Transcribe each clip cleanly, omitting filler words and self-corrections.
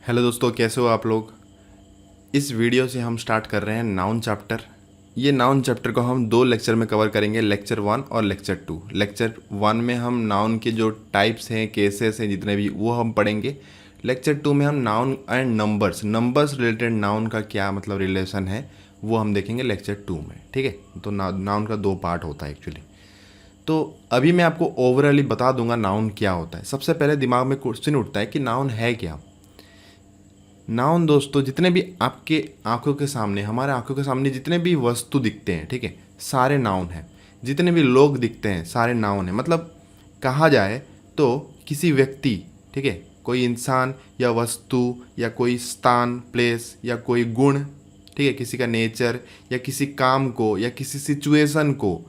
Hello दोस्तों, कैसे हो आप लोग। इस वीडियो से हम स्टार्ट कर रहे हैं नाउन चैप्टर। ये नाउन चैप्टर को हम 2 लेक्चर में कवर करेंगे, लेक्चर 1 और लेक्चर 2। लेक्चर 1 में हम नाउन के जो टाइप्स हैं, केसेस हैं, जितने भी वो हम पढ़ेंगे। लेक्चर 2 में हम noun and numbers related noun का क्या मतलब रिलेशन है वो हम देखेंगे लेक्चर 2 में। ठीक है, तो नाउन का 2 पार्ट होता है एक्चुअली। तो अभी मैं आपको ओवरऑली बता दूंगा नाउन क्या होता है। सबसे पहले दिमाग में क्वेश्चन उठता है कि नाउन है क्या। नाउन दोस्तों, जितने भी आपके आंखों के सामने, हमारे आंखों के सामने जितने भी वस्तु दिखते हैं, ठीक है, सारे नाउन हैं। जितने भी लोग दिखते हैं सारे नाउन हैं। मतलब कहा जाए तो किसी व्यक्ति, ठीक है, कोई इंसान या वस्तु या कोई स्थान, प्लेस या कोई गुण, ठीक है, किसी का नेचर या किसी काम को या किसी सिचुएशन को,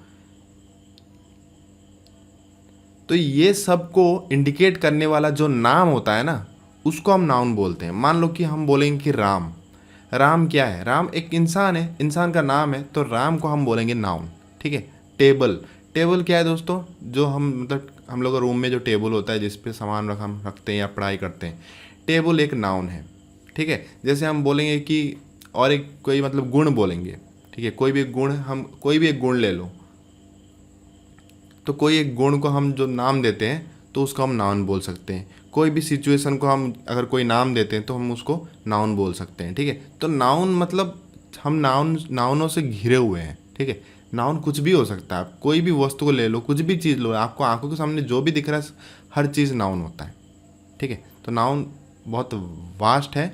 तो ये सब को इंडिकेट करने वाला जो नाम होता है ना, उसको हम नाउन बोलते हैं। मान लो कि हम बोलेंगे कि राम। राम क्या है? राम एक इंसान है, इंसान का नाम है, तो राम को हम बोलेंगे नाउन। ठीक है। टेबल, टेबल क्या है दोस्तों? जो हम मतलब हम लोग का रूम में जो टेबल होता है जिस पे सामान हम रखते हैं या पढ़ाई करते हैं, टेबल एक नाउन है। ठीक है। जैसे हम बोलेंगे कि और एक कोई मतलब गुण बोलेंगे, ठीक है, कोई भी गुण, हम कोई भी एक गुण ले लो, तो कोई एक गुण को हम जो नाम देते हैं तो उसको हम नाउन बोल सकते हैं। कोई भी सिचुएशन को हम अगर कोई नाम देते हैं तो हम उसको नाउन बोल सकते हैं। ठीक है। तो नाउन मतलब हम नाउनों से घिरे हुए हैं। ठीक है। नाउन कुछ भी हो सकता है। आप कोई भी वस्तु को ले लो, कुछ भी चीज़ लो, आपको आंखों के सामने जो भी दिख रहा है हर चीज़ नाउन होता है। ठीक है। तो नाउन बहुत वास्ट है।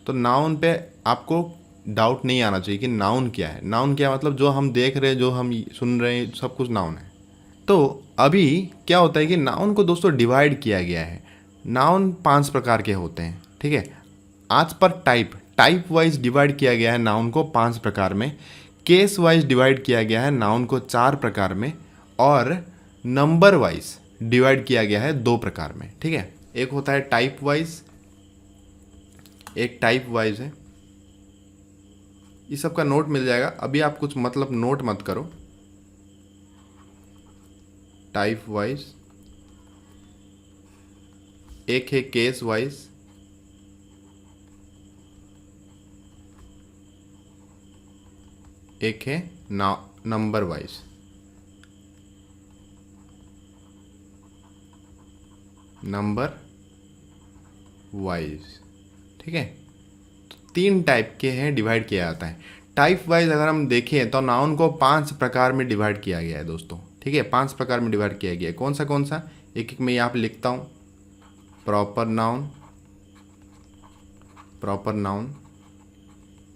तो नाउन पे आपको डाउट नहीं आना चाहिए कि नाउन क्या है। नाउन क्या मतलब जो हम देख रहे हैं, जो हम सुन रहे हैं, सब कुछ नाउन है। तो अभी क्या होता है कि नाउन को दोस्तों डिवाइड किया गया है। नाउन 5 प्रकार के होते हैं। ठीक है। आज पर टाइप वाइज डिवाइड किया गया है नाउन को 5 प्रकार में। केस वाइज डिवाइड किया गया है नाउन को 4 प्रकार में। और नंबर वाइज डिवाइड किया गया है 2 प्रकार में। ठीक है। एक होता है टाइप वाइज, एक टाइप वाइज है। इस सब का नोट मिल जाएगा। अभी आप कुछ मतलब नोट मत करो। टाइप वाइज, एक है केस वाइज, एक है नंबर वाइज। नंबर वाइज, ठीक है। तो 3 टाइप के हैं, डिवाइड किया जाता है। टाइप वाइज अगर हम देखें तो नाउन को 5 प्रकार में डिवाइड किया गया है दोस्तों। ठीक है। 5 प्रकार में डिवाइड किया गया है। कौन सा एक एक मैं यहाँ पे लिखता हूँ। प्रॉपर नाउन, प्रॉपर नाउन,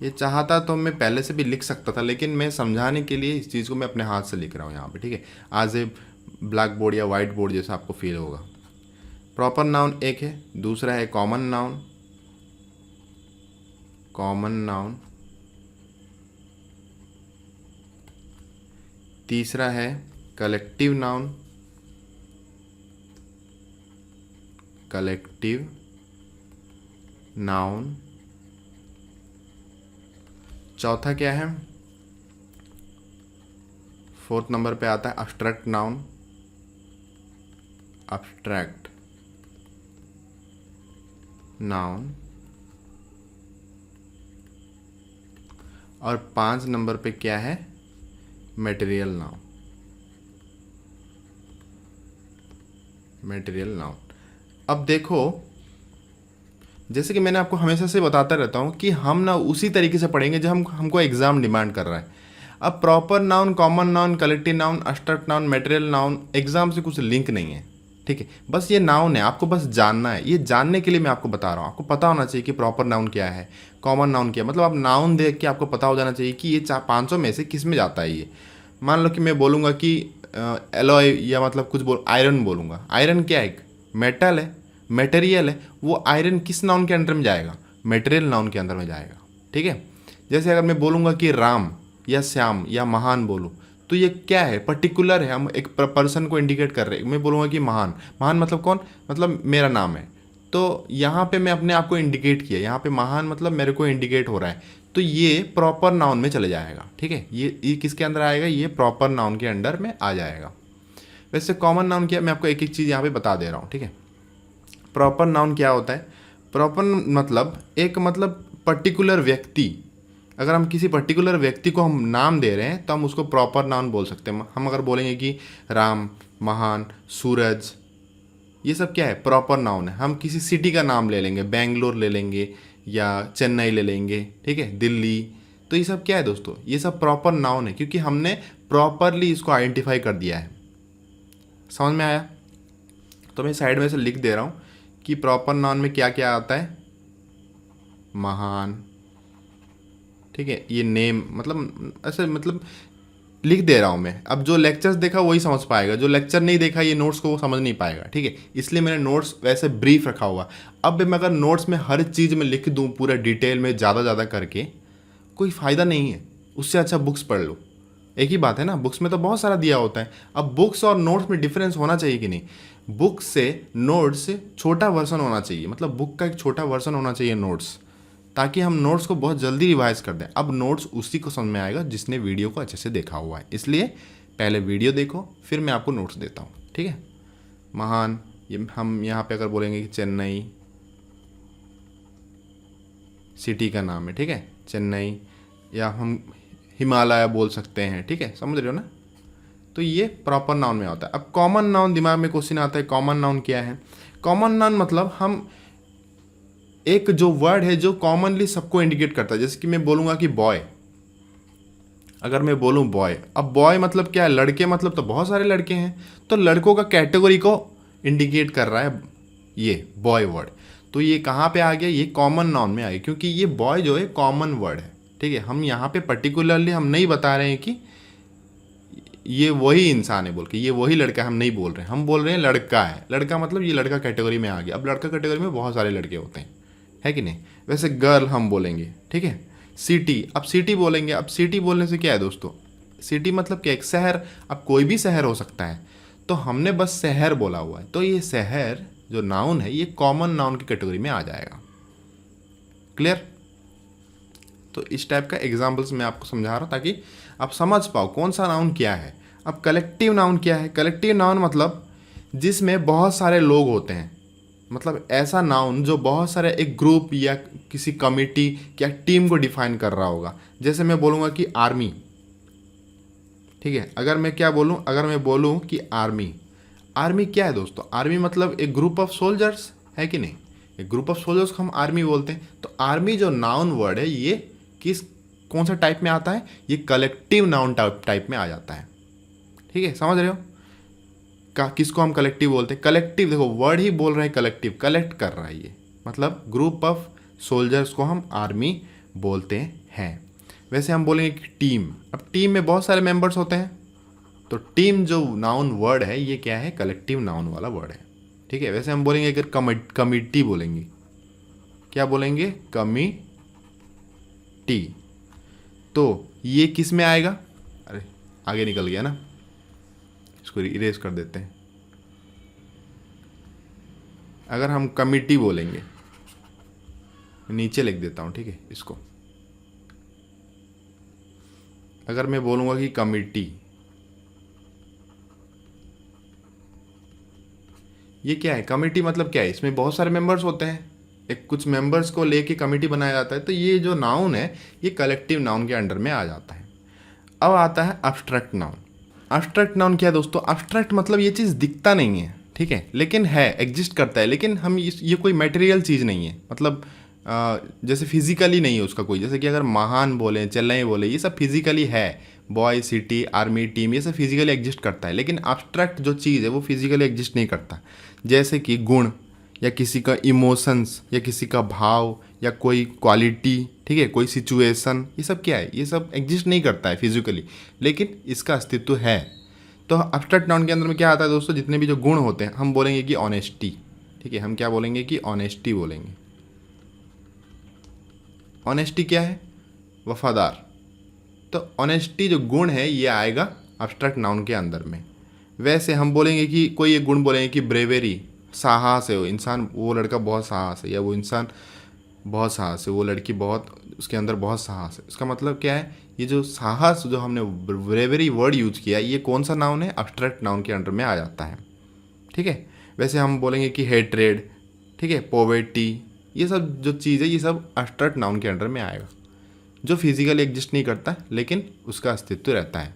ये चाहता तो मैं पहले से भी लिख सकता था, लेकिन मैं समझाने के लिए इस चीज़ को मैं अपने हाथ से लिख रहा हूँ यहाँ पे। ठीक है। आज ए ब्लैक बोर्ड या वाइट बोर्ड जैसा आपको फील होगा। प्रॉपर नाउन एक है। दूसरा है कॉमन नाउन, कॉमन नाउन। तीसरा है कलेक्टिव नाउन, कलेक्टिव नाउन। चौथा क्या है? 4th नंबर पे आता है अब्स्ट्रैक्ट नाउन, अब्स्ट्रैक्ट नाउन। और 5 नंबर पे क्या है? Material noun, material noun. अब देखो, जैसे कि मैंने आपको हमेशा से बताता रहता हूँ कि हम ना उसी तरीके से पढ़ेंगे जो हमको एग्जाम डिमांड कर रहा है। अब proper noun, common noun, collective noun, abstract noun, material noun exam से कुछ लिंक नहीं है। ठीक है। बस ये नाउन है, आपको बस जानना है। ये जानने के लिए मैं आपको बता रहा हूँ। आपको पता होना चाहिए कि प्रॉपर नाउन क्या है, कॉमन नाउन क्या है। मतलब आप नाउन देख के आपको पता हो जाना चाहिए कि ये 500 में से किस में जाता है ये। मान लो कि मैं बोलूँगा कि एलॉय या मतलब कुछ आयरन बोलूँगा। आयरन क्या है? मेटल है, मटेरियल है। वो आयरन किस नाउन के अंडर में जाएगा? मटेरियल नाउन के अंदर में जाएगा। ठीक है। जैसे अगर मैं बोलूँगा कि राम या श्याम या महान बोलूँ, तो ये क्या है? पर्टिकुलर है, हम एक पर्सन को इंडिकेट कर रहे हैं। मैं बोलूँगा कि महान, महान मतलब कौन? मतलब मेरा नाम है। तो यहाँ पे मैं अपने आप को इंडिकेट किया, यहाँ पे महान मतलब मेरे को इंडिकेट हो रहा है, तो ये प्रॉपर नाउन में चले जाएगा। ठीक है। ये किसके अंदर आएगा? ये प्रॉपर नाउन के अंडर में आ जाएगा। वैसे कॉमन नाउन क्या है, मैं आपको एक एक चीज़ यहाँ पे बता दे रहा हूँ। ठीक है। प्रॉपर नाउन क्या होता है? प्रॉपर मतलब एक मतलब पर्टिकुलर व्यक्ति, अगर हम किसी पर्टिकुलर व्यक्ति को हम नाम दे रहे हैं तो हम उसको प्रॉपर नाउन बोल सकते हैं। हम अगर बोलेंगे कि राम, महान, सूरज, ये सब क्या है? प्रॉपर नाउन है। हम किसी सिटी का नाम ले लेंगे, बेंगलोर ले लेंगे या चेन्नई ले लेंगे, ठीक है, दिल्ली, तो ये सब क्या है दोस्तों? ये सब प्रॉपर नाउन है, क्योंकि हमने प्रॉपरली इसको आइडेंटिफाई कर दिया है। समझ में आया? तो मैं साइड में से लिख दे रहा हूँ कि प्रॉपर नाउन में क्या क्या आता है। महान, ठीक है, ये नेम, मतलब ऐसे मतलब लिख दे रहा हूँ मैं। अब जो लेक्चर्स देखा वही समझ पाएगा, जो लेक्चर नहीं देखा ये नोट्स को वो समझ नहीं पाएगा, ठीक है, इसलिए मैंने नोट्स वैसे ब्रीफ रखा हुआ। अब मैं अगर नोट्स में हर चीज़ में लिख दूँ पूरा डिटेल में ज़्यादा करके, कोई फ़ायदा नहीं है। उससे अच्छा बुक्स पढ़ लो। एक ही बात है ना, बुक्स में तो बहुत सारा दिया होता है। अब बुक्स और नोट्स में डिफरेंस होना चाहिए कि नहीं? बुक्स से नोट्स से छोटा वर्जन होना चाहिए, मतलब बुक का एक छोटा वर्जन होना चाहिए नोट्स, ताकि हम नोट्स को बहुत जल्दी रिवाइज कर दें। अब नोट्स उसी को समझ में आएगा जिसने वीडियो को अच्छे से देखा हुआ है, इसलिए पहले वीडियो देखो फिर मैं आपको नोट्स देता हूँ, ठीक है। महान, ये हम यहाँ पे अगर बोलेंगे कि चेन्नई सिटी का नाम है, ठीक है, चेन्नई, या हम हिमालय बोल सकते हैं, ठीक है, समझ रहे हो ना। तो ये प्रॉपर नाउन में होता है। अब कॉमन नाउन, दिमाग में क्वेश्चन आता है, कॉमन नाउन क्या है? कॉमन नाउन मतलब हम एक जो वर्ड है जो कॉमनली सबको इंडिकेट करता है। जैसे कि मैं बोलूँगा कि बॉय, अगर मैं बोलूँ बॉय, अब बॉय मतलब क्या है? लड़के, मतलब तो बहुत सारे लड़के हैं, तो लड़कों का कैटेगरी को इंडिकेट कर रहा है ये बॉय वर्ड। तो ये कहाँ पे आ गया? ये कॉमन नाउन में आ गया, क्योंकि ये बॉय जो है कॉमन वर्ड है, ठीक है। हम यहाँ पे पर्टिकुलरली हम नहीं बता रहे हैं कि ये वही इंसान है बोल के, ये वही लड़का, हम नहीं बोल रहे हैं, हम बोल रहे हैं लड़का है। लड़का मतलब ये लड़का कैटेगरी में आ गया। अब लड़का कैटेगरी में बहुत सारे लड़के होते हैं, है कि नहीं? वैसे गर्ल हम बोलेंगे, ठीक है। सिटी, अब सिटी बोलेंगे। अब सिटी बोलने से क्या है दोस्तों? सिटी मतलब क्या? एक शहर। अब कोई भी शहर हो सकता है, तो हमने बस शहर बोला हुआ है, तो ये शहर जो नाउन है ये कॉमन नाउन की कैटेगरी में आ जाएगा। क्लियर? तो इस टाइप का एग्जाम्पल्स मैं आपको समझा रहा हूँ ताकि आप समझ पाओ कौन सा नाउन क्या है। अब कलेक्टिव नाउन क्या है? कलेक्टिव नाउन मतलब जिसमें बहुत सारे लोग होते हैं, मतलब ऐसा नाउन जो बहुत सारे एक ग्रुप या किसी कमिटी या टीम को डिफाइन कर रहा होगा। जैसे मैं बोलूँगा कि आर्मी, ठीक है, अगर मैं क्या बोलूँ, अगर मैं बोलूँ कि आर्मी, आर्मी क्या है दोस्तों? आर्मी मतलब एक ग्रुप ऑफ सोल्जर्स, है कि नहीं? एक ग्रुप ऑफ सोल्जर्स को हम आर्मी बोलते हैं। तो आर्मी जो नाउन वर्ड है ये किस कौन सा टाइप में आता है? ये कलेक्टिव नाउन टाइप में आ जाता है, ठीक है, समझ रहे हो? किसको हम कलेक्टिव बोलते हैं? कलेक्टिव, देखो वर्ड ही बोल रहे हैं कलेक्टिव, कलेक्ट कर रहा है ये, मतलब ग्रुप ऑफ सोल्जर्स को हम आर्मी बोलते हैं। वैसे हम बोलेंगे कि टीम, अब टीम में बहुत सारे मेंबर्स होते हैं, तो टीम जो नाउन वर्ड है ये क्या है? कलेक्टिव नाउन वाला वर्ड है, ठीक है। वैसे हम बोलेंगे अगर कमिटी बोलेंगे, क्या बोलेंगे? कमिटी, तो ये किस में आएगा? अरे आगे निकल गया ना, इसको इरेज कर देते हैं। अगर हम कमिटी बोलेंगे, नीचे लिख देता हूँ, ठीक है, इसको। अगर मैं बोलूँगा कि कमिटी, ये क्या है? कमिटी मतलब क्या है? इसमें बहुत सारे मेंबर्स होते हैं, एक कुछ मेंबर्स को लेके कमिटी बनाया जाता है। तो ये जो नाउन है ये कलेक्टिव नाउन के अंडर में आ जाता है। अब आता है एब्स्ट्रैक्ट नाउन। एब्स्ट्रैक्ट नाउन क्या है दोस्तों? एब्स्ट्रैक्ट मतलब ये चीज़ दिखता नहीं है, ठीक है, लेकिन है, एग्जिस्ट करता है, लेकिन हम ये कोई मटेरियल चीज़ नहीं है, मतलब जैसे फिजिकली नहीं है उसका कोई। जैसे कि अगर महान बोले, चेन्नई बोले, ये सब फिजिकली है, बॉय, सिटी, आर्मी, टीम, ये सब फिजिकली एग्जिस्ट करता है, लेकिन एब्स्ट्रैक्ट जो चीज़ है वो फिजिकली एग्जिस्ट नहीं करता। जैसे कि गुण, या किसी का इमोशंस, या किसी का भाव, या कोई क्वालिटी, ठीक है, कोई सिचुएशन, ये सब क्या है? ये सब एग्जिस्ट नहीं करता है फिजिकली, लेकिन इसका अस्तित्व है। तो एब्स्ट्रैक्ट नाउन के अंदर में क्या आता है दोस्तों? जितने भी जो गुण होते हैं, हम बोलेंगे कि ऑनेस्टी, ठीक है, हम क्या बोलेंगे कि ऑनेस्टी बोलेंगे। ऑनेस्टी क्या है? वफादार। तो ऑनेस्टी जो गुण है ये आएगा एब्स्ट्रैक्ट नाउन के अंदर में। वैसे हम बोलेंगे कि कोई एक गुण बोलेंगे कि ब्रेवेरी, साहस है, वो इंसान, वो लड़का बहुत साहस है, या वो इंसान बहुत साहस है, वो लड़की बहुत, उसके अंदर बहुत साहस है। इसका मतलब क्या है? ये जो साहस, जो हमने ब्रेवेरी वर्ड यूज किया, ये कौन सा नाउन है? एब्स्ट्रैक्ट नाउन के अंडर में आ जाता है, ठीक है। वैसे हम बोलेंगे कि हेट्रेड, ठीक है, पॉवर्टी, ये सब जो चीज़ है ये सब एब्स्ट्रैक्ट नाउन के अंडर में आएगा, जो फिजिकली एग्जिस्ट नहीं करता लेकिन उसका अस्तित्व रहता है।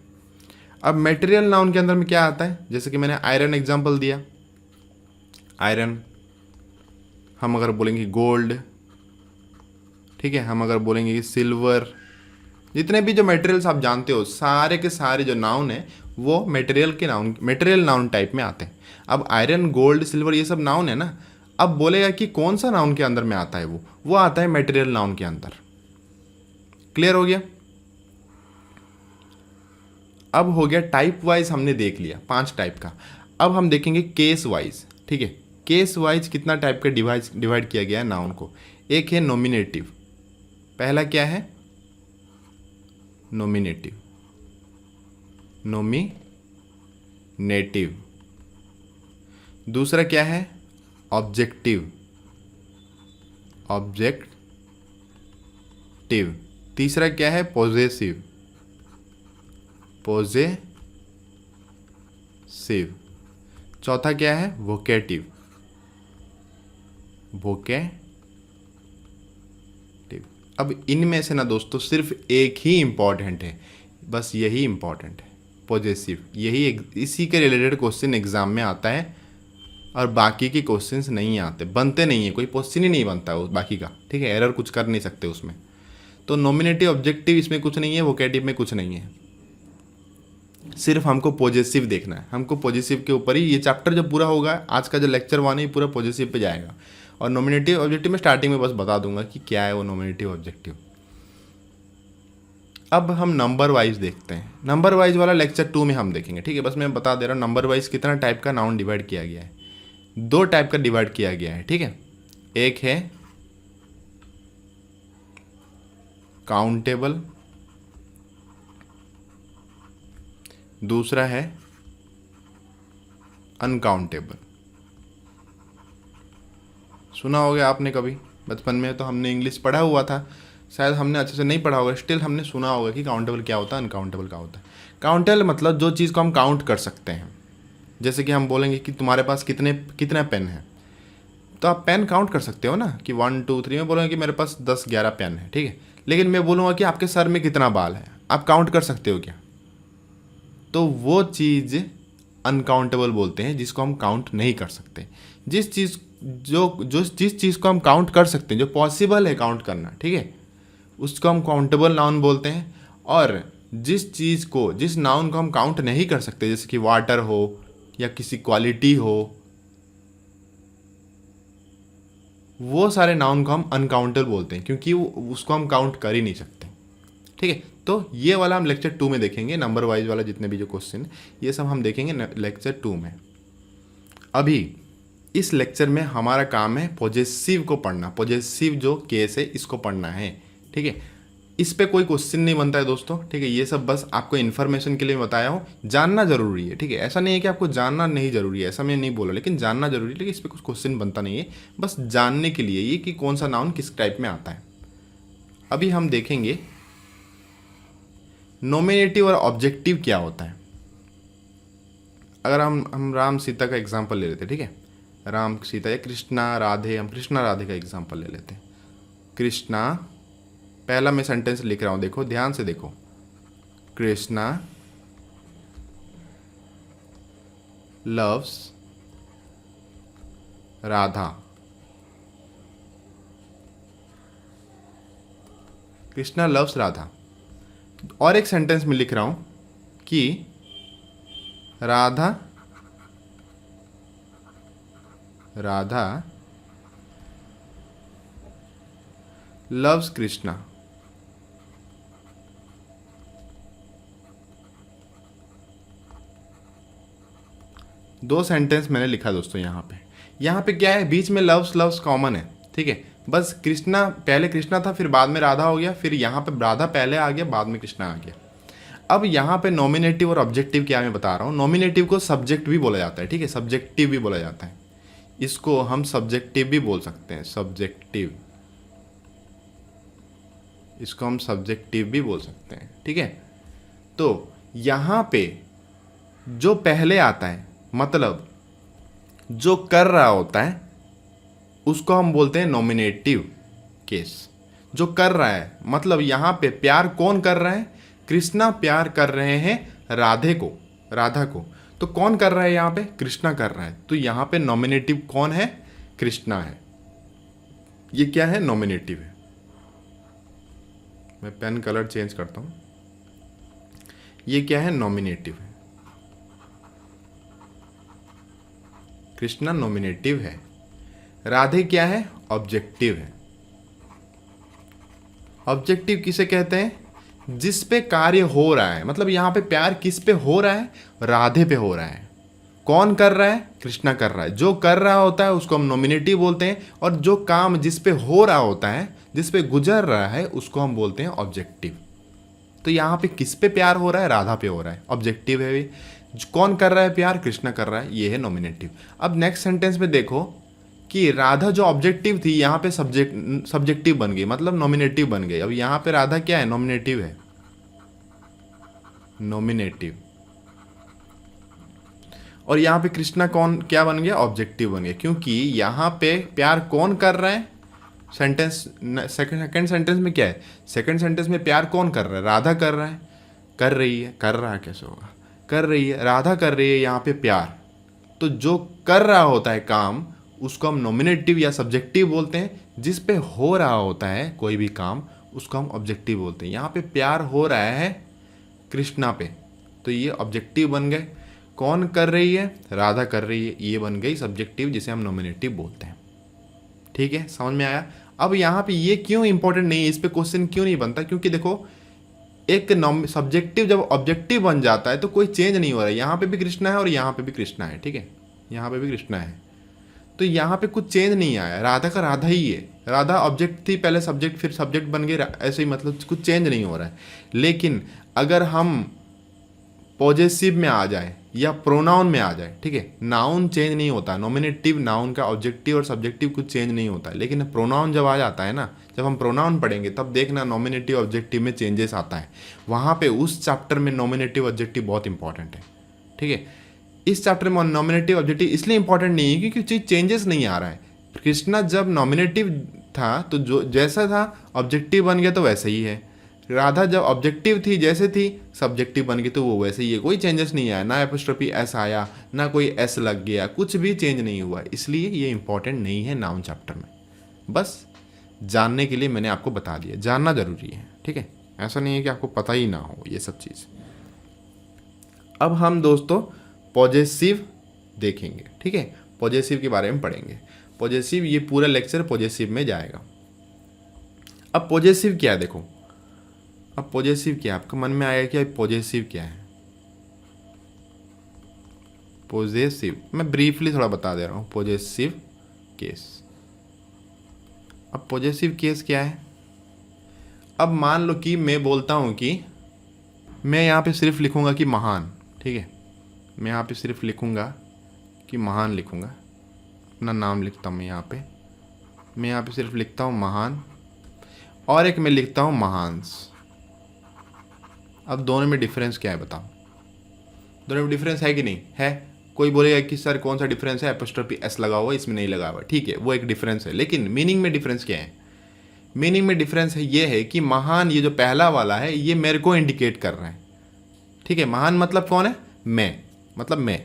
अब मटेरियल नाउन के अंदर में क्या आता है, जैसे कि मैंने आयरन एग्जांपल दिया, आयरन, हम अगर बोलेंगे गोल्ड, ठीक है, हम अगर बोलेंगे कि सिल्वर, जितने भी जो मटेरियल्स आप जानते हो सारे के सारे जो नाउन है वो मटेरियल नाउन टाइप में आते हैं। अब आयरन, गोल्ड, सिल्वर ये सब नाउन है ना, अब बोलेगा कि कौन सा नाउन के अंदर में आता है, वो आता है मटेरियल नाउन के अंदर। क्लियर हो गया? अब हो गया टाइप वाइज, हमने देख लिया 5 टाइप का। अब हम देखेंगे केस वाइज, ठीक है, केस वाइज कितना टाइप का डिवाइड किया गया है नाउन को। एक है नॉमिनेटिव, पहला क्या है, नॉमिनेटिव, नॉमिनेटिव। दूसरा क्या है, ऑब्जेक्टिव, ऑब्जेक्टिव। तीसरा क्या है, पॉजेसिव, पॉजेसिव। चौथा क्या है, वोकेटिव, वोकेटिव। अब इनमें से ना दोस्तों सिर्फ एक ही इंपॉर्टेंट है, बस यही इंपॉर्टेंट है, पॉजेसिव। यही इसी के रिलेटेड क्वेश्चन एग्जाम में आता है और बाकी के क्वेश्चंस नहीं आते, बनते नहीं है, कोई क्वेश्चन ही नहीं बनता है बाकी का, ठीक है, एरर कुछ कर नहीं सकते उसमें। तो नॉमिनेटिव, ऑब्जेक्टिव इसमें कुछ नहीं है, वोकेटिव में कुछ नहीं है, सिर्फ हमको पॉजेसिव देखना है। हमको पॉजेसिव के ऊपर ही ये चैप्टर जब पूरा होगा, आज का जो लेक्चर 1 है पूरा पॉजेसिव पे जाएगा। और नॉमिनेटिव ऑब्जेक्टिव में स्टार्टिंग में बस बता दूंगा कि क्या है वो नॉमिनेटिव ऑब्जेक्टिव। अब हम नंबर वाइज देखते हैं, नंबर वाइज वाला लेक्चर 2 में हम देखेंगे, ठीक है। बस मैं बता दे रहा हूँ नंबर वाइज कितना टाइप का नाउन डिवाइड किया गया है। 2 टाइप का डिवाइड किया गया है, ठीक है। एक है काउंटेबल, दूसरा है अनकाउंटेबल। सुना होगा आपने कभी, बचपन में तो हमने इंग्लिश पढ़ा हुआ था, शायद हमने अच्छे से नहीं पढ़ा होगा, स्टिल हमने सुना होगा कि काउंटेबल क्या होता है, अनकाउंटेबल क्या होता है। काउंटेबल मतलब जो चीज़ को हम काउंट कर सकते हैं। जैसे कि हम बोलेंगे कि तुम्हारे पास कितने पेन है, तो आप पेन काउंट कर सकते हो ना, कि 1 2 3। मैं बोलूँगा कि मेरे पास 10-11 पेन है, ठीक है। लेकिन मैं बोलूँगा कि आपके सर में कितना बाल है, आप काउंट कर सकते हो क्या? तो वो चीज़ अनकाउंटेबल बोलते हैं, जिसको हम काउंट नहीं कर सकते। जिस चीज़ को हम काउंट कर सकते हैं, जो पॉसिबल है काउंट करना, ठीक है, उसको हम काउंटेबल नाउन बोलते हैं। और जिस नाउन को हम काउंट नहीं कर सकते, जैसे कि वाटर हो या किसी क्वालिटी हो, वो सारे नाउन को हम अनकाउंटेबल बोलते हैं, क्योंकि उसको हम काउंट कर ही नहीं सकते, ठीक है। तो ये वाला हम लेक्चर 2 में देखेंगे, नंबर वाइज वाला जितने भी जो क्वेश्चन ये सब हम देखेंगे लेक्चर 2 में। अभी इस लेक्चर में हमारा काम है पॉजेसिव को पढ़ना, पॉजेसिव जो केस है इसको पढ़ना है, ठीक है। इस पे कोई क्वेश्चन नहीं बनता है दोस्तों, ठीक है। ये सब बस आपको इन्फॉर्मेशन के लिए बताया हूँ, जानना जरूरी है, ठीक है। ऐसा नहीं है कि आपको जानना नहीं जरूरी है, ऐसा मैं नहीं बोला, लेकिन जानना जरूरी है। लेकिन इस पर कुछ क्वेश्चन बनता नहीं है, बस जानने के लिए ये कि कौन सा नाउन किस टाइप में आता है। अभी हम देखेंगे नॉमिनेटिव और ऑब्जेक्टिव क्या होता है। अगर हम राम सीता का एग्जाम्पल ले लेते हैं, ठीक है, राम सीता या कृष्णा राधे, हम कृष्णा राधे का एग्जाम्पल ले लेते हैं। कृष्णा, पहला मैं सेंटेंस लिख रहा हूं, देखो ध्यान से देखो। Krishna loves Radha, Krishna loves Radha. और एक सेंटेंस में लिख रहा हूं कि राधा लव्स कृष्णा। दो सेंटेंस मैंने लिखा दोस्तों। यहाँ पे क्या है, बीच में लव्स कॉमन है, ठीक है। बस कृष्णा, पहले कृष्णा था, फिर बाद में राधा हो गया, फिर यहाँ पे राधा पहले आ गया, बाद में कृष्णा आ गया। अब यहाँ पे नॉमिनेटिव और ऑब्जेक्टिव क्या मैं बता रहा हूँ। नॉमिनेटिव को सब्जेक्ट भी बोला जाता है, ठीक है, सब्जेक्टिव भी बोला जाता है। इसको हम सब्जेक्टिव भी बोल सकते हैं, सब्जेक्टिव, इसको हम सब्जेक्टिव भी बोल सकते हैं, ठीक है। तो यहाँ पे जो पहले आता है, मतलब जो कर रहा होता है, उसको हम बोलते हैं नॉमिनेटिव केस। जो कर रहा है, मतलब यहाँ पे प्यार कौन कर रहा है? कृष्णा प्यार कर रहे हैं राधा को। तो कौन कर रहा है यहाँ पे? कृष्णा कर रहा है। तो यहाँ पे नॉमिनेटिव कौन है? कृष्णा है। ये क्या है? नॉमिनेटिव है। मैं पेन कलर चेंज करता हूँ। ये क्या है? नॉमिनेटिव है। कृष्णा नॉमिनेटिव है। राधे क्या है? ऑब्जेक्टिव है। ऑब्जेक्टिव किसे कहते हैं? जिस पे कार्य हो रहा है, मतलब यहाँ पे प्यार किस पे हो रहा है? राधे पे हो रहा है। कौन कर रहा है? कृष्णा कर रहा है। जो कर रहा होता है उसको हम नॉमिनेटिव बोलते हैं, और जो काम जिस पे हो रहा होता है, जिस पे गुजर रहा है, उसको हम बोलते हैं ऑब्जेक्टिव। तो यहाँ पे किस पे प्यार हो रहा है? राधा पे हो रहा है, ऑब्जेक्टिव है। कौन कर रहा है प्यार? कृष्णा कर रहा है, ये है नॉमिनेटिव। अब नेक्स्ट सेंटेंस में देखो कि राधा जो ऑब्जेक्टिव थी यहाँ पे सब्जेक्टिव बन गई, मतलब नॉमिनेटिव बन गई। अब यहाँ पे राधा क्या है? नॉमिनेटिव है, नॉमिनेटिव। और यहाँ पे कृष्णा कौन क्या बन गया? ऑब्जेक्टिव बन गया, क्योंकि यहाँ पे प्यार कौन कर रहा है? सेंटेंस सेकंड सेंटेंस में क्या है? सेकंड सेंटेंस में प्यार कौन कर रहा है? राधा कर रहा है, कर रही है, कर रहा है कैसे होगा? कर रही है, राधा कर रही है यहाँ पे प्यार। तो जो कर रहा होता है काम, उसको हम नॉमिनेटिव या सब्जेक्टिव बोलते हैं। जिस पे हो रहा होता है कोई भी काम, उसको हम ऑब्जेक्टिव बोलते हैं। यहाँ पे प्यार हो रहा है कृष्णा पे, तो ये ऑब्जेक्टिव बन गए। कौन कर रही है? राधा कर रही है, ये बन गई सब्जेक्टिव, जिसे हम नॉमिनेटिव बोलते हैं। ठीक है, समझ में आया? अब यहाँ पे ये क्यों इंपॉर्टेंट नहीं है, इस पे क्वेश्चन क्यों नहीं बनता? क्योंकि देखो, एक सब्जेक्टिव जब ऑब्जेक्टिव बन जाता है तो कोई चेंज नहीं हो रहा है। यहाँ पे भी कृष्णा है और यहाँ पे भी कृष्णा है, ठीक है, यहाँ पे भी कृष्णा है, तो यहाँ पे कुछ चेंज नहीं आया। राधा का राधा ही है। राधा ऑब्जेक्ट थी, पहले सब्जेक्ट, फिर सब्जेक्ट बन गए, ऐसे ही, मतलब कुछ चेंज नहीं हो रहा है। लेकिन अगर हम पॉजेसिव में आ जाए या प्रोनाउन में आ जाए, ठीक है, नाउन चेंज नहीं होता। नॉमिनेटिव नाउन का ऑब्जेक्टिव और सब्जेक्टिव कुछ चेंज नहीं होता है, लेकिन प्रोनाउन जब आ जाता है ना, जब हम प्रोनाउन पढ़ेंगे तब देखना नॉमिनेटिव ऑब्जेक्टिव में चेंजेस आता है। वहाँ पे उस चैप्टर में नॉमिनेटिव ऑब्जेक्टिव बहुत इंपॉर्टेंट है, ठीक है। इस चैप्टर में नॉमिनेटिव ऑब्जेक्टिव इसलिए इंपॉर्टेंट नहीं है क्योंकि चीज चेंजेस नहीं आ रहा है। कृष्णा जब नॉमिनेटिव था तो जो जैसा था ऑब्जेक्टिव बन गया तो वैसे ही है। राधा जब ऑब्जेक्टिव थी, जैसे थी, सब्जेक्टिव बन गई तो वो वैसे ही है। कोई चेंजेस नहीं आया, ना एपोस्ट्रोफी एस आया, ना कोई एस लग गया, कुछ भी चेंज नहीं हुआ। इसलिए ये इंपॉर्टेंट नहीं है नाउन चैप्टर में। बस जानने के लिए मैंने आपको बता दिया, जानना जरूरी है, ठीक है। ऐसा नहीं है कि आपको पता ही ना हो ये सब चीज़। अब हम दोस्तों पॉजेसिव देखेंगे, ठीक है, पॉजेसिव के बारे में पढ़ेंगे। पॉजेसिव, ये पूरा लेक्चर पॉजेसिव में जाएगा। अब पॉजेसिव क्या है देखो, अब पॉजेसिव क्या है, आपके मन में आएगा कि पॉजेसिव क्या है। पॉजेसिव मैं ब्रीफली थोड़ा बता दे रहा हूँ। पॉजेसिव केस, अब पॉजेसिव केस क्या है। अब मान लो कि मैं बोलता हूँ कि मैं यहाँ पे सिर्फ लिखूँगा कि महान, ठीक है, मैं यहाँ पे सिर्फ लिखूँगा कि महान, लिखूँगा अपना नाम लिखता हूँ मैं यहाँ पे सिर्फ लिखता हूँ महान, और एक मैं लिखता हूँ महांस। अब दोनों में डिफरेंस क्या है बताओ? दोनों में डिफरेंस है कि नहीं है? कोई बोलेगा कि सर कौन सा डिफरेंस है, एपोस्ट्रोफी एस लगा हुआ, इसमें नहीं लगा हुआ, ठीक है, वो एक डिफरेंस है। लेकिन मीनिंग में डिफरेंस क्या है? मीनिंग में डिफरेंस है ये है कि महान, ये जो पहला वाला है, ये मेरे को इंडिकेट कर रहा है, ठीक है। महान मतलब कौन है? मैं, मतलब मैं।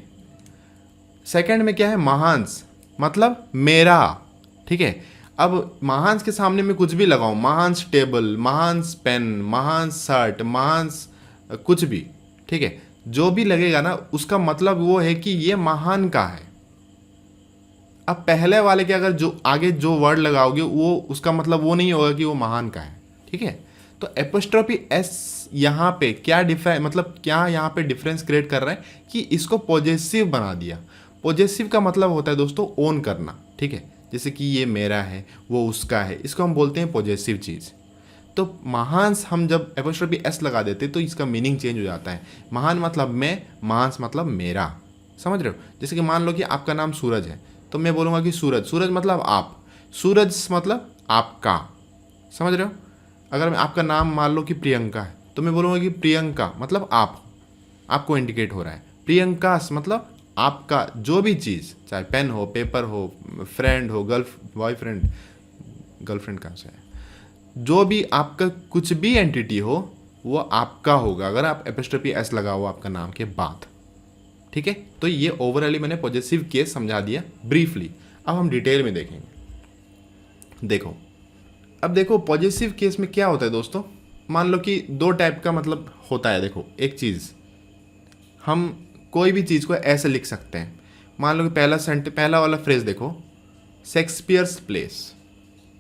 सेकंड में क्या है? महांस मतलब मेरा, ठीक है। अब महांस के सामने में कुछ भी लगाऊं, महांस टेबल, महांस पेन, महांस शर्ट, महांस कुछ भी, ठीक है, जो भी लगेगा ना, उसका मतलब वो है कि ये महान का है। अब पहले वाले के अगर जो आगे जो वर्ड लगाओगे, वो उसका मतलब वो नहीं होगा कि वो महान का है, ठीक है। तो एपोस्ट्रोफी एस यहाँ पे क्या मतलब क्या यहाँ पे डिफरेंस क्रिएट कर रहा है कि इसको पॉजेसिव बना दिया। पॉजेसिव का मतलब होता है दोस्तों ओन करना, ठीक है। जैसे कि ये मेरा है, वो उसका है, इसको हम बोलते हैं पॉजेसिव चीज़। तो महांस हम जब एपोस्ट्रोफी एस लगा देते तो इसका मीनिंग चेंज हो जाता है। महान मतलब मैं, महांस मतलब मेरा, समझ रहे हो। जैसे कि मान लो कि आपका नाम सूरज है, तो मैं बोलूँगा कि सूरज, सूरज मतलब आप, सूरज मतलब आपका, समझ रहे हो। अगर मैं आपका नाम मान लो कि प्रियंका है, तो मैं बोलूँगा कि प्रियंका मतलब आप, आपको इंडिकेट हो रहा है। प्रियंकास मतलब आपका जो भी चीज़, चाहे पेन हो, पेपर हो, फ्रेंड हो, बॉयफ्रेंड, गर्लफ्रेंड कहाँ से है, जो भी आपका कुछ भी एंटिटी हो वो आपका होगा अगर आप एपिस्ट्रोफी एस लगा हो आपका नाम के बाद। ठीक है, तो ये ओवरऑली मैंने पॉजिटिव केस समझा दिया ब्रीफली। अब हम डिटेल में देखेंगे। देखो, अब देखो पॉजिटिव केस में क्या होता है दोस्तों, मान लो कि दो टाइप का मतलब होता है। देखो एक चीज़, हम कोई भी चीज़ को ऐसे लिख सकते हैं। मान लो कि पहला वाला फ्रेज देखो, शेक्सपियर्स प्लेस।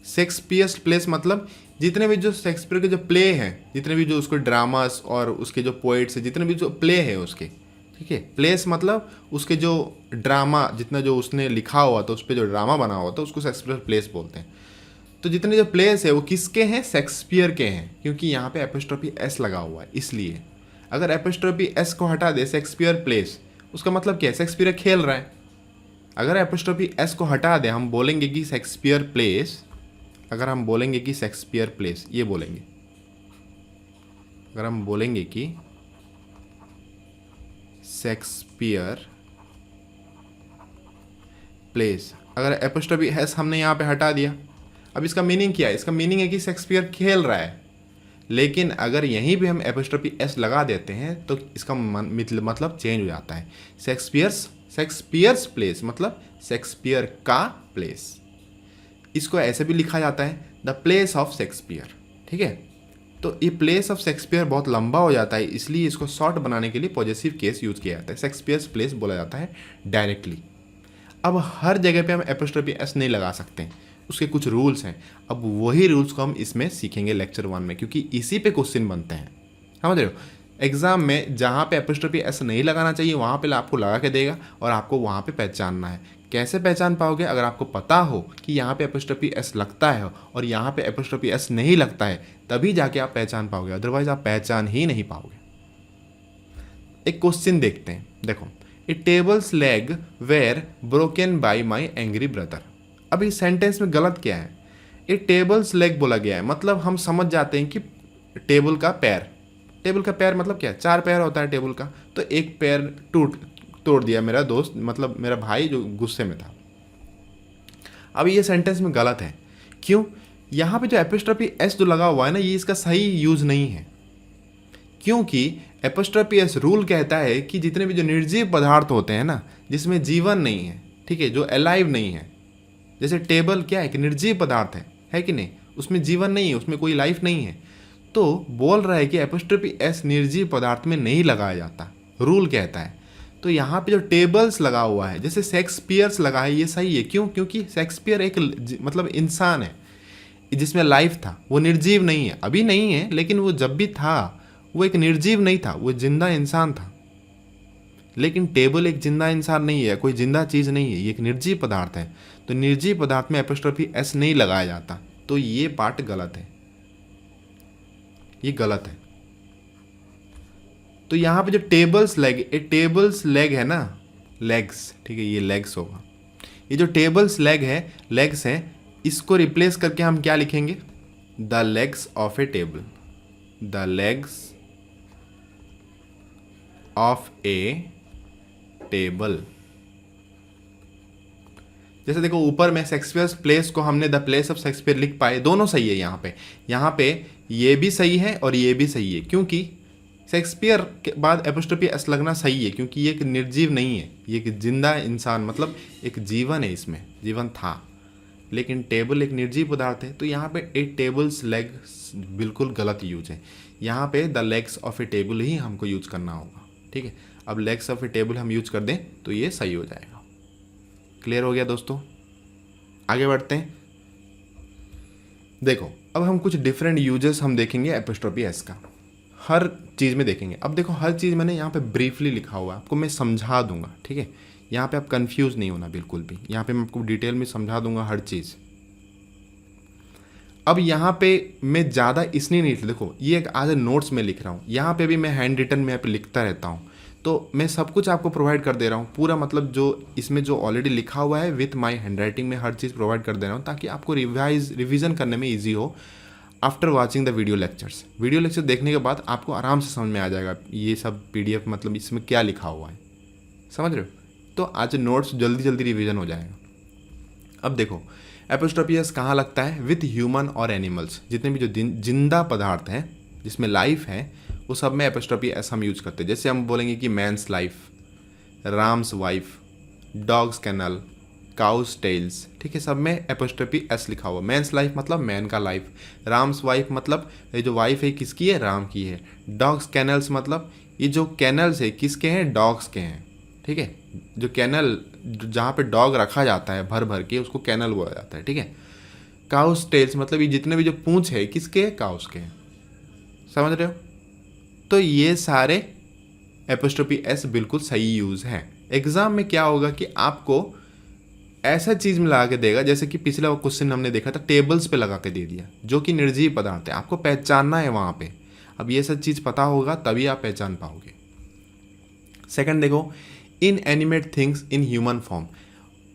शेक्सपियर्स प्लेस मतलब जितने भी जो शेक्सपियर के जो प्ले हैं, जितने भी जो उसके ड्रामास और उसके जो पोइट्स हैं, जितने भी जो प्ले हैं उसके, ठीक है, प्लेस मतलब उसके जो ड्रामा, जितना जो उसने लिखा हुआ था, उस पर जो ड्रामा बना हुआ था, उसको शेक्सपियर प्लेस बोलते हैं। तो जितने जो प्लेस है वो किसके हैं, शेक्सपियर के हैं, क्योंकि यहाँ पे एपिस्ट्रोफी एस लगा हुआ है इसलिए। अगर एपिस्ट्रोफी एस को हटा दे, शेक्सपियर प्लेस, उसका मतलब क्या है, शेक्सपियर खेल रहा है। अगर एपिस्ट्रोफी एस को हटा दे, हम बोलेंगे कि शेक्सपियर प्लेस, अगर हम बोलेंगे कि शेक्सपियर प्लेस, ये बोलेंगे, अगर हम बोलेंगे कि शेक्सपियर प्लेस, अगर एपिस्ट्रोफी एस हमने यहाँ पे हटा दिया, अब इसका मीनिंग क्या है, इसका मीनिंग है कि शेक्सपियर खेल रहा है। लेकिन अगर यहीं भी हम एपिस्ट्रोफी एस लगा देते हैं तो इसका मतलब चेंज हो जाता है। शेक्सपियर्स प्लेस मतलब शेक्सपियर का प्लेस। इसको ऐसे भी लिखा जाता है, द प्लेस ऑफ शेक्सपियर। ठीक है, तो ये प्लेस ऑफ शेक्सपियर बहुत लंबा हो जाता है, इसलिए इसको शॉर्ट बनाने के लिए पॉजिटिव केस यूज किया जाता है। शेक्सपियर्स प्लेस बोला जाता है डायरेक्टली। अब हर जगह पे हम एपिस्ट्रोफी एस नहीं लगा सकते, उसके कुछ रूल्स हैं। अब वही रूल्स को हम इसमें सीखेंगे लेक्चर 1 में, क्योंकि इसी पे क्वेश्चन बनते हैं। समझ रहे हो, एग्जाम में जहाँ पे एपिस्ट्रोफी एस नहीं लगाना चाहिए वहाँ पे आपको लगा के देगा और आपको वहाँ पे पहचानना है। कैसे पहचान पाओगे, अगर आपको पता हो कि यहाँ पे एपिस्ट्रोफी एस लगता है और यहाँ पे एपिस्ट्रोफी एस नहीं लगता है, तभी जाके आप पहचान पाओगे, अदरवाइज आप पहचान ही नहीं पाओगे। एक क्वेश्चन देखते हैं, देखो, a table's leg were broken by my angry brother. अब इस सेंटेंस में गलत क्या है, ए टेबल्स लेग बोला गया है, मतलब हम समझ जाते हैं कि टेबल का पैर, टेबल का पैर मतलब क्या है, 4 पैर होता है टेबल का, तो एक पैर तोड़ दिया मेरा दोस्त, मतलब मेरा भाई जो गुस्से में था। अब ये सेंटेंस में गलत है, क्यों, यहाँ पे जो एपिस्ट्रोफी एस जो लगा हुआ है ना, ये इसका सही यूज नहीं है। क्योंकि एपिस्ट्रोफी एस रूल कहता है कि जितने भी जो निर्जीव पदार्थ होते हैं ना, जिसमें जीवन नहीं है, ठीक है, जो अलाइव नहीं है, जैसे टेबल क्या है कि निर्जीव पदार्थ है कि नहीं, उसमें जीवन नहीं है, उसमें कोई लाइफ नहीं है, तो बोल रहा है कि एपिस्ट्रोफी एस निर्जीव पदार्थ में नहीं लगाया जाता, रूल कहता है। तो यहाँ पे जो टेबल्स लगा हुआ है, जैसे शेक्सपियर्स लगा है, ये सही है। क्यों, क्योंकि शेक्सपियर एक मतलब इंसान है जिसमें लाइफ था, वो निर्जीव नहीं है, अभी नहीं है, लेकिन वो जब भी था वो एक निर्जीव नहीं था, वो जिंदा इंसान था। लेकिन टेबल एक जिंदा इंसान नहीं है, कोई जिंदा चीज़ नहीं है, ये एक निर्जीव पदार्थ है। तो निर्जीव पदार्थ में एपिस्ट्रोफी एस नहीं लगाया जाता, तो ये पार्ट गलत है, ये गलत है। तो यहाँ पे जो टेबल्स लेग है ना, लेग्स, ठीक है, ये लेग्स होगा। ये जो टेबल्स लेग्स है, इसको रिप्लेस करके हम क्या लिखेंगे, the legs of a table, the legs of a table. जैसे देखो ऊपर में शेक्सपियर्स प्लेस को हमने द प्लेस ऑफ शेक्सपियर लिख पाए, दोनों सही है। यहाँ पे ये भी सही है और ये भी सही है, क्योंकि शेक्सपियर के बाद एपिस्ट्रोफी एस लगना सही है, क्योंकि ये एक निर्जीव नहीं है, ये एक जिंदा इंसान, मतलब एक जीवन है, इसमें जीवन था। लेकिन टेबल एक निर्जीव पदार्थ है, तो यहाँ पे ए टेबल्स लेग्स बिल्कुल गलत यूज है। यहाँ पे the legs of a table ही हमको यूज करना होगा। ठीक है, अब लेग्स ऑफ ए टेबल हम यूज कर दें तो ये सही हो जाएगा। क्लियर हो गया दोस्तों, आगे बढ़ते हैं। देखो अब हम कुछ डिफरेंट यूजेस हम देखेंगे एपिस्ट्रोफी एस का, हर चीज़ में देखेंगे। अब देखो हर चीज़ मैंने यहाँ पे ब्रीफली लिखा हुआ है, आपको मैं समझा दूंगा। ठीक है, यहाँ पे आप कंफ्यूज नहीं होना बिल्कुल भी, यहाँ पे मैं आपको डिटेल में समझा दूंगा हर चीज़। अब यहाँ पे मैं ज़्यादा इसलिए नहीं, देखो ये एक आज नोट्स में लिख रहा हूँ, यहाँ पे भी मैं हैंड रिटन में यहाँ पे लिखता रहता हूँ, तो मैं सब कुछ आपको प्रोवाइड कर दे रहा हूँ पूरा, मतलब जो इसमें जो ऑलरेडी लिखा हुआ है विथ माई हैंड राइटिंग में हर चीज़ प्रोवाइड कर दे रहा हूँ, ताकि आपको रिविज़न करने में ईजी हो after watching the video lectures. Video lecture देखने के बाद आपको आराम से समझ में आ जाएगा ये सब PDF, मतलब इसमें क्या लिखा हुआ है, समझ रहे हो। तो आज नोट्स जल्दी जल्दी रिवीजन हो जाएगा। अब देखो एपोस्ट्रोफी एस कहाँ लगता है, विथ ह्यूमन और एनिमल्स, जितने भी जो जिंदा पदार्थ हैं जिसमें लाइफ है वो सब में एपोस्ट्रोफी एस हम यूज करते हैं। जैसे हम बोलेंगे कि man's life, Ram's wife, dog's kennel, cow's tails, ठीक है, सब में एपोस्ट्रोफी एस लिखा हुआ। मैंस लाइफ मतलब मैन का लाइफ, राम्स वाइफ मतलब ये जो वाइफ है किसकी है, राम की है। डॉग्स कैनल्स मतलब ये जो कैनल्स है किसके हैं, डॉग्स के हैं, ठीक है। जो कैनल जहाँ पे डॉग रखा जाता है भर भर के उसको कैनल बोला जाता है, ठीक है। काउस टेल्स मतलब ये जितने भी जो पूंछ है किसके हैं, काउस के हैं, समझ रहे हो। तो ये सारे एपोस्ट्रोफी एस बिल्कुल सही यूज़ है। एग्जाम में क्या होगा कि आपको ऐसा चीज़ में लगा के देगा, जैसे कि पिछला क्वेश्चन हमने देखा था टेबल्स पे लगा के दे दिया, जो कि निर्जीव पदार्थ है, आपको पहचानना है वहाँ पे। अब ये सब चीज़ पता होगा तभी आप पहचान पाओगे। सेकंड देखो, inanimate things in human form,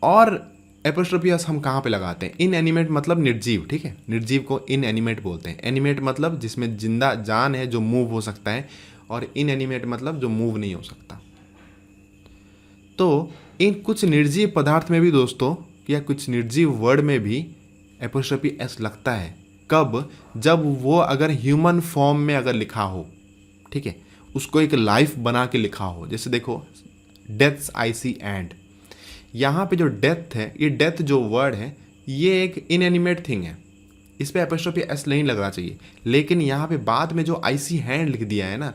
और एपोस्ट्रोफी एस हम कहाँ पे लगाते हैं, इन एनिमेट मतलब निर्जीव, ठीक है, निर्जीव को इन एनिमेट बोलते हैं। एनिमेट मतलब जिसमें जिंदा जान है, जो मूव हो सकता है, और इन एनिमेट मतलब जो मूव नहीं हो सकता। तो इन कुछ निर्जीव पदार्थ में भी दोस्तों, या कुछ निर्जीव वर्ड में भी एपोस्ट्रोफी एस लगता है। कब, जब वो अगर ह्यूमन फॉर्म में अगर लिखा हो, ठीक है, उसको एक लाइफ बना के लिखा हो। जैसे देखो डेथ्स आई सी एंड, यहाँ पे जो डेथ है, ये डेथ जो वर्ड है ये एक इनएनिमेट थिंग है, इस पे एपोस्ट्रोफी एस नहीं लगना चाहिए। लेकिन यहाँ पे बाद में जो आई सी हैंड लिख दिया है ना,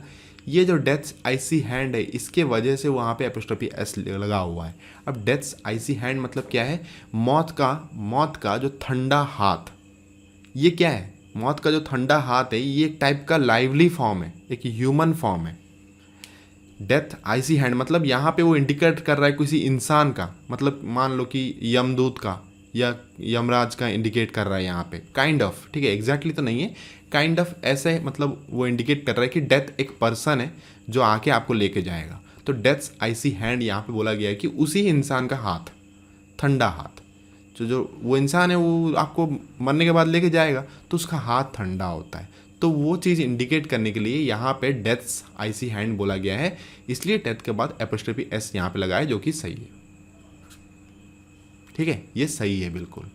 ये जो डेथ्स आई सी हैंड है इसके वजह से वहाँ पे एपोस्ट्रोफी एस लगा हुआ है। अब डेथ्स आई सी हैंड मतलब क्या है, मौत का जो ठंडा हाथ, ये क्या है, मौत का जो ठंडा हाथ है ये एक टाइप का लाइवली फॉर्म है, एक ह्यूमन फॉर्म है। डेथ आईसी हैंड मतलब यहाँ पे वो इंडिकेट कर रहा है किसी इंसान का, मतलब मान लो कि यमदूत का या यमराज का इंडिकेट कर रहा है यहाँ पे, काइंड ऑफ, ठीक है, एग्जैक्टली तो नहीं है, काइंड ऑफ ऐसे, मतलब वो इंडिकेट कर रहा है कि डेथ एक पर्सन है जो आके आपको लेके जाएगा। तो डेथ्स आईसी हैंड यहाँ पे बोला गया है कि उसी इंसान का हाथ, ठंडा हाथ, जो वो इंसान है वो आपको मरने के बाद लेके जाएगा तो उसका हाथ ठंडा होता है। तो वो चीज़ इंडिकेट करने के लिए यहाँ पे डेथ्स आईसी हैंड बोला गया है, इसलिए डेथ के बाद एपोस्ट्रोफी एस यहाँ पे लगाया, जो कि सही है, ठीक है, ये सही है बिल्कुल।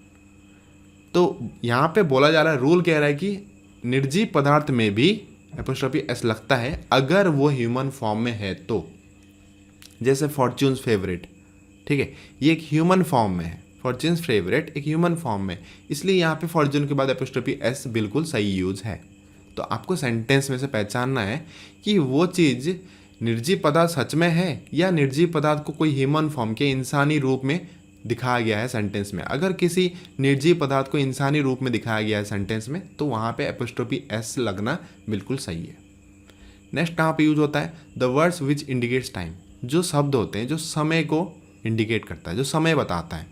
तो यहाँ पे बोला जा रहा है, रूल कह रहा है कि निर्जीव पदार्थ में भी एपोस्ट्रोफी एस लगता है अगर वो ह्यूमन फॉर्म में है तो। जैसे फॉर्च्यून्स फेवरेट, ठीक है, ये एक ह्यूमन फॉर्म में है, फॉर्च्यून्स फेवरेट एक ह्यूमन फॉर्म में, इसलिए यहाँ पे फॉर्च्यून के बाद एपोस्ट्रोफी एस बिल्कुल सही यूज है। तो आपको सेंटेंस में से पहचानना है कि वो चीज़ निर्जीव पदार्थ सच में है या निर्जीव पदार्थ को कोई ह्यूमन फॉर्म के इंसानी रूप में दिखाया गया है सेंटेंस में। अगर किसी निर्जीव पदार्थ को इंसानी रूप में दिखाया गया है सेंटेंस में तो वहाँ पे एपोस्ट्रोफी एस लगना बिल्कुल सही है। नेक्स्ट कहाँ पे यूज होता है, the words which indicates time, जो शब्द होते हैं जो समय को इंडिकेट करता है, जो समय बताता है,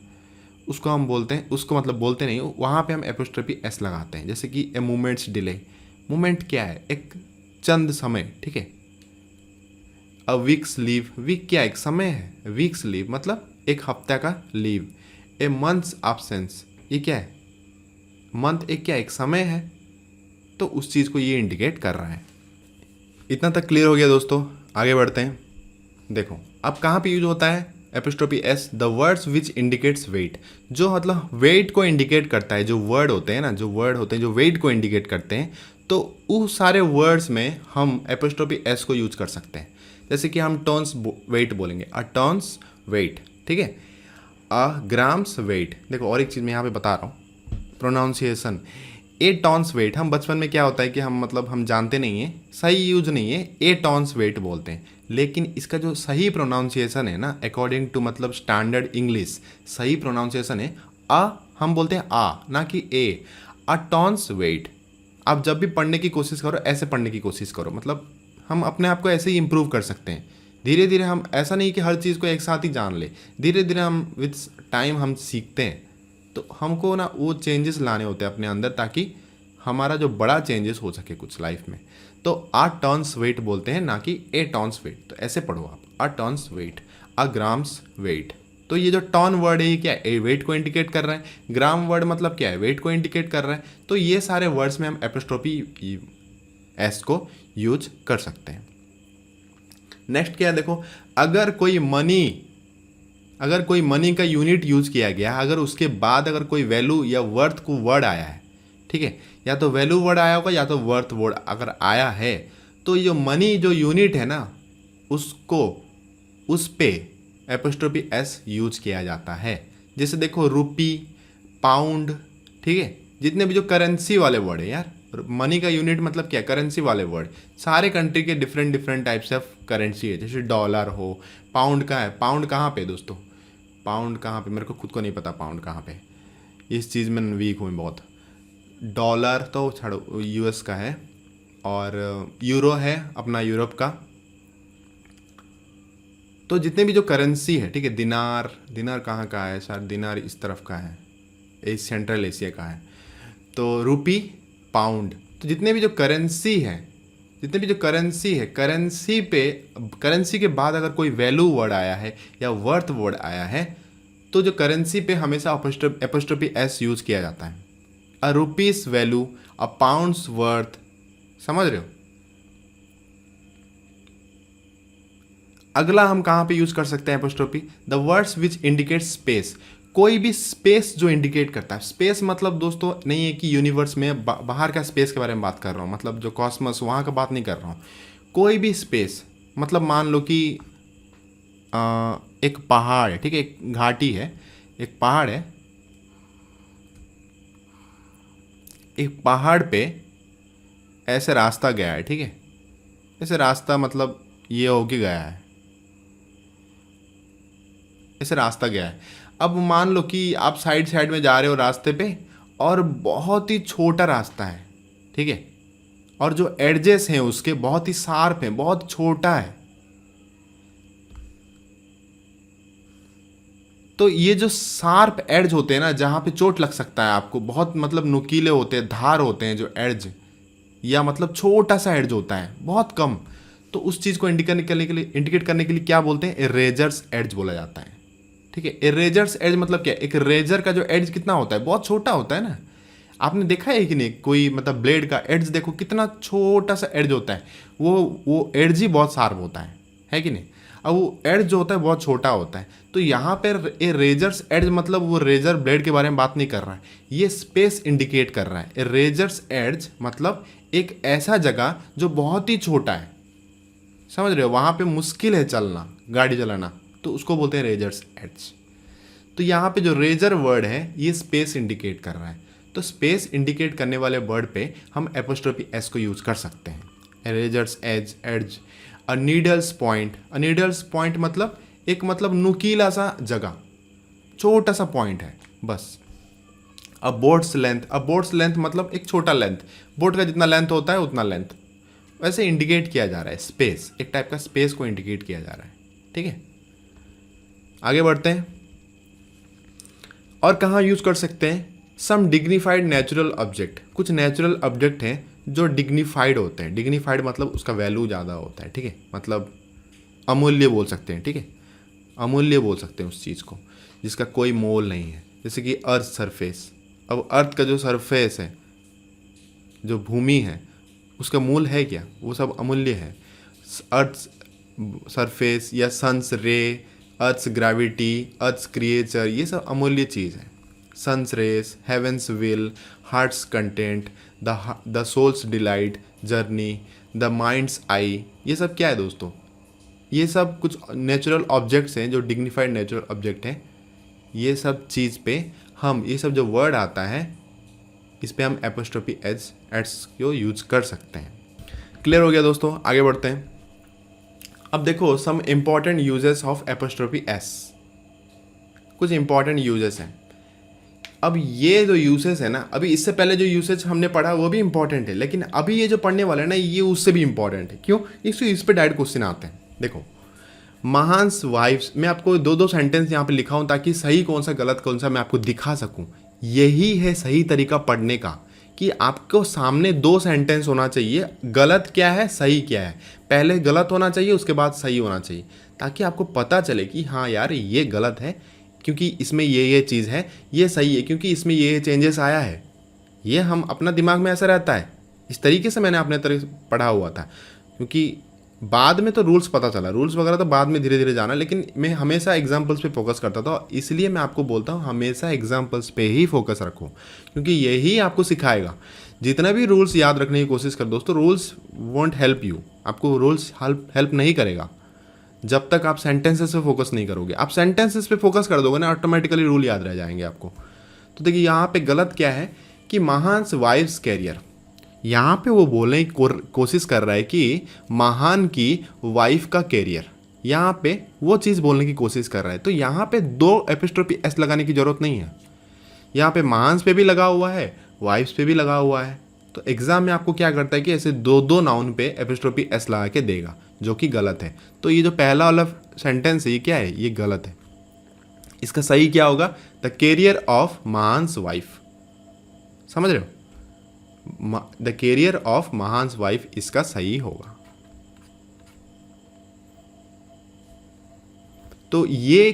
उसको हम बोलते हैं, उसको मतलब बोलते नहीं, वहाँ पे हम एपोस्ट्रोफी एस लगाते हैं। जैसे कि ए मोमेंट्स डिले, मोमेंट क्या है, एक चंद समय, ठीक है। अ वीक्स लीव, वीक क्या एक समय है, वीक्स लीव मतलब एक हफ्ते का लीव। ए मंथ्स एब्सेंस, ये क्या है, मंथ एक क्या एक समय है, तो उस चीज़ को ये इंडिकेट कर रहा है। इतना तक क्लियर हो गया दोस्तों, आगे बढ़ते हैं। देखो अब कहाँ पे यूज होता है apostrophe S, the words which indicates weight, जो मतलब वेट को इंडिकेट करता है, जो वर्ड होते हैं ना, जो वर्ड होते हैं जो वेट को इंडिकेट करते हैं, तो उस सारे वर्ड्स में हम एपोस्ट्रोफी एस को यूज कर सकते हैं। जैसे कि हम टर्न्स वेट बोलेंगे, अ टर्न्स वेट, ठीक है, अ ग्राम्स वेट। देखो और एक चीज़ मैं यहाँ पे बता रहा हूँ, प्रोनाउंसिएशन, ए टॉन्स वेट, हम बचपन में क्या होता है कि हम मतलब हम जानते नहीं हैं, सही यूज नहीं है, ए टॉन्स वेट बोलते हैं, लेकिन इसका जो सही प्रोनाउंसिएशन है ना, अकॉर्डिंग टू मतलब स्टैंडर्ड इंग्लिश, सही प्रोनाउंसिएशन है हम बोलते हैं ना कि ए, अ टॉन्स वेट। आप जब भी पढ़ने की कोशिश करो ऐसे पढ़ने की कोशिश करो, मतलब हम अपने आप को ऐसे ही इम्प्रूव कर सकते हैं धीरे धीरे। हम ऐसा नहीं कि हर चीज़ को एक साथ ही जान ले, धीरे धीरे हम विद टाइम हम सीखते हैं। तो हमको ना वो चेंजेस लाने होते हैं अपने अंदर, ताकि हमारा जो बड़ा चेंजेस हो सके कुछ लाइफ में। तो आ टर्न्स वेट बोलते हैं, ना कि ए टॉन्स वेट। तो ऐसे पढ़ो आप, आ टर्न्स वेट, आ ग्राम्स वेट। तो ये जो टॉन वर्ड है ये क्या है, वेट को इंडिकेट कर रहा है। ग्राम वर्ड मतलब क्या है, वेट को इंडिकेट कर रहा है। तो ये सारे वर्ड्स में हम एपोस्ट्रोफी एस को यूज कर सकते हैं। नेक्स्ट क्या है, देखो अगर कोई मनी अगर कोई मनी का यूनिट यूज किया गया, अगर उसके बाद अगर कोई वैल्यू या वर्थ को वर्ड आया है, ठीक है, या तो वैल्यू वर्ड आया होगा या तो वर्थ वर्ड अगर आया है, तो ये जो मनी जो यूनिट है ना, उसको उस पे एपोस्ट्रोफी एस यूज किया जाता है। जैसे देखो रुपी, पाउंड, ठीक है, जितने भी जो करेंसी वाले वर्ड है यार, मनी का यूनिट मतलब क्या, करेंसी वाले वर्ड, सारे कंट्री के different different types of currency है। जैसे डॉलर हो, पाउंड का है, पाउंड कहाँ पे दोस्तों, पाउंड कहाँ पे, मेरे को खुद को नहीं पता पाउंड कहाँ पे, इस चीज़ में वीक हूँ बहुत। डॉलर तो छोड़ो, यूएस का है, और यूरो है अपना यूरोप का। तो जितने भी जो करेंसी है, ठीक है, दिनार, दिनार कहाँ का है, शायद दिनार इस तरफ का है, सेंट्रल एशिया का है। तो रुपी, पाउंड, तो जितने भी जो करेंसी है, जितने भी जो करेंसी है, करेंसी पे, करेंसी के बाद अगर कोई वैल्यू वर्ड आया है या वर्थ वर्ड आया है, तो जो करेंसी पे हमेशा एपोस्ट्रोफी एस यूज किया जाता है। अ रुपीस वैल्यू, अ पाउंड्स वर्थ, समझ रहे हो। अगला हम कहाँ पे यूज कर सकते हैं apostrophe, the words which indicate space, कोई भी स्पेस जो इंडिकेट करता है। स्पेस मतलब दोस्तों नहीं है कि यूनिवर्स में बाहर का स्पेस के बारे में बात कर रहा हूँ, मतलब जो कॉस्मस वहाँ का बात नहीं कर रहा हूँ। कोई भी स्पेस, मतलब मान लो कि एक पहाड़ है, ठीक है, एक घाटी है, एक पहाड़ है, एक पहाड़ पे ऐसे रास्ता गया है, ठीक है, ऐसे रास्ता मतलब ये होके गया है, ऐसे रास्ता गया है। अब मान लो कि आप साइड साइड में जा रहे हो रास्ते पे, और बहुत ही छोटा रास्ता है, ठीक है, और जो एडजेस हैं उसके बहुत ही शार्प हैं, बहुत छोटा है। तो ये जो शार्प एड्ज होते हैं ना, जहाँ पे चोट लग सकता है आपको, बहुत मतलब नुकीले होते हैं, धार होते हैं जो एड्ज, या मतलब छोटा सा एड्ज होता है, बहुत कम, तो उस चीज़ को इंडिकेट करने के लिए क्या बोलते हैं, इरेजर्स एड्ज बोला जाता है, ठीक है। इरेजर्स एज मतलब क्या, एक रेजर का जो एज कितना होता है, बहुत छोटा होता है ना। आपने देखा है कि नहीं, कोई मतलब ब्लेड का एड्ज देखो कितना छोटा सा एड्ज होता है, वो एड्ज ही बहुत शार्प होता है कि नहीं। अब वो एड्ज जो होता है बहुत छोटा होता है। तो यहाँ पर ए रेजर्स एड्ज मतलब वो रेजर ब्लेड के बारे में बात नहीं कर रहा है, ये स्पेस इंडिकेट कर रहा है। ए रेजर्स एड्ज मतलब एक ऐसा जगह जो बहुत ही छोटा है, समझ रहे हो, वहाँ पे मुश्किल है चलना, गाड़ी चलाना, तो उसको बोलते हैं रेजर्स एड्ज। तो यहाँ पे जो रेजर वर्ड है ये स्पेस इंडिकेट कर रहा है, तो स्पेस इंडिकेट करने वाले वर्ड पे हम एपोस्ट्रोफी एस को यूज कर सकते हैं। Razor's edge, edge. A needle's point, a needle's point मतलब एक मतलब नुकीला सा जगह, छोटा सा पॉइंट है बस। अ बोट्स लेंथ, अ बोट्स लेंथ मतलब एक छोटा लेंथ, बोट का जितना लेंथ होता है उतना लेंथ, वैसे इंडिकेट किया जा रहा है स्पेस, एक टाइप का स्पेस को इंडिकेट किया जा रहा है, ठीक है। आगे बढ़ते हैं, और कहाँ यूज कर सकते हैं, सम डिग्निफाइड नेचुरल ऑब्जेक्ट, कुछ नेचुरल ऑब्जेक्ट हैं जो डिग्निफाइड होते हैं। डिग्निफाइड मतलब उसका वैल्यू ज़्यादा होता है, ठीक है, मतलब अमूल्य बोल सकते हैं, ठीक है, अमूल्य बोल सकते हैं उस चीज़ को जिसका कोई मोल नहीं है। जैसे कि अर्थ सरफेस, अब अर्थ का जो सरफेस है, जो भूमि है, उसका मूल है क्या, वो सब अमूल्य है। अर्थ सरफेस या sun's ray, earth's gravity, earth's creature, ये सब अमूल्य चीज़ है। Sun's rays, heaven's will, heart's content, the soul's delight, journey, the mind's eye, ये सब क्या है दोस्तों, ये सब कुछ नेचुरल ऑब्जेक्ट्स हैं जो डिग्निफाइड नेचुरल ऑब्जेक्ट हैं। ये सब चीज़ पे हम, ये सब जो वर्ड आता है इस पे हम एपोस्ट्रोफी एड्स को यूज कर सकते हैं। क्लियर हो गया दोस्तों, आगे बढ़ते हैं। अब देखो some important uses of apostrophe S, कुछ इंपॉर्टेंट यूजेस हैं। अब ये जो यूसेस है ना, अभी इससे पहले जो यूसेज हमने पढ़ा वो भी इंपॉर्टेंट है, लेकिन अभी ये जो पढ़ने वाला है ना ये उससे भी इंपॉर्टेंट है। क्यों, इस पे डायरेक्ट क्वेश्चन आते हैं। देखो महान्स वाइफ्स, मैं आपको दो दो सेंटेंस यहाँ पे लिखा हूँ ताकि सही कौन सा गलत कौन सा मैं आपको दिखा सकूँ। यही है सही तरीका पढ़ने का, कि आपको सामने दो सेंटेंस होना चाहिए, गलत क्या है सही क्या है, पहले गलत होना चाहिए उसके बाद सही होना चाहिए, ताकि आपको पता चले कि हाँ यार ये गलत है क्योंकि इसमें ये चीज़ है, ये सही है क्योंकि इसमें ये चेंजेस आया है। ये हम अपना दिमाग में ऐसा रहता है, इस तरीके से मैंने अपने तरह पढ़ा हुआ था, क्योंकि बाद में तो रूल्स पता चला, रूल्स वगैरह तो बाद में धीरे धीरे जाना, लेकिन मैं हमेशा एग्जाम्पल्स पे फोकस करता था, इसलिए मैं आपको बोलता हूँ हमेशा एग्जाम्पल्स पे ही फोकस रखो, क्योंकि यही आपको सिखाएगा। जितना भी रूल्स याद रखने की कोशिश कर दोस्तों, रूल्स वॉन्ट हेल्प यू, आपको रूल्स हेल्प नहीं करेगा जब तक आप सेंटेंसेस पे फोकस नहीं करोगे। आप सेंटेंसेस पे फोकस कर दोगे ना, ऑटोमेटिकली रूल याद रह जाएंगे आपको। तो देखिए यहाँ पे गलत क्या है कि महान वाइफ्स कैरियर, यहाँ पे वो बोलने की कोशिश कर रहा है कि महान की वाइफ का कैरियर, यहाँ पे वो चीज़ बोलने की कोशिश कर रहा है। तो यहाँ पे दो एपिस्ट्रोफी एस लगाने की जरूरत नहीं है, यहाँ पे महान्स पे भी लगा हुआ है, वाइफ्स पे भी लगा हुआ है। तो एग्जाम में आपको क्या करता है कि ऐसे दो दो नाउन पे एपिस्ट्रोफी एस लगा के देगा, जो कि गलत है। तो ये जो पहला वाला सेंटेंस है ये क्या है, ये गलत है। इसका सही क्या होगा, द कैरियर ऑफ महान्स वाइफ, समझ रहे हो, द कैरियर ऑफ महान्स वाइफ इसका सही होगा। तो ये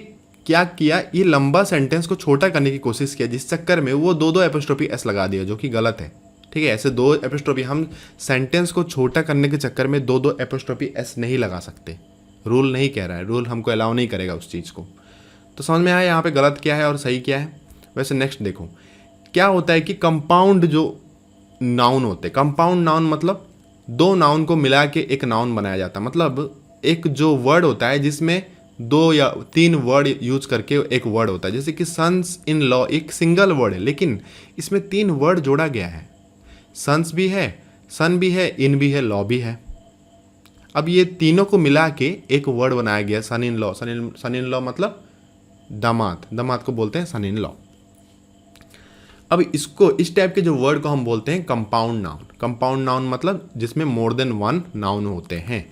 क्या किया, ये लंबा सेंटेंस को छोटा करने की कोशिश किया, जिस चक्कर में वो दो दो एपिस्ट्रोफी एस लगा दिया, जो कि गलत है। ठीक है, ऐसे दो एपिस्ट्रोफी, हम सेंटेंस को छोटा करने के चक्कर में दो दो एपिस्ट्रोफी एस नहीं लगा सकते, रूल नहीं कह रहा है, रूल हमको अलाउ नहीं करेगा उस चीज़ को। तो समझ में आया यहाँ पे गलत क्या है और सही क्या है। वैसे नेक्स्ट देखो क्या होता है कि कंपाउंड जो नाउन होते हैं, कंपाउंड नाउन मतलब दो नाउन को मिला के एक नाउन बनाया जाता है। मतलब एक जो वर्ड होता है जिसमें दो या तीन वर्ड यूज करके एक वर्ड होता है, जैसे कि सन्स इन लॉ एक सिंगल वर्ड है, लेकिन इसमें तीन वर्ड जोड़ा गया है, सन्स भी है, सन भी है, इन भी है, लॉ भी है। अब ये तीनों को मिला के एक वर्ड बनाया गया सन in law. Sun in law मतलब दामाद, दामाद को बोलते हैं सन इन लॉ। अब इसको, इस टाइप के जो वर्ड को हम बोलते हैं कंपाउंड नाउन। कंपाउंड नाउन मतलब जिसमें मोर देन वन नाउन होते हैं।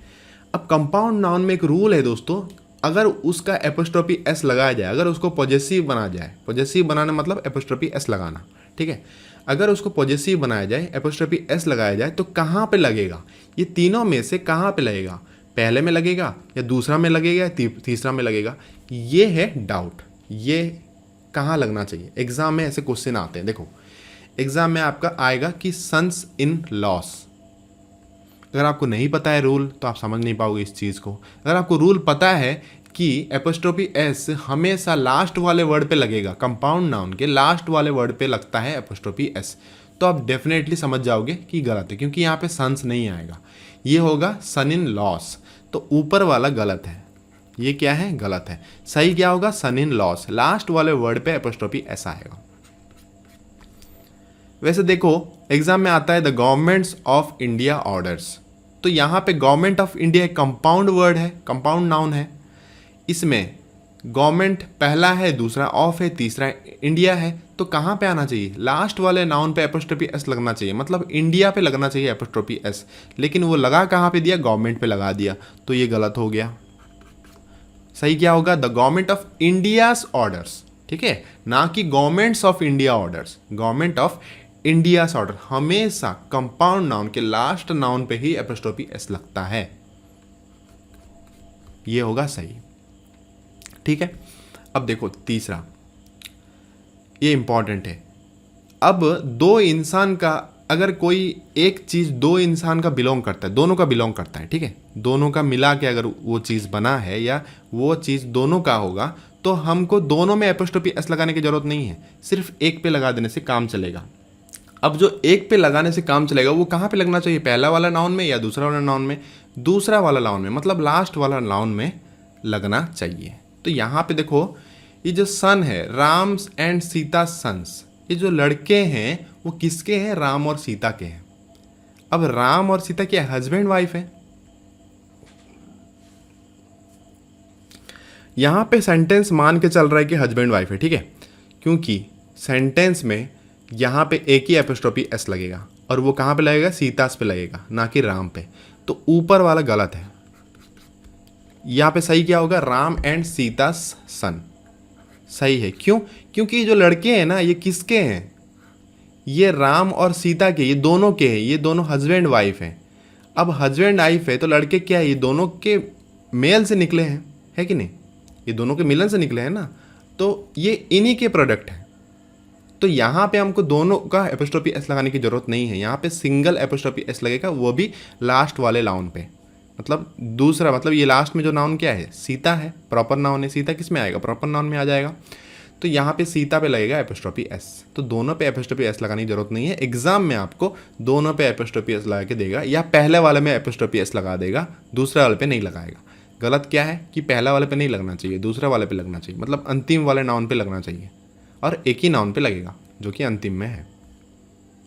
अब कंपाउंड नाउन में एक रूल है दोस्तों, अगर उसका एपोस्ट्रोफी एस लगाया जाए, अगर उसको पॉजेसिव बनाया जाए, पॉजेसिव बनाना मतलब एपोस्ट्रोफी एस लगाना, ठीक है, अगर उसको पॉजेसिव बनाया जाए, एपोस्ट्रोफी एस लगाया जाए, तो कहाँ पे लगेगा, ये तीनों में से कहाँ पे लगेगा, पहले में लगेगा या दूसरा में लगेगा या तीसरा में लगेगा, ये है डाउट, ये कहाँ लगना चाहिए। एग्जाम में ऐसे क्वेश्चन आते हैं, देखो एग्जाम में आपका आएगा कि सन्स इन लॉस। अगर आपको नहीं पता है रूल तो आप समझ नहीं पाओगे इस चीज़ को। अगर आपको रूल पता है कि एपोस्ट्रोफी एस हमेशा लास्ट वाले वर्ड पे लगेगा, कंपाउंड नाउन के लास्ट वाले वर्ड पे लगता है एपोस्ट्रोफी एस, तो आप डेफिनेटली समझ जाओगे कि गलत है, क्योंकि यहाँ पे सन्स नहीं आएगा, ये होगा सन इन लॉस। तो ऊपर वाला गलत है, ये क्या है, गलत है। सही क्या होगा, सन इन लॉस, लास्ट वाले वर्ड पे एपोस्ट्रोफी एस आएगा। वैसे देखो एग्जाम में आता है the governments of India orders, तो यहाँ पे गवर्नमेंट ऑफ इंडिया एक कंपाउंड वर्ड है, कंपाउंड नाउन है, इसमें गवर्नमेंट पहला है, दूसरा ऑफ है, तीसरा इंडिया है, तो कहाँ पे आना चाहिए, लास्ट वाले नाउन पे एपोस्ट्रोफी एस लगना चाहिए, मतलब इंडिया पे लगना चाहिए एपोस्ट्रोफी एस, लेकिन वो लगा कहाँ पे दिया, गवर्नमेंट पे लगा दिया, तो ये गलत हो गया। सही क्या होगा, the government of India's orders, ठीक है, ना कि governments of India orders, government of India's order. हमेशा कंपाउंड नाउन के लास्ट नाउन पे ही एपोस्ट्रोफी एस लगता है, ये होगा सही, ठीक है। अब देखो तीसरा, ये इंपॉर्टेंट है। अब दो इंसान का, अगर कोई एक चीज़ दो इंसान का बिलोंग करता है, दोनों का बिलोंग करता है, ठीक है, दोनों का मिला के अगर वो चीज़ बना है या वो चीज़ दोनों का होगा, तो हमको दोनों में एपोस्ट्रोफी एस लगाने की जरूरत नहीं है, सिर्फ एक पे लगा देने से काम चलेगा। अब जो एक पे लगाने से काम चलेगा वो कहाँ पे लगना चाहिए, पहला वाला नाउन में या दूसरा वाला नाउन में, दूसरा वाला नाउन में, मतलब लास्ट वाला नाउन में लगना चाहिए। तो यहाँ पे देखो ये जो सन है, राम एंड सीता सन्स, ये जो लड़के हैं वो किसके हैं, राम और सीता के हैं। अब राम और सीता क्या, हस्बैंड वाइफ है। यहाँ पे सेंटेंस मान के चल रहा है कि हस्बैंड वाइफ है, ठीक है, क्योंकि सेंटेंस में यहाँ पे एक ही एपोस्ट्रोफी एस लगेगा और वो कहाँ पे लगेगा, सीतास पे लगेगा, ना कि राम पे। तो ऊपर वाला गलत है, यहाँ पे सही क्या होगा, राम एंड सीतास सन सही है। क्यों, क्योंकि जो लड़के हैं ना ये किसके हैं, ये राम और सीता के, ये दोनों के हैं, ये दोनों हस्बैंड वाइफ हैं। अब हस्बैंड वाइफ है तो लड़के क्या है, ये दोनों के मेल से निकले हैं, है कि नहीं, ये दोनों के मिलन से निकले हैं ना, तो ये इन्हीं के प्रोडक्ट हैं। तो यहाँ पे हमको दोनों का एपोस्ट्रोफी एस लगाने की जरूरत नहीं है, यहाँ पे सिंगल एपोस्ट्रोफी एस लगेगा, वो भी लास्ट वाले नाउन पे, मतलब दूसरा, मतलब ये लास्ट में जो नाउन क्या है, सीता है, प्रॉपर नाउन है। सीता किस में आएगा, प्रॉपर नाउन में आ जाएगा। तो यहाँ पे सीता पे लगेगा एपोस्ट्रोफी एस। तो दोनों पे एपोस्ट्रोफी एस लगाने की जरूरत नहीं है। एग्जाम में आपको दोनों पे एपोस्ट्रोफी एस लगा के देगा, या पहले वाले में एपोस्ट्रोफी एस लगा देगा, दूसरे वाले पे नहीं लगाएगा। गलत क्या है कि पहला वाले पे नहीं लगना चाहिए, दूसरे वाले पे लगना चाहिए, मतलब अंतिम वाले नाउन पे लगना चाहिए, और एक ही नाउन पे लगेगा जो कि अंतिम में है।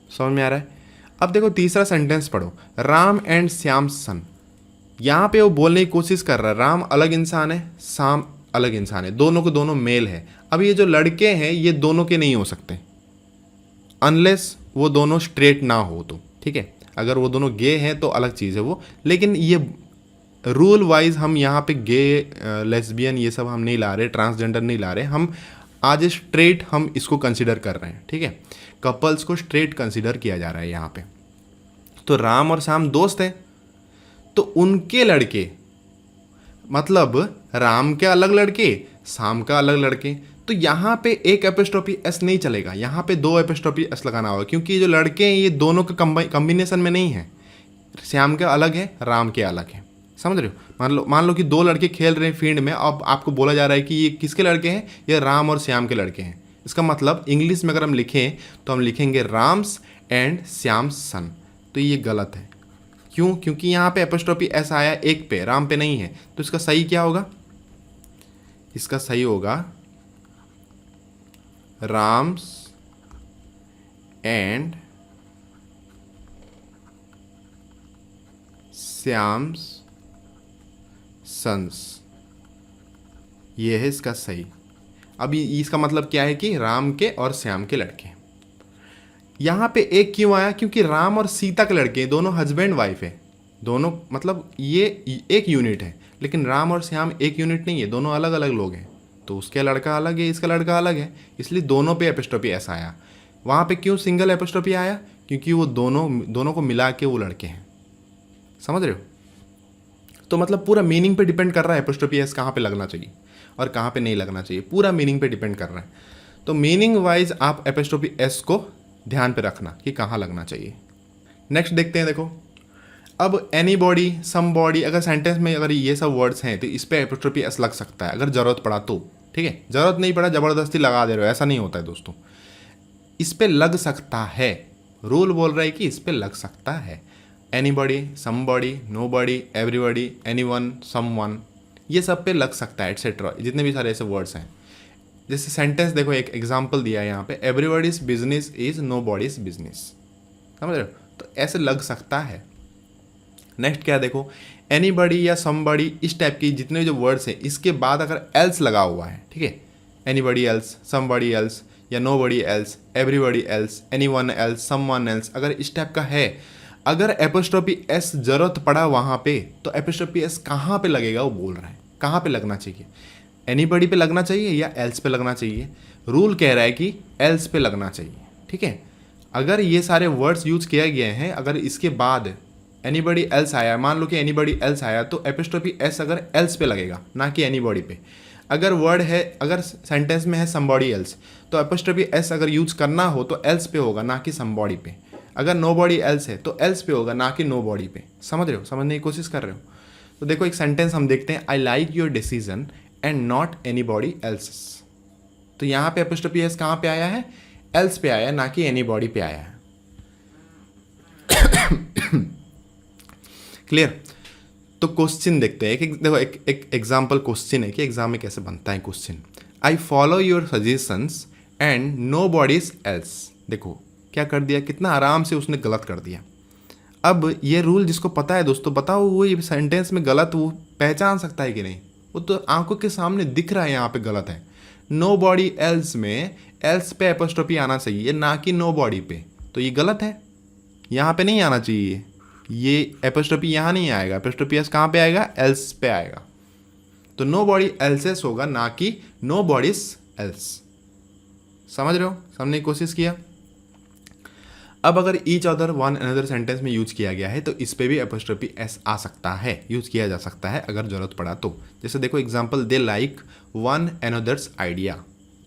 समझ में आ रहा है। अब देखो तीसरा सेंटेंस पढ़ो, राम एंड श्याम सन। यहाँ पे वो बोलने की कोशिश कर रहा है, राम अलग इंसान है, श्याम अलग इंसान है, दोनों को दोनों मेल है। अब ये जो लड़के हैं ये दोनों के नहीं हो सकते अनलेस वो दोनों स्ट्रेट ना हो तो, ठीक है। अगर वो दोनों गे हैं तो अलग चीज़ है वो, लेकिन ये रूल वाइज हम यहाँ पे गे, लेस्बियन ये सब हम नहीं ला रहे, ट्रांसजेंडर नहीं ला रहे, हम आज स्ट्रेट हम इसको कंसिडर कर रहे हैं, ठीक है। कपल्स को स्ट्रेट कंसिडर किया जा रहा है यहाँ पे। तो राम और श्याम दोस्त हैं, तो उनके लड़के, मतलब राम के अलग लड़के, श्याम का अलग लड़के। तो यहाँ पे एक एपोस्ट्रोफी एस नहीं चलेगा, यहाँ पे दो एपोस्ट्रोफी एस लगाना होगा, क्योंकि ये जो लड़के हैं ये दोनों का कॉम्बिनेशन में नहीं है। श्याम के अलग है, राम के अलग है। समझ रहे हो। मान लो कि दो लड़के खेल रहे हैं फील्ड में, अब आपको बोला जा रहा है कि ये किसके लड़के हैं, ये राम और श्याम के लड़के हैं। इसका मतलब इंग्लिश में अगर हम लिखें तो हम लिखेंगे राम्स एंड श्याम्स सन। तो ये गलत है। क्यों? क्योंकि यहाँ पे एपोस्ट्रोफी एस आया एक पे, राम पे नहीं है। तो इसका सही क्या होगा, इसका सही होगा राम्स एंड श्याम्स सन्स, ये है इसका सही। अब इसका मतलब क्या है कि राम के और श्याम के लड़के। यहाँ पे एक क्यों आया, क्योंकि राम और सीता के लड़के दोनों हस्बैंड वाइफ है, दोनों मतलब ये एक यूनिट है, लेकिन राम और श्याम एक यूनिट नहीं है, दोनों अलग अलग लोग हैं। तो उसके लड़का अलग है, इसका लड़का अलग है, इसलिए दोनों पे एपोस्ट्रोफी ऐसा आया। वहाँ पे क्यों सिंगल एपोस्ट्रोफी आया, क्योंकि वो दोनों को मिला के वो लड़के हैं। समझ रहे हो। तो मतलब पूरा मीनिंग पे डिपेंड कर रहा है एपोस्ट्रोफी एस कहाँ पे लगना चाहिए और कहाँ पे नहीं लगना चाहिए, पूरा मीनिंग पे डिपेंड कर रहा है। तो मीनिंग वाइज आप एपोस्ट्रोफी एस को ध्यान पे रखना कि कहाँ लगना चाहिए। नेक्स्ट देखते हैं। देखो अब एनीबॉडी, समबॉडी, अगर सेंटेंस में अगर ये सब वर्ड्स हैं तो इस पर एपोस्ट्रोफी एस लग सकता है अगर ज़रूरत पड़ा तो, ठीक है। ज़रूरत नहीं पड़ा ज़बरदस्ती लगा दे रहे हो, ऐसा नहीं होता है दोस्तों। इस पर लग सकता है, रूल बोल रहा है कि इस पर लग सकता है। Anybody, somebody, nobody, everybody, anyone, someone, ये सब पे लग सकता है एटसेट्रा, जितने भी सारे ऐसे वर्ड्स हैं। जैसे सेंटेंस देखो, एक एग्जांपल दिया है यहाँ पे, एवरीबॉडीज बिजनेस इज नोबॉडीज बिजनेस। समझ रहे हो। तो ऐसे लग सकता है। नेक्स्ट क्या देखो, एनीबॉडी या समबॉडी, इस टाइप की जितने जो वर्ड्स हैं इसके बाद अगर एल्स लगा हुआ है, ठीक है, एनीबॉडी एल्स, समबॉडी एल्स, या nobody else, everybody else, anyone else, someone else, अगर इस टाइप का है, अगर एपोस्ट्रोफी एस जरूरत पड़ा वहाँ पे, तो एपोस्ट्रोफी एस कहाँ पे लगेगा वो बोल रहा है, कहाँ पे लगना चाहिए, एनीबॉडी पे लगना चाहिए या एल्स पे लगना चाहिए। रूल कह रहा है कि एल्स पे लगना चाहिए, ठीक है। अगर ये सारे वर्ड्स यूज किए गए हैं, अगर इसके बाद एनीबॉडी एल्स आया, मान लो कि एनीबॉडी एल्स आया, तो एपोस्ट्रोफी एस अगर एल्स पे लगेगा ना कि एनीबॉडी पे। अगर वर्ड है, अगर सेंटेंस में है समबॉडी एल्स, तो एपोस्ट्रोफी एस अगर यूज करना हो तो एल्स पे होगा ना कि समबॉडी पे। अगर नो बॉडी एल्स है तो एल्स पे होगा ना कि नो बॉडी पे। समझ रहे हो, समझने की कोशिश कर रहे हो। तो देखो एक सेंटेंस हम देखते हैं, I like your decision and not any body else. तो यहाँ पे एपोस्ट्रोफी एस कहाँ पे आया है, एल्स पे आया है, ना कि एनी बॉडी पे आया है। क्लियर। तो क्वेश्चन देखते हैं। देखो एक एग्जाम्पल क्वेश्चन है कि एग्जाम में कैसे बनता है question. I follow your suggestions and nobody's else. देखो क्या कर दिया, कितना आराम से उसने गलत कर दिया। अब ये रूल जिसको पता है दोस्तों, बताओ वो ये सेंटेंस में गलत वो पहचान सकता है कि नहीं। वो तो आंखों के सामने दिख रहा है यहाँ पे गलत है। नो बॉडी एल्स में एल्स पे एपोस्ट्रोफी आना चाहिए ना कि नो बॉडी पे, तो ये गलत है, यहाँ पे नहीं आना चाहिए। ये एपोस्ट्रोफी यहाँ नहीं आएगा, एपोस्ट्रोफी एस कहाँ पे आएगा, एल्स पे आएगा। तो नो बॉडी एल्सेस होगा ना कि नो बॉडीज एल्स। समझ रहे हो, समझने की कोशिश किया। अब अगर each other one another sentence में यूज किया गया है तो इस पे भी एपोस्ट्रोफी एस आ सकता है, यूज किया जा सकता है अगर जरूरत पड़ा तो। जैसे देखो example, they like one another's idea,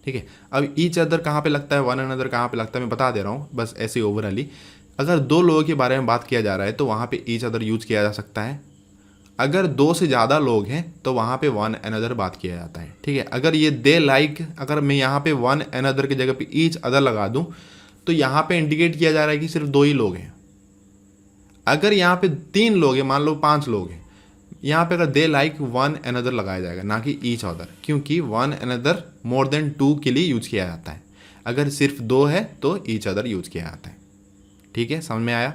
ठीक है। अब ईच अदर कहाँ पे लगता है, वन अनदर कहाँ पे लगता है, मैं बता दे रहा हूँ बस ऐसे ओवरऑली। अगर दो लोगों के बारे में बात किया जा रहा है तो वहाँ पे ईच अदर यूज किया जा सकता है। अगर दो से ज़्यादा लोग हैं तो वहाँ पे वन अनदर बात किया जाता है, ठीक है। अगर ये दे लाइक, अगर मैं यहाँ पे वन अनदर की जगह पे ईच अदर लगा दूँ तो यहाँ पे इंडिकेट किया जा रहा है कि सिर्फ 2 ही लोग हैं। अगर यहाँ पे 3 लोग हैं, मान लो 5 लोग हैं, यहाँ पे अगर दे लाइक वन अनदर लगाया जाएगा, ना कि ईच अदर, क्योंकि वन अनदर मोर देन 2 के लिए यूज किया जाता है। अगर सिर्फ 2 है तो ईच अदर यूज किया जाता है, ठीक है, समझ में आया।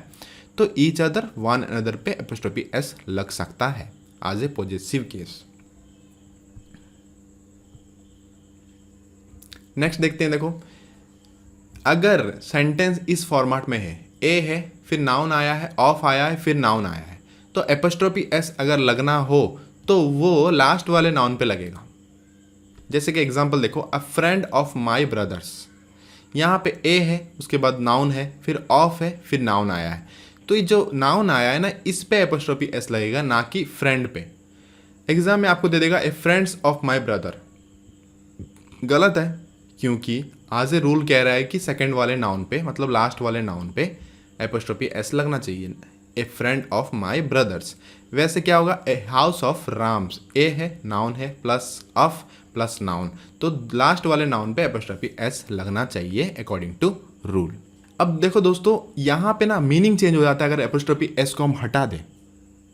तो ईच अदर वन अनदर पे एपोस्ट्रोफी एस लग सकता है as a positive case. Next देखते हैं, देखो अगर सेंटेंस इस फॉर्मेट में है, ए है, फिर नाउन आया है, ऑफ आया है, फिर नाउन आया है, तो एपोस्ट्रोफी एस अगर लगना हो तो वो लास्ट वाले नाउन पे लगेगा। जैसे कि एग्जांपल देखो, अ फ्रेंड ऑफ माय ब्रदर्स, यहाँ पे ए है, उसके बाद नाउन है, फिर ऑफ है, फिर नाउन आया है। तो ये जो नाउन आया है ना, इस पे एपोस्ट्रोफी एस लगेगा, ना कि फ्रेंड पे। एग्जाम में आपको दे देगा ए फ्रेंड्स ऑफ माय ब्रदर, गलत है, क्योंकि आज ए रूल कह रहा है कि सेकंड वाले नाउन पे, मतलब लास्ट वाले नाउन पे एपोस्ट्रोफी एस लगना चाहिए। ए फ्रेंड ऑफ माय ब्रदर्स, वैसे क्या होगा, ए हाउस ऑफ राम्स, ए है, नाउन है, प्लस ऑफ प्लस नाउन, तो लास्ट वाले नाउन पे एपोस्ट्रोफी एस लगना चाहिए अकॉर्डिंग टू रूल। अब देखो दोस्तों, यहाँ पे ना मीनिंग चेंज हो जाता है अगर एपोस्ट्रोफी एस को हम हटा दें।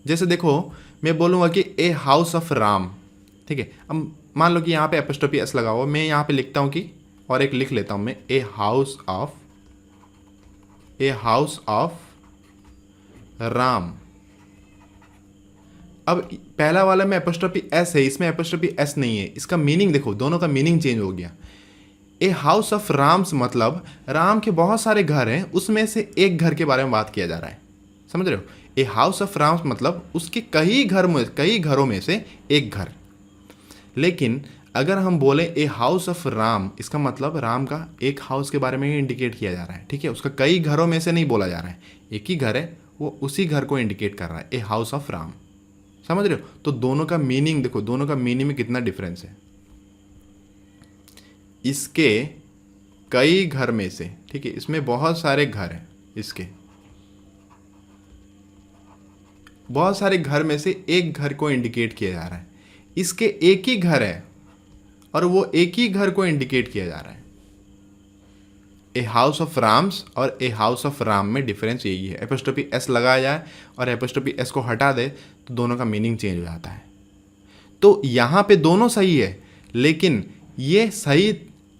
जैसे देखो, मैं बोलूँगा कि ए हाउस ऑफ राम, ठीक है। अब मान लो कि यहाँ पे एपोस्ट्रोफी एस लगा हुआ, मैं यहाँ पे लिखता हूँ कि, और एक लिख लेता हूँ मैं, ए हाउस ऑफ राम। अब पहला वाला में एपोस्ट्रोफी एस है, इसमें एपोस्ट्रोफी एस नहीं है। इसका मीनिंग देखो, दोनों का मीनिंग चेंज हो गया। ए हाउस ऑफ राम्स मतलब राम के बहुत सारे घर हैं, उसमें से एक घर के बारे में बात किया जा रहा है, समझ रहे हो। ए हाउस ऑफ राम्स मतलब उसके कई घरों में से एक घर। लेकिन अगर हम बोले ए हाउस ऑफ राम, इसका मतलब राम का एक हाउस के बारे में ही इंडिकेट किया जा रहा है, ठीक है। उसका कई घरों में से नहीं बोला जा रहा है, एक ही घर है, वो उसी घर को इंडिकेट कर रहा है, ए हाउस ऑफ राम, समझ रहे हो। तो दोनों का मीनिंग देखो, दोनों का मीनिंग में कितना डिफरेंस है। इसके कई घर में से, ठीक है, इसमें बहुत सारे घर हैं, इसके बहुत सारे घर में से एक घर को इंडिकेट किया जा रहा है। इसके एक ही घर है और वो एक ही घर को इंडिकेट किया जा रहा है। ए हाउस ऑफ राम्स और ए हाउस ऑफ राम में डिफरेंस यही है। एपोस्ट्रोफी एस लगाया जाए और एपोस्ट्रोफी एस को हटा दे तो दोनों का मीनिंग चेंज हो जाता है। तो यहाँ पे दोनों सही है, लेकिन ये सही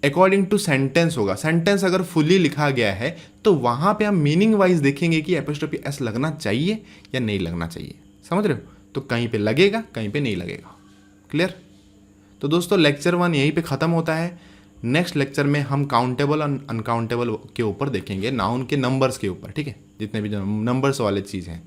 अकॉर्डिंग टू सेंटेंस होगा। सेंटेंस अगर फुली लिखा गया है तो वहाँ पे हम मीनिंग वाइज देखेंगे कि एपोस्ट्रोफी एस लगना चाहिए या नहीं लगना चाहिए, समझ रहे हो। तो कहीं पे लगेगा, कहीं पे नहीं लगेगा। क्लियर। तो दोस्तों लेक्चर 1 यहीं पे ख़त्म होता है। नेक्स्ट लेक्चर में हम काउंटेबल और अनकाउंटेबल के ऊपर देखेंगे, नाउन के नंबर्स के ऊपर, ठीक है, जितने भी नंबर्स वाले चीज़ हैं।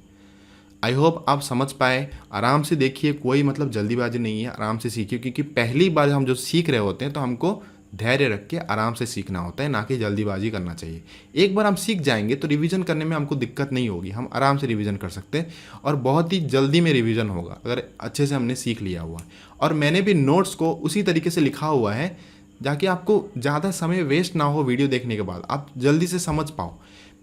आई होप आप समझ पाए। आराम से देखिए, कोई मतलब जल्दीबाजी नहीं है, आराम से सीखिए, क्योंकि पहली बार हम जो सीख रहे होते हैं तो हमको धैर्य रख के आराम से सीखना होता है, ना कि जल्दीबाजी करना चाहिए। एक बार हम सीख जाएंगे तो रिवीजन करने में हमको दिक्कत नहीं होगी, हम आराम से रिवीजन कर सकते हैं और बहुत ही जल्दी में रिवीजन होगा अगर अच्छे से हमने सीख लिया हुआ है। और मैंने भी नोट्स को उसी तरीके से लिखा हुआ है जाकि आपको ज़्यादा समय वेस्ट ना हो, वीडियो देखने के बाद आप जल्दी से समझ पाओ।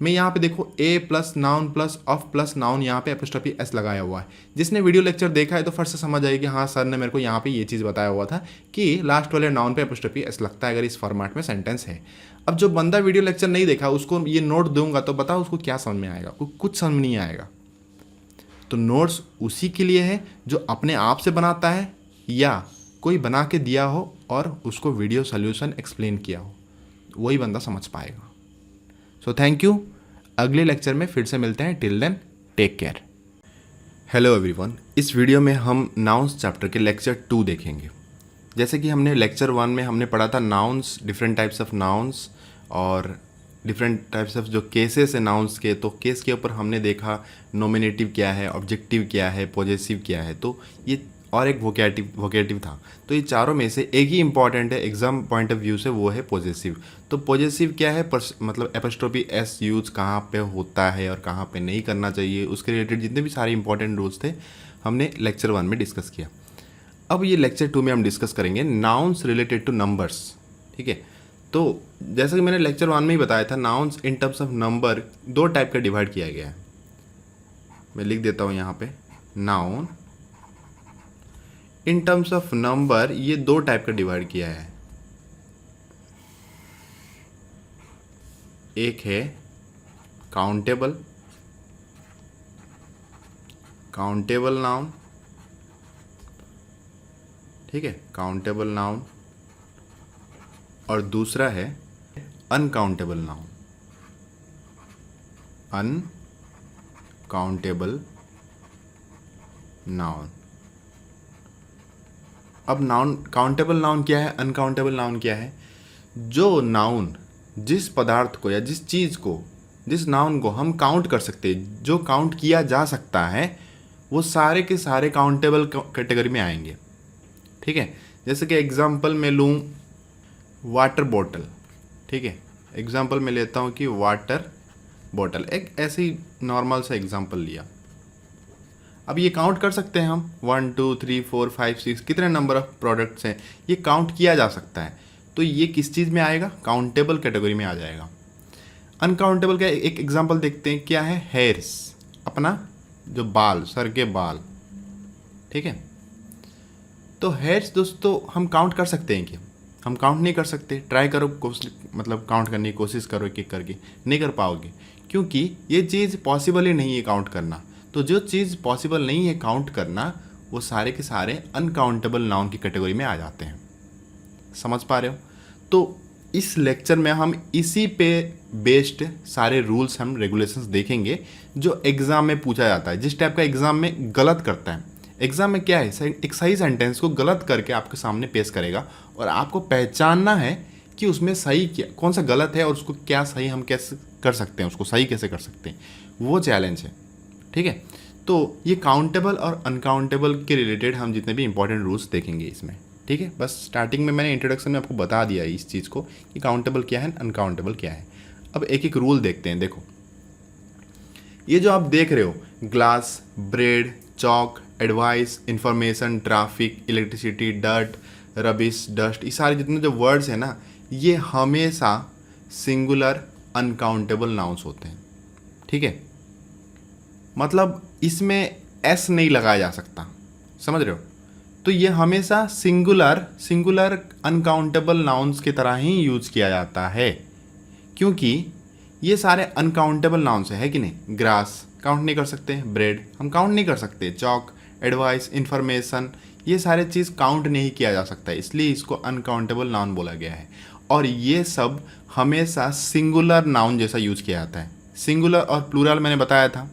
मैं यहाँ पे देखो a plus noun plus of plus noun, यहाँ पे एपोस्ट्रोफी एस लगाया हुआ है। जिसने वीडियो लेक्चर देखा है तो फर्स्ट से समझ आएगी कि हाँ सर ने मेरे को यहाँ पे ये चीज़ बताया हुआ था कि लास्ट वाले नाउन पे एपोस्ट्रोफी एस लगता है अगर इस फॉर्मेट में सेंटेंस है। अब जो बंदा वीडियो लेक्चर नहीं देखा उसको ये नोट दूंगा तो बताओ उसको क्या समझ में आएगा, कुछ समझ नहीं आएगा। तो नोट्स उसी के लिए है जो अपने आप से बनाता है या कोई बना के दिया हो और उसको वीडियो सोल्यूशन एक्सप्लेन किया हो, वही बंदा समझ पाएगा। सो थैंक यू, अगले लेक्चर में फिर से मिलते हैं। Till then take care. Hello everyone, इस वीडियो में हम नाउन्स चैप्टर के लेक्चर 2 देखेंगे। जैसे कि हमने लेक्चर 1 में हमने पढ़ा था nouns, different types of nouns और डिफरेंट टाइप्स ऑफ जो केसेस है नाउन्स के। तो केस के ऊपर हमने देखा नॉमिनेटिव क्या है, ऑब्जेक्टिव क्या है, पॉजेसिव क्या है, तो ये और एक वोकेटिव था। तो ये चारों में से एक ही इंपॉर्टेंट है एग्जाम पॉइंट ऑफ व्यू से, वो है पॉजेसिव। तो पॉजेसिव क्या है, मतलब एपोस्ट्रोफी एस यूज कहाँ पे होता है और कहाँ पे नहीं करना चाहिए, उसके रिलेटेड जितने भी सारे इंपॉर्टेंट रूल्स थे हमने लेक्चर 1 में डिस्कस किया। अब ये लेक्चर 2 में हम डिस्कस करेंगे नाउन्स रिलेटेड टू नंबर्स, ठीक है। तो जैसा कि मैंने लेक्चर 1 में ही बताया था, nouns in terms of number 2 type का डिवाइड किया गया है। मैं लिख देता हूँ यहाँ पे, noun in terms of number ये दो टाइप का डिवाइड किया है। एक है काउंटेबल नाउन, ठीक है, काउंटेबल नाउन, और दूसरा है अनकाउंटेबल नाउन। Uncountable noun. अब नाउन, काउंटेबल नाउन क्या है, अनकाउंटेबल नाउन क्या है? जो नाउन जिस पदार्थ को या जिस चीज़ को, जिस नाउन को हम काउंट कर सकते हैं, जो काउंट किया जा सकता है, वो सारे के सारे काउंटेबल कैटेगरी में आएंगे। ठीक है, जैसे कि एग्जांपल में लूँ वाटर बॉटल, ठीक है, एग्जांपल में लेता हूँ कि वाटर बॉटल, एक ऐसे ही नॉर्मल सा एग्जांपल लिया। अब ये काउंट कर सकते हैं हम 1 2 3 4 5 6 कितने नंबर ऑफ प्रोडक्ट्स हैं, ये काउंट किया जा सकता है। तो ये किस चीज़ में आएगा? काउंटेबल कैटेगरी में आ जाएगा। अनकाउंटेबल का एक एग्जांपल देखते हैं, क्या है? हेयर्स, अपना जो बाल, सर के बाल, ठीक है। तो हेयर्स दोस्तों हम काउंट कर सकते हैं क्या? हम काउंट नहीं कर सकते। ट्राई करो, मतलब काउंट करने की कोशिश करो एक एक करके, नहीं कर पाओगे, क्योंकि ये चीज़ पॉसिबल ही नहीं है काउंट करना। तो जो चीज़ पॉसिबल नहीं है काउंट करना, वो सारे के सारे अनकाउंटेबल नाउन की कैटेगरी में आ जाते हैं। समझ पा रहे हो? तो इस लेक्चर में हम इसी पे बेस्ड सारे रूल्स, हम रेगुलेशंस देखेंगे जो एग्ज़ाम में पूछा जाता है, जिस टाइप का एग्ज़ाम में गलत करता है। एग्ज़ाम में क्या है, एक सही सेंटेंस को गलत करके आपके सामने पेश करेगा और आपको पहचानना है कि उसमें सही क्या, कौन सा गलत है और उसको क्या सही हम कैसे कर सकते हैं, उसको सही कैसे कर सकते हैं, वो चैलेंज है। ठीक है, तो ये काउंटेबल और अनकाउंटेबल के रिलेटेड हम जितने भी इंपॉर्टेंट रूल्स देखेंगे इसमें। ठीक है, बस स्टार्टिंग में मैंने इंट्रोडक्शन में आपको बता दिया है इस चीज़ को कि काउंटेबल क्या है, अनकाउंटेबल क्या है। अब एक एक रूल देखते हैं। देखो, ये जो आप देख रहे हो, glass, bread, chalk, advice, information, traffic, electricity, dirt, rubbish, dust, ये सारे जितने जो वर्ड्स हैं ना, ये हमेशा सिंगुलर अनकाउंटेबल नाउन्स होते हैं। ठीक है, मतलब इसमें एस नहीं लगाया जा सकता, समझ रहे हो? तो ये हमेशा सिंगुलर अनकाउंटेबल नाउन्स की तरह ही यूज किया जाता है, क्योंकि ये सारे अनकाउंटेबल नाउन्स है कि नहीं? ग्रास काउंट नहीं कर सकते, ब्रेड हम काउंट नहीं कर सकते, चौक, एडवाइस, इंफॉर्मेशन, ये सारे चीज़ काउंट नहीं किया जा सकता, इसलिए इसको अनकाउंटेबल नाउन बोला गया है। और ये सब हमेशा सिंगुलर नाउन जैसा यूज किया जाता है। सिंगुलर और प्लूरल मैंने बताया था।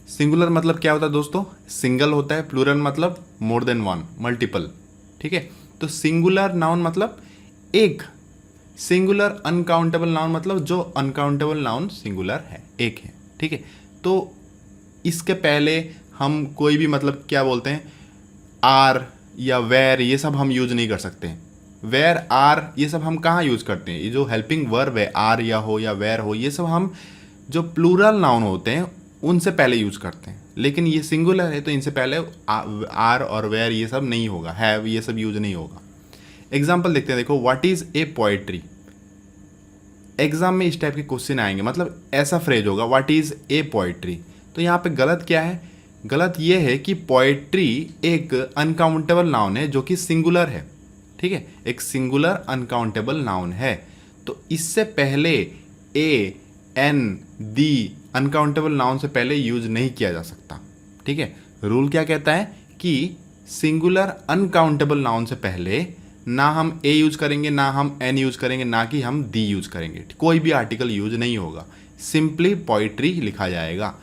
सिंगुलर मतलब क्या होता है दोस्तों? सिंगल होता है। प्लूरल मतलब मोर देन वन, मल्टीपल। ठीक है, तो सिंगुलर नाउन मतलब एक, सिंगुलर अनकाउंटेबल नाउन मतलब जो अनकाउंटेबल नाउन सिंगुलर है, एक है। ठीक है, तो इसके पहले हम कोई भी मतलब क्या बोलते हैं, आर या वेर, ये सब हम यूज नहीं कर सकते। वेर, आर, ये सब हम कहाँ यूज करते हैं? ये जो हेल्पिंग वर्ब है, आर या हो या वेर हो, ये सब हम जो प्लूरल नाउन होते हैं उनसे पहले यूज करते हैं। लेकिन ये सिंगुलर है तो इनसे पहले आर और वेर ये सब नहीं होगा, हैव ये सब यूज नहीं होगा। एग्जाम्पल देखते हैं। देखो, what is a poetry. Exam में इस टाइप के क्वेश्चन आएंगे, मतलब ऐसा फ्रेज होगा, व्हाट इज ए पोएट्री। तो यहाँ पे गलत क्या है? गलत ये है कि पोएट्री एक अनकाउंटेबल नाउन है जो कि सिंगुलर है। ठीक है, एक सिंगुलर अनकाउंटेबल नाउन है, तो इससे पहले ए, एन, दी अनकाउंटेबल नाउन से पहले यूज नहीं किया जा सकता। ठीक है, रूल क्या कहता है कि सिंगुलर अनकाउंटेबल नाउन से पहले ना हम ए यूज करेंगे, ना हम एन यूज करेंगे, ना कि हम दी यूज करेंगे। कोई भी आर्टिकल यूज नहीं होगा, सिंपली पोइट्री लिखा जाएगा।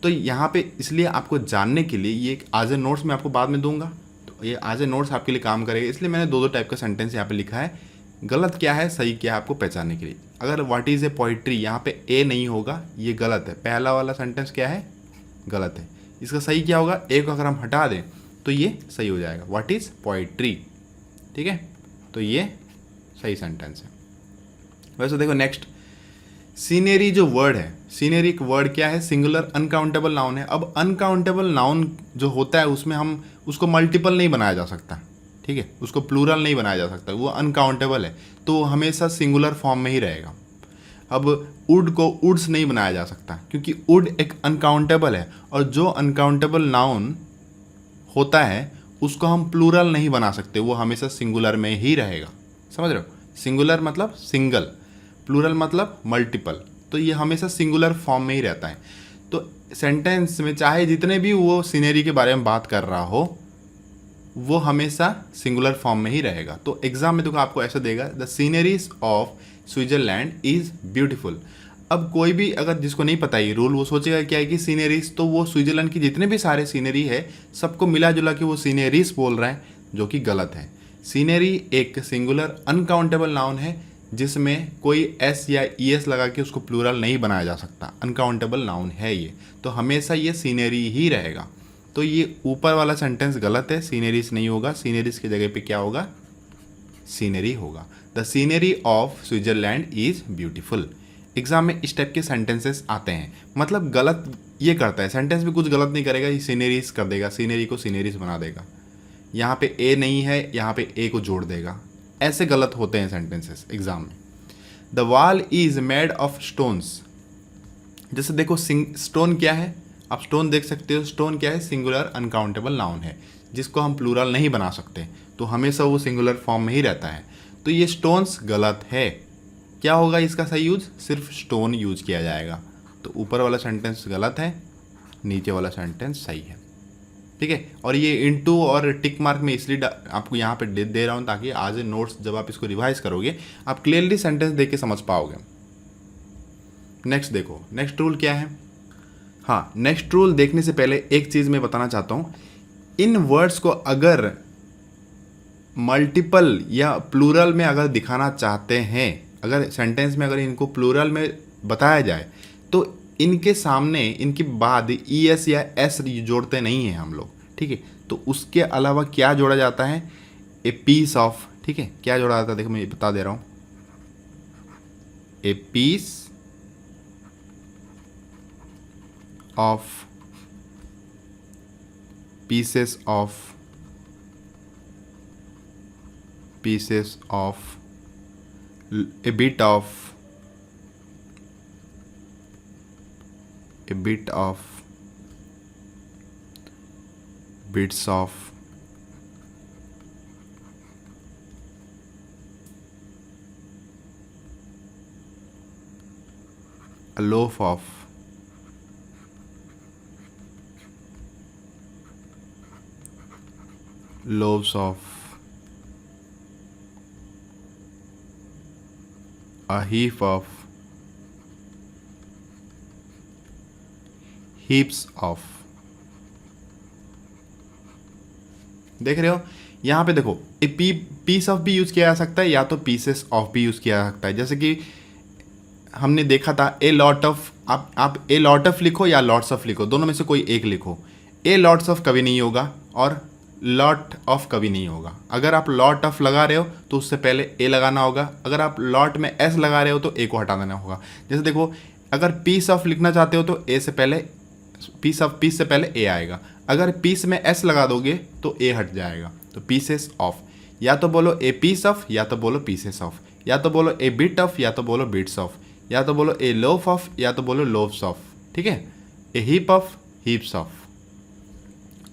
तो यहाँ पे इसलिए आपको जानने के लिए ये आज ए नोट्स मैं आपको बाद में दूंगा, तो ये आज ए नोट्स आपके लिए काम करेगा। इसलिए मैंने दो टाइप का सेंटेंस यहाँ पे लिखा है, गलत क्या है सही क्या है आपको पहचानने के लिए। अगर व्हाट इज़ ए पोइट्री, यहाँ पे ए नहीं होगा, ये गलत है। पहला वाला सेंटेंस क्या है? गलत है। इसका सही क्या होगा? ए को अगर हम हटा दें तो ये सही हो जाएगा, व्हाट इज़ पोइट्री। ठीक है, तो ये सही सेंटेंस है। वैसे देखो नेक्स्ट, सीनरी जो वर्ड है, सीनरी एक वर्ड क्या है? सिंगुलर अनकाउंटेबल नाउन है। अब अनकाउंटेबल नाउन जो होता है उसमें हम उसको मल्टीपल नहीं बनाया जा सकता। ठीक है, उसको प्लूरल नहीं बनाया जा सकता, वो अनकाउंटेबल है, तो हमेशा सिंगुलर फॉर्म में ही रहेगा। अब वुड को वुड्स नहीं बनाया जा सकता, क्योंकि वुड एक अनकाउंटेबल है, और जो अनकाउंटेबल नाउन होता है उसको हम प्लूरल नहीं बना सकते, वो हमेशा सिंगुलर में ही रहेगा। समझ रहे हो? सिंगुलर मतलब सिंगल, प्लूरल मतलब मल्टीपल, तो ये हमेशा सिंगुलर फॉर्म में ही रहता है। तो सेंटेंस में चाहे जितने भी वो सीनरी के बारे में बात कर रहा हो, वो हमेशा सिंगुलर फॉर्म में ही रहेगा। तो एग्जाम में देखो आपको ऐसा देगा, the sceneries of Switzerland is beautiful. अब कोई भी अगर जिसको नहीं पता ये रूल, वो सोचेगा क्या है कि सीनरीज, तो वो स्विट्जरलैंड की जितने भी सारे सीनरी है सबको मिला जुला के वो सीनरीज बोल रहा है, जो कि गलत है। सीनरी एक सिंगुलर अनकाउंटेबल नाउन है जिसमें कोई एस या ई एस लगा के उसको प्लूरल नहीं बनाया जा सकता, अनकाउंटेबल नाउन है ये, तो हमेशा ये सीनरी ही रहेगा। तो ये ऊपर वाला सेंटेंस गलत है, सीनरीज नहीं होगा, सीनरीज की जगह पे क्या होगा? सीनरी होगा। The scenery of Switzerland is beautiful. Exam में इस टाइप के सेंटेंसेस आते हैं, मतलब गलत ये करता है, सेंटेंस में कुछ गलत नहीं करेगा, ये सीनरीज कर देगा, सीनरी को सीनरीज बना देगा। यहाँ पे ए नहीं है, यहाँ पे ए को जोड़ देगा, ऐसे गलत होते हैं सेंटेंसेस एग्जाम में। The wall is made of stones. जैसे देखो स्टोन क्या है, आप स्टोन देख सकते हो, स्टोन क्या है? सिंगुलर अनकाउंटेबल नाउन है जिसको हम प्लूरल नहीं बना सकते, तो हमेशा वो सिंगुलर फॉर्म में ही रहता है। तो ये स्टोन्स गलत है। क्या होगा इसका सही यूज? सिर्फ स्टोन यूज किया जाएगा। तो ऊपर वाला सेंटेंस गलत है, नीचे वाला सेंटेंस सही है। ठीक है, और ये इनटू और टिक मार्क में इसलिए आपको यहाँ पे दे रहा हूँ ताकि आज नोट्स जब आप इसको रिवाइज करोगे आप क्लियरली सेंटेंस देख के समझ पाओगे। नेक्स्ट देखो, नेक्स्ट रूल क्या है? हाँ, नेक्स्ट रूल देखने से पहले एक चीज़ मैं बताना चाहता हूँ, इन वर्ड्स को अगर मल्टीपल या प्लूरल में अगर दिखाना चाहते हैं, अगर सेंटेंस में अगर इनको प्लूरल में बताया जाए, तो इनके सामने इनके बाद ई एस या एस जोड़ते नहीं हैं हम लोग। ठीक है, तो उसके अलावा क्या जोड़ा जाता है? A piece of. ठीक है, क्या जोड़ा जाता है? देखो मैं बता दे रहा हूँ, a piece of, pieces of, pieces of, a bit of, a bit of, bits of, a loaf of, loaves of, a heap of, heaps of। देख रहे हो यहाँ पे? देखो ए पीस ऑफ भी यूज किया जा सकता है या तो पीसेस ऑफ भी यूज किया जा सकता है। जैसे कि हमने देखा था ए लॉट ऑफ, आप ए लॉट ऑफ लिखो या लॉट्स ऑफ लिखो, दोनों में से कोई एक लिखो। ए लॉट्स ऑफ कभी नहीं होगा और लॉट ऑफ कभी नहीं होगा। अगर आप लॉट ऑफ लगा रहे हो तो उससे पहले ए लगाना होगा, अगर आप लॉट में एस लगा रहे हो तो ए को हटा देना होगा। जैसे देखो, अगर पीस ऑफ लिखना चाहते हो तो ए से पहले पीस से पहले ए आएगा, अगर पीस में एस लगा दोगे तो ए हट जाएगा। तो पीसेस ऑफ, या तो बोलो ए पीस ऑफ या तो बोलो पीसेस ऑफ, या तो बोलो ए बिट ऑफ या तो बोलो बिट्स ऑफ, या तो बोलो ए लोफ ऑफ या तो बोलो लोफ्स ऑफ। ठीक है, ए हीप ऑफ, हीप्स ऑफ।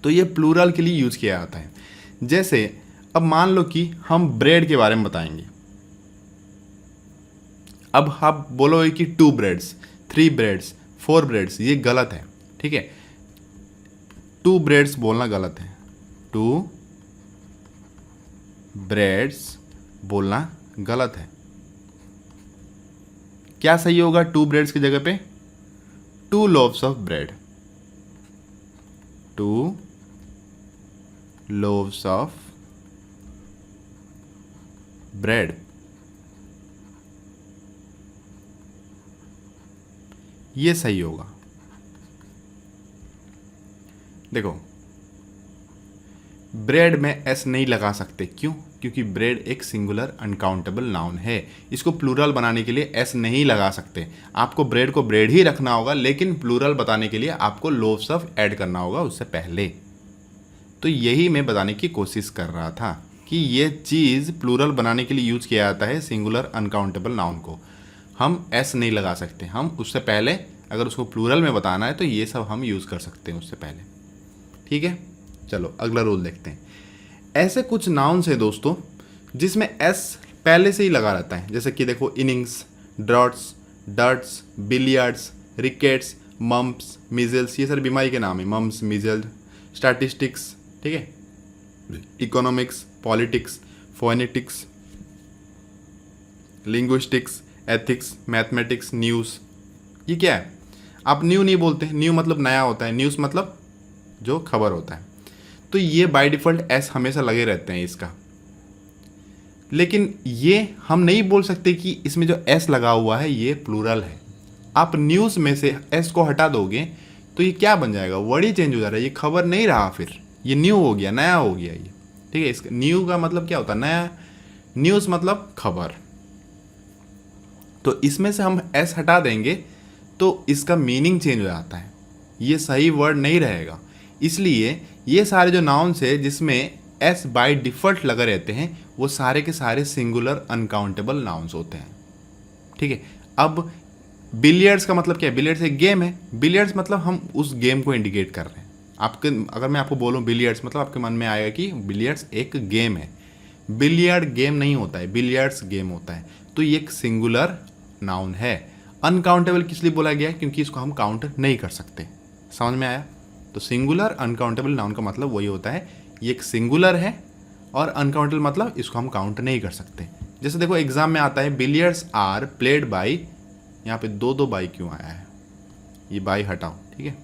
तो ये प्लूरल के लिए यूज किया जाता है। जैसे अब मान लो कि हम ब्रेड के बारे में बताएंगे, अब आप बोलोगे कि 2 ब्रेड्स, 3 ब्रेड्स, 4 ब्रेड्स, ये गलत है। ठीक है, 2 ब्रेड्स बोलना गलत है, 2 ब्रेड्स बोलना गलत है। क्या सही होगा 2 ब्रेड्स की जगह पे? 2 loaves of bread, 2 loaves of bread. ये सही होगा। देखो, ब्रेड में एस नहीं लगा सकते, क्यों? क्योंकि ब्रेड एक सिंगुलर अनकाउंटेबल नाउन है, इसको प्लूरल बनाने के लिए एस नहीं लगा सकते। आपको ब्रेड को ब्रेड ही रखना होगा, लेकिन प्लूरल बताने के लिए आपको लोव्स ऑफ ऐड करना होगा उससे पहले। तो यही मैं बताने की कोशिश कर रहा था कि ये चीज़ प्लूरल बनाने के लिए यूज़ किया जाता है सिंगुलर अनकाउंटेबल नाउन को। हम एस नहीं लगा सकते, हम उससे पहले अगर उसको प्लूरल में बताना है तो ये सब हम यूज़ कर सकते हैं उससे पहले। ठीक है, चलो अगला रूल देखते हैं। ऐसे कुछ नाउन्स हैं दोस्तों जिसमें एस पहले से ही लगा रहता है, जैसे कि देखो innings, droughts, dirts, billiards, rickets, mumps, measles, ये सारी बीमारी के नाम है। मम्प्स, मिजल्स, स्टैटिस्टिक्स, ठीक है, economics, politics, phonetics, linguistics, ethics, mathematics, news. ये क्या है? आप न्यू नहीं बोलते, न्यू मतलब नया होता है, न्यूज़ मतलब जो खबर होता है। तो ये बाय डिफ़ॉल्ट एस हमेशा लगे रहते हैं इसका। लेकिन ये हम नहीं बोल सकते कि इसमें जो एस लगा हुआ है ये प्लूरल है। आप न्यूज़ में से एस को हटा दोगे तो ये क्या बन जाएगा? वर्ड ही चेंज हो जा रहा है, ये खबर नहीं रहा, फिर ये न्यू हो गया, नया हो गया ये, ठीक है। इसका न्यू का मतलब क्या होता है? नया। न्यूज़ मतलब खबर। तो इसमें से हम एस हटा देंगे तो इसका मीनिंग चेंज हो जाता है, ये सही वर्ड नहीं रहेगा। इसलिए ये सारे जो नाउन्स है जिसमें एस बाय डिफ़ॉल्ट लगे रहते हैं वो सारे के सारे सिंगुलर अनकाउंटेबल नाउन्स होते हैं, ठीक है। अब बिलियर्ड्स का मतलब क्या है? बिलियर्ड्स एक गेम है। बिलियर्ड्स मतलब हम उस गेम को इंडिकेट कर रहे हैं। आपके अगर मैं आपको बोलूँ बिलियर्ड्स मतलब आपके मन में आएगा कि बिलियर्ड्स एक गेम है। बिलियर्ड गेम नहीं होता है, बिलियर्ड्स गेम होता है। तो ये एक सिंगुलर नाउन है। अनकाउंटेबल किस लिए बोला गया है? क्योंकि इसको हम काउंट नहीं कर सकते। समझ में आया? तो सिंगुलर अनकाउंटेबल नाउन का मतलब वही होता है, ये एक सिंगुलर है और अनकाउंटेबल मतलब इसको हम काउंट नहीं कर सकते। जैसे देखो एग्जाम में आता है बिलियर्ड्स आर प्लेड बाई, यहाँ पे दो दो बाई क्यों आया है? ये बाई हटाओ, ठीक है,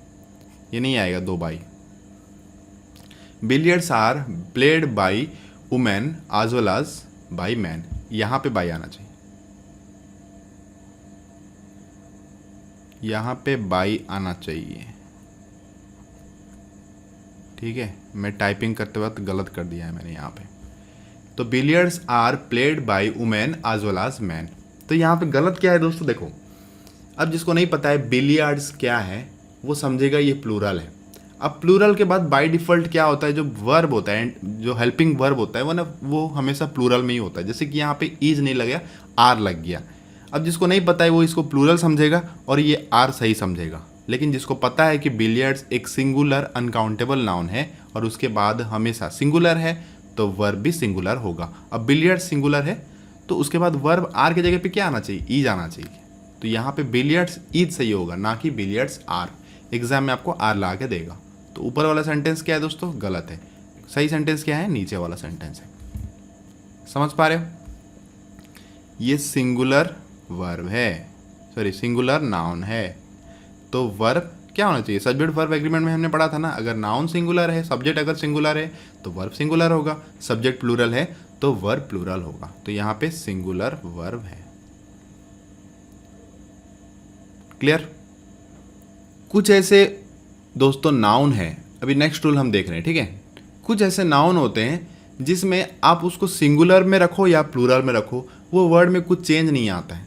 ये नहीं आएगा दो by. Billiards are played by women as well as by man, यहाँ पे बाई आना चाहिए, यहाँ पे बाई आना चाहिए, ठीक है। मैं टाइपिंग करते वक्त गलत कर दिया है मैंने यहाँ पे। तो billiards are played by women as well as man, तो यहाँ पे गलत क्या है दोस्तों? देखो अब जिसको नहीं पता है बिलियर्ड्स क्या है वो समझेगा ये प्लूरल है। अब प्लूरल के बाद बाय डिफ़ॉल्ट क्या होता है? जो वर्ब होता है, जो हेल्पिंग वर्ब होता है वो ना, वो हमेशा प्लूरल में ही होता है। जैसे कि यहाँ पे ईज नहीं लग गया, आर लग गया। अब जिसको नहीं पता है वो इसको प्लूरल समझेगा और ये आर सही समझेगा। लेकिन जिसको पता है कि बिलियर्ड्स एक सिंगुलर अनकाउंटेबल नाउन है और उसके बाद हमेशा सिंगुलर है तो वर्ब भी सिंगुलर होगा। अब बिलियर्ड्स सिंगुलर है तो उसके बाद वर्ब आर की जगह पे क्या आना चाहिए? ईज आना चाहिए। तो यहाँ पे बिलियर्ड्स ईज सही होगा, ना कि बिलियर्ड्स आर। एग्जाम में आपको आर ला के देगा। तो ऊपर वाला सेंटेंस क्या है दोस्तों? गलत है। सही सेंटेंस क्या है? नीचे वाला सेंटेंस है। समझ पा रहे हो? ये सिंगुलर वर्ब है, सॉरी सिंगुलर नाउन है। तो वर्ब क्या होना चाहिए? सब्जेक्ट वर्ब एग्रीमेंट में हमने पढ़ा था ना, अगर नाउन सिंगुलर है, सब्जेक्ट अगर सिंगुलर है तो वर्ब सिंगुलर होगा, सब्जेक्ट प्लूरल है तो वर्ब प्लूरल होगा। तो यहाँ पे सिंगुलर वर्ब है। क्लियर? कुछ ऐसे दोस्तों नाउन है, अभी नेक्स्ट रूल हम देख रहे हैं, ठीक है। कुछ ऐसे नाउन होते हैं जिसमें आप उसको सिंगुलर में रखो या प्लूरल में रखो, वो वर्ड में कुछ चेंज नहीं आता है,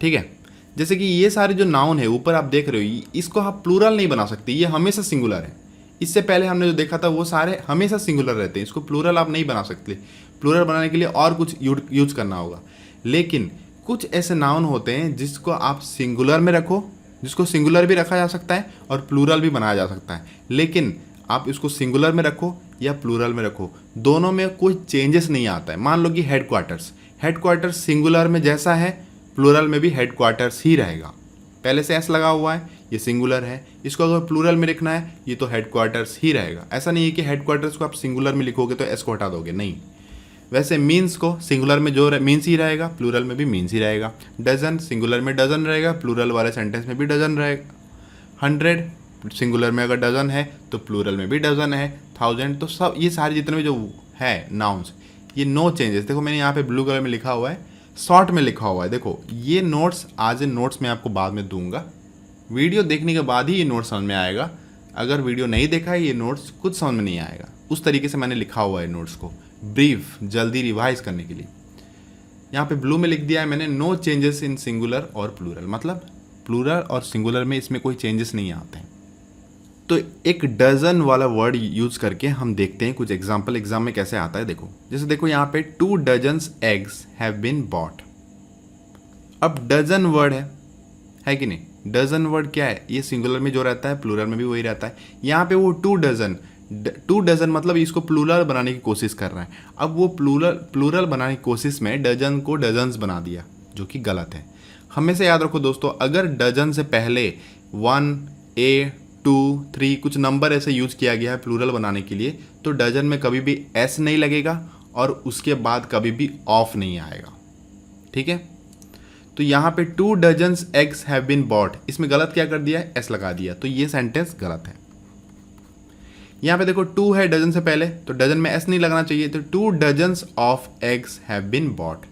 ठीक है। जैसे कि ये सारे जो नाउन है ऊपर आप देख रहे हो, इसको आप प्लूरल नहीं बना सकते, ये हमेशा सिंगुलर है। इससे पहले हमने जो देखा था वो सारे हमेशा सिंगुलर रहते हैं, इसको प्लूरल आप नहीं बना सकते। प्लूरल बनाने के लिए और कुछ यूज करना होगा। लेकिन कुछ ऐसे नाउन होते हैं जिसको आप सिंगुलर में रखो, जिसको सिंगुलर भी रखा जा सकता है और प्लूरल भी बनाया जा सकता है। लेकिन आप इसको सिंगुलर में रखो या प्लूरल में रखो, दोनों में कोई चेंजेस नहीं आता है। मान लो कि हेडक्वार्टर्स सिंगुलर में जैसा है प्लूरल में भी हेडक्वार्टर्स ही रहेगा। पहले से एस लगा हुआ है, ये सिंगुलर है, इसको अगर प्लूरल में लिखना है ये तो हेडक्वार्टर्स ही रहेगा। ऐसा नहीं है कि हेडक्वार्टर्स को आप सिंगुलर में लिखोगे तो एस को हटा दोगे, नहीं। वैसे मीन्स को सिंगुलर में जो मीन्स ही रहेगा, प्लूरल में भी मीन्स ही रहेगा। डजन सिंगुलर में डजन रहेगा, प्लूरल वाले सेंटेंस में भी डजन रहेगा। 100 सिंगुलर में अगर डजन है तो प्लूरल में भी डजन है। 1000 तो सब ये सारे जितने भी जो है नाउन्स, ये नो चेंजेस। देखो मैंने यहाँ पे ब्लू कलर में लिखा हुआ है, शॉर्ट में लिखा हुआ है। देखो ये नोट्स आज नोट्स में आपको बाद में दूंगा, वीडियो देखने के बाद ही ये नोट्स समझ में आएगा। अगर वीडियो नहीं देखा है ये नोट्स कुछ समझ में नहीं आएगा। उस तरीके से मैंने लिखा हुआ है नोट्स को, ब्रीफ जल्दी रिवाइज करने के लिए। यहाँ पे ब्लू में लिख दिया है मैंने, नो चेंजेस इन सिंगुलर और प्लूरल, मतलब प्लूरल और सिंगुलर में इसमें कोई चेंजेस नहीं आते हैं। तो एक डजन वाला वर्ड यूज करके हम देखते हैं कुछ एग्जाम्पल एग्जाम में कैसे आता है। देखो जैसे देखो यहाँ पे 2 dozens eggs have been bought. अब डजन वर्ड है कि नहीं? डजन वर्ड क्या है? ये सिंगुलर में जो रहता है प्लूरल में भी वही रहता है। यहाँ पे वो 2 डजन, टू डजन मतलब इसको प्लूरल बनाने की कोशिश कर रहा है। अब वो प्लूरल बनाने की कोशिश में डजन को डजन्स बना दिया, जो कि गलत है। हमेशा याद रखो दोस्तों, अगर डजन से पहले 1 A 2 3 कुछ नंबर ऐसे यूज किया गया है प्लूरल बनाने के लिए, तो डजन में कभी भी एस नहीं लगेगा और उसके बाद कभी भी ऑफ नहीं आएगा। ठीक है, तो यहाँ पे 2 dozens eggs have been bought, इसमें गलत क्या कर दिया है, एस लगा दिया, तो ये सेंटेंस गलत है। यहाँ पे देखो 2 है डजन से पहले, तो डजन में एस नहीं लगना चाहिए, तो 2 dozens of eggs have been bought,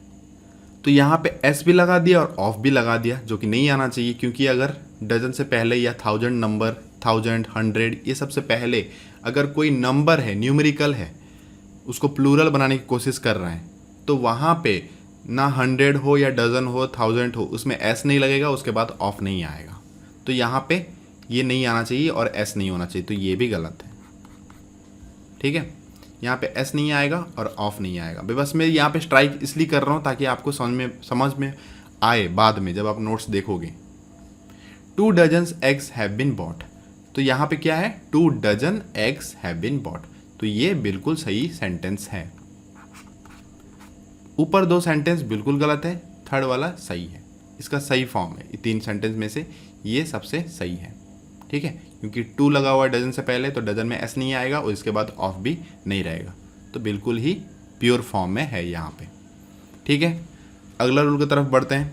तो यहाँ पे एस भी लगा दिया और ऑफ भी लगा दिया, जो कि नहीं आना चाहिए, क्योंकि अगर डजन से पहले या 1000 नंबर, 1000 100 ये सबसे पहले अगर कोई नंबर है, न्यूमेरिकल है, उसको प्लूरल बनाने की कोशिश कर रहे हैं, तो वहाँ पे ना 100 हो या डजन हो, 1000 हो, उसमें एस नहीं लगेगा, उसके बाद ऑफ नहीं आएगा, तो यहाँ पे ये नहीं आना चाहिए और एस नहीं होना चाहिए, तो ये भी गलत है। ठीक है, यहाँ पे एस नहीं आएगा और ऑफ नहीं आएगा। बस मैं यहाँ पे स्ट्राइक इसलिए कर रहा हूँ ताकि आपको समझ में आए बाद में जब आप नोट्स देखोगे। 2 dozens eggs have been bought, तो यहाँ पे क्या है, 2 dozen eggs have been bought, तो ये बिल्कुल सही सेंटेंस है। ऊपर 2 सेंटेंस बिल्कुल गलत है, थर्ड वाला सही है, इसका सही फॉर्म है। 3 सेंटेंस में से ये सबसे सही है। ठीक है, क्योंकि 2 लगा हुआ है डजन से पहले, तो डजन में एस नहीं आएगा और इसके बाद ऑफ भी नहीं रहेगा, तो बिल्कुल ही प्योर फॉर्म में है यहाँ पे। ठीक है, अगला रूल की तरफ बढ़ते हैं।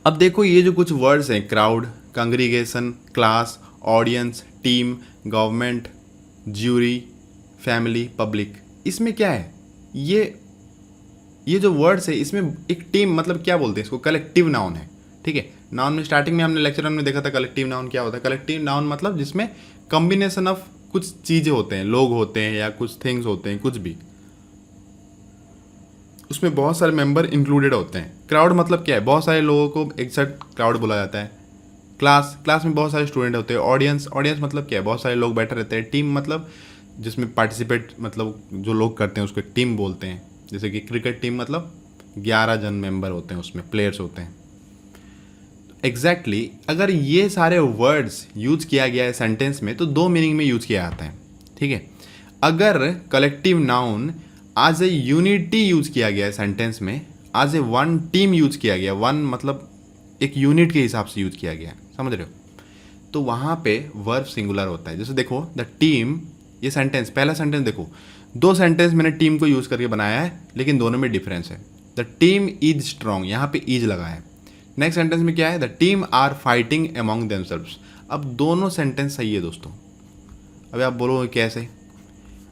अब देखो ये जो कुछ वर्ड्स हैं, crowd, congregation, class, audience, team, government, jury, family, public, इसमें क्या है, ये जो वर्ड्स है इसमें एक टीम मतलब क्या बोलते हैं इसको, कलेक्टिव नाउन है। ठीक है, नाउन में स्टार्टिंग में हमने लेक्चर में देखा था कलेक्टिव नाउन क्या होता है। कलेक्टिव नाउन मतलब जिसमें कॉम्बिनेशन ऑफ कुछ चीज़ें होते हैं, लोग होते हैं या कुछ थिंग्स होते हैं, कुछ भी, उसमें बहुत सारे मेंबर इंक्लूडेड होते हैं। क्राउड मतलब क्या है, बहुत सारे लोगों को एक साथ क्राउड बोला जाता है। क्लास में बहुत सारे स्टूडेंट होते हैं। ऑडियंस मतलब क्या है, बहुत सारे लोग बैठे रहते हैं। टीम मतलब जिसमें पार्टिसिपेट मतलब जो लोग करते हैं उसको टीम बोलते हैं। जैसे कि क्रिकेट टीम मतलब 11 जन मेंबर होते हैं, उसमें प्लेयर्स होते हैं। एग्जैक्टली अगर ये सारे वर्ड्स यूज किया गया है सेंटेंस में, तो 2 मीनिंग में यूज किया जाता है। ठीक है, अगर कलेक्टिव नाउन आज ए यूनिटी यूज किया गया है सेंटेंस में, आज ए वन टीम यूज किया गया, वन मतलब एक यूनिट के हिसाब से यूज किया गया है, समझ रहे हो, तो वहाँ पे वर्ब सिंगुलर होता है। जैसे देखो द टीम, ये सेंटेंस, पहला सेंटेंस देखो, 2 सेंटेंस मैंने टीम को यूज करके बनाया है, लेकिन दोनों में डिफरेंस है। द टीम इज स्ट्रॉन्ग, यहाँ पे इज लगा है। नेक्स्ट सेंटेंस में क्या है, the team are fighting among themselves. अब दोनों सेंटेंस सही है दोस्तों। अभी आप बोलो कैसे,